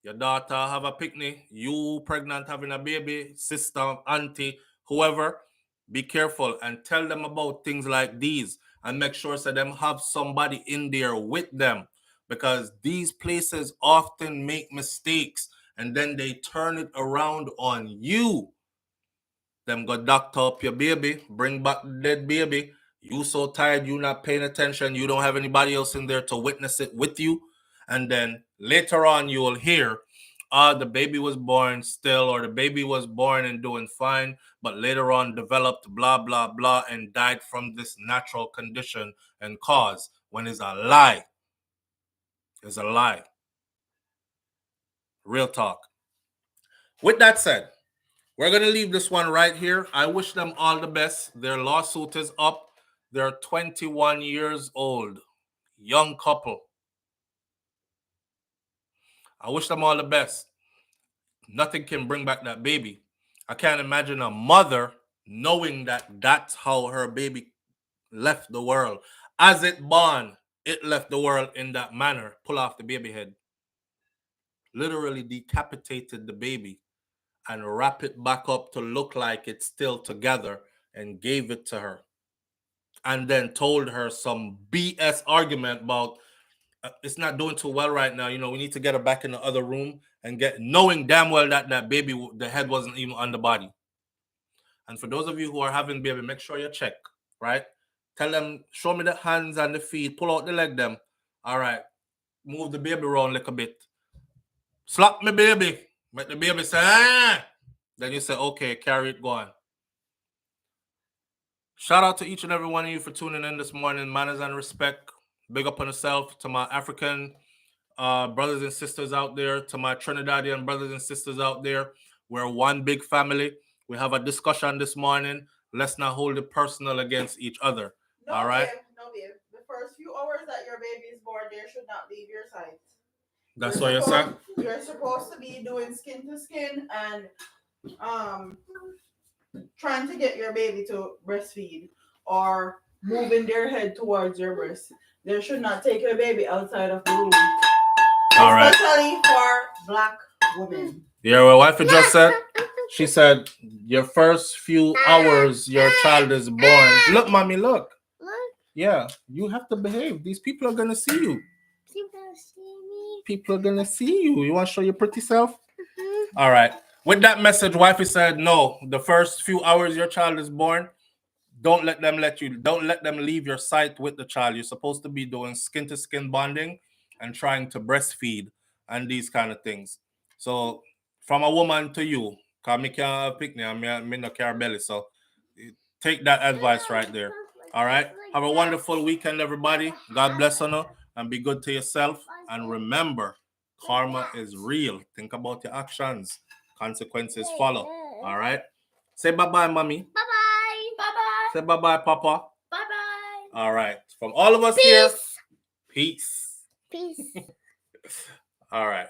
Your daughter have a picnic, you pregnant having a baby, sister, auntie, whoever, be careful and tell them about things like these and make sure so them have somebody in there with them, because these places often make mistakes and then they turn it around on you. Them go doctor up your baby, bring back the dead baby. You so tired, you not paying attention, you don't have anybody else in there to witness it with you. And then later on you will hear, the baby was born still, or the baby was born and doing fine, but later on developed blah, blah, blah, and died from this natural condition and cause, when it's a lie. It's a lie. Real talk. With that said, we're going to leave this one right here. I wish them all the best. Their lawsuit is up. They're 21 years old. Young couple. I wish them all the best. Nothing can bring back that baby. I can't imagine a mother knowing that that's how her baby left the world. As it born, it left the world in that manner. Pull off the baby head. Literally decapitated the baby and wrap it back up to look like it's still together and gave it to her. And then told her some BS argument about it's not doing too well right now. You know, we need to get her back in the other room and knowing damn well that baby, the head wasn't even on the body. And for those of you who are having baby, make sure you check, right? Tell them, show me the hands and the feet, pull out the leg them. All right, move the baby around a little bit. Slap me baby. Make the baby say, ah. Then you say, okay, carry it, go on. Shout out to each and every one of you for tuning in this morning. Manners and respect. Big up on yourself. To my African brothers and sisters out there, to my Trinidadian brothers and sisters out there. We're one big family. We have a discussion this morning. Let's not hold it personal against each other. No, all right? Babe. The first few hours that your baby is born, they should not leave your sight. That's what you're saying? You're supposed to be doing skin to skin and trying to get your baby to breastfeed or moving their head towards your breast. They should not take your baby outside of the room. All right. Especially for Black women. Yeah, well, wife just said, she said, your first few hours your child is born. Look, mommy, look. Look. Yeah, you have to behave. These people are going to see you. People see me. People are going to see you. You want to show your pretty self? All right. With that message, wifey said, no, the first few hours your child is born, don't let them leave your sight with the child. You're supposed to be doing skin to skin bonding and trying to breastfeed and these kind of things. So from a woman to you, because me can't pick me, me no care belly. So take that advice right there. All right. Have a wonderful weekend, everybody. God bless you and be good to yourself. And remember, karma is real. Think about your actions. Consequences follow. All right. Say bye-bye, mommy. Bye-bye. Bye-bye. Say bye-bye, papa. Bye-bye. All right. From all of us here, peace. Peace. All right.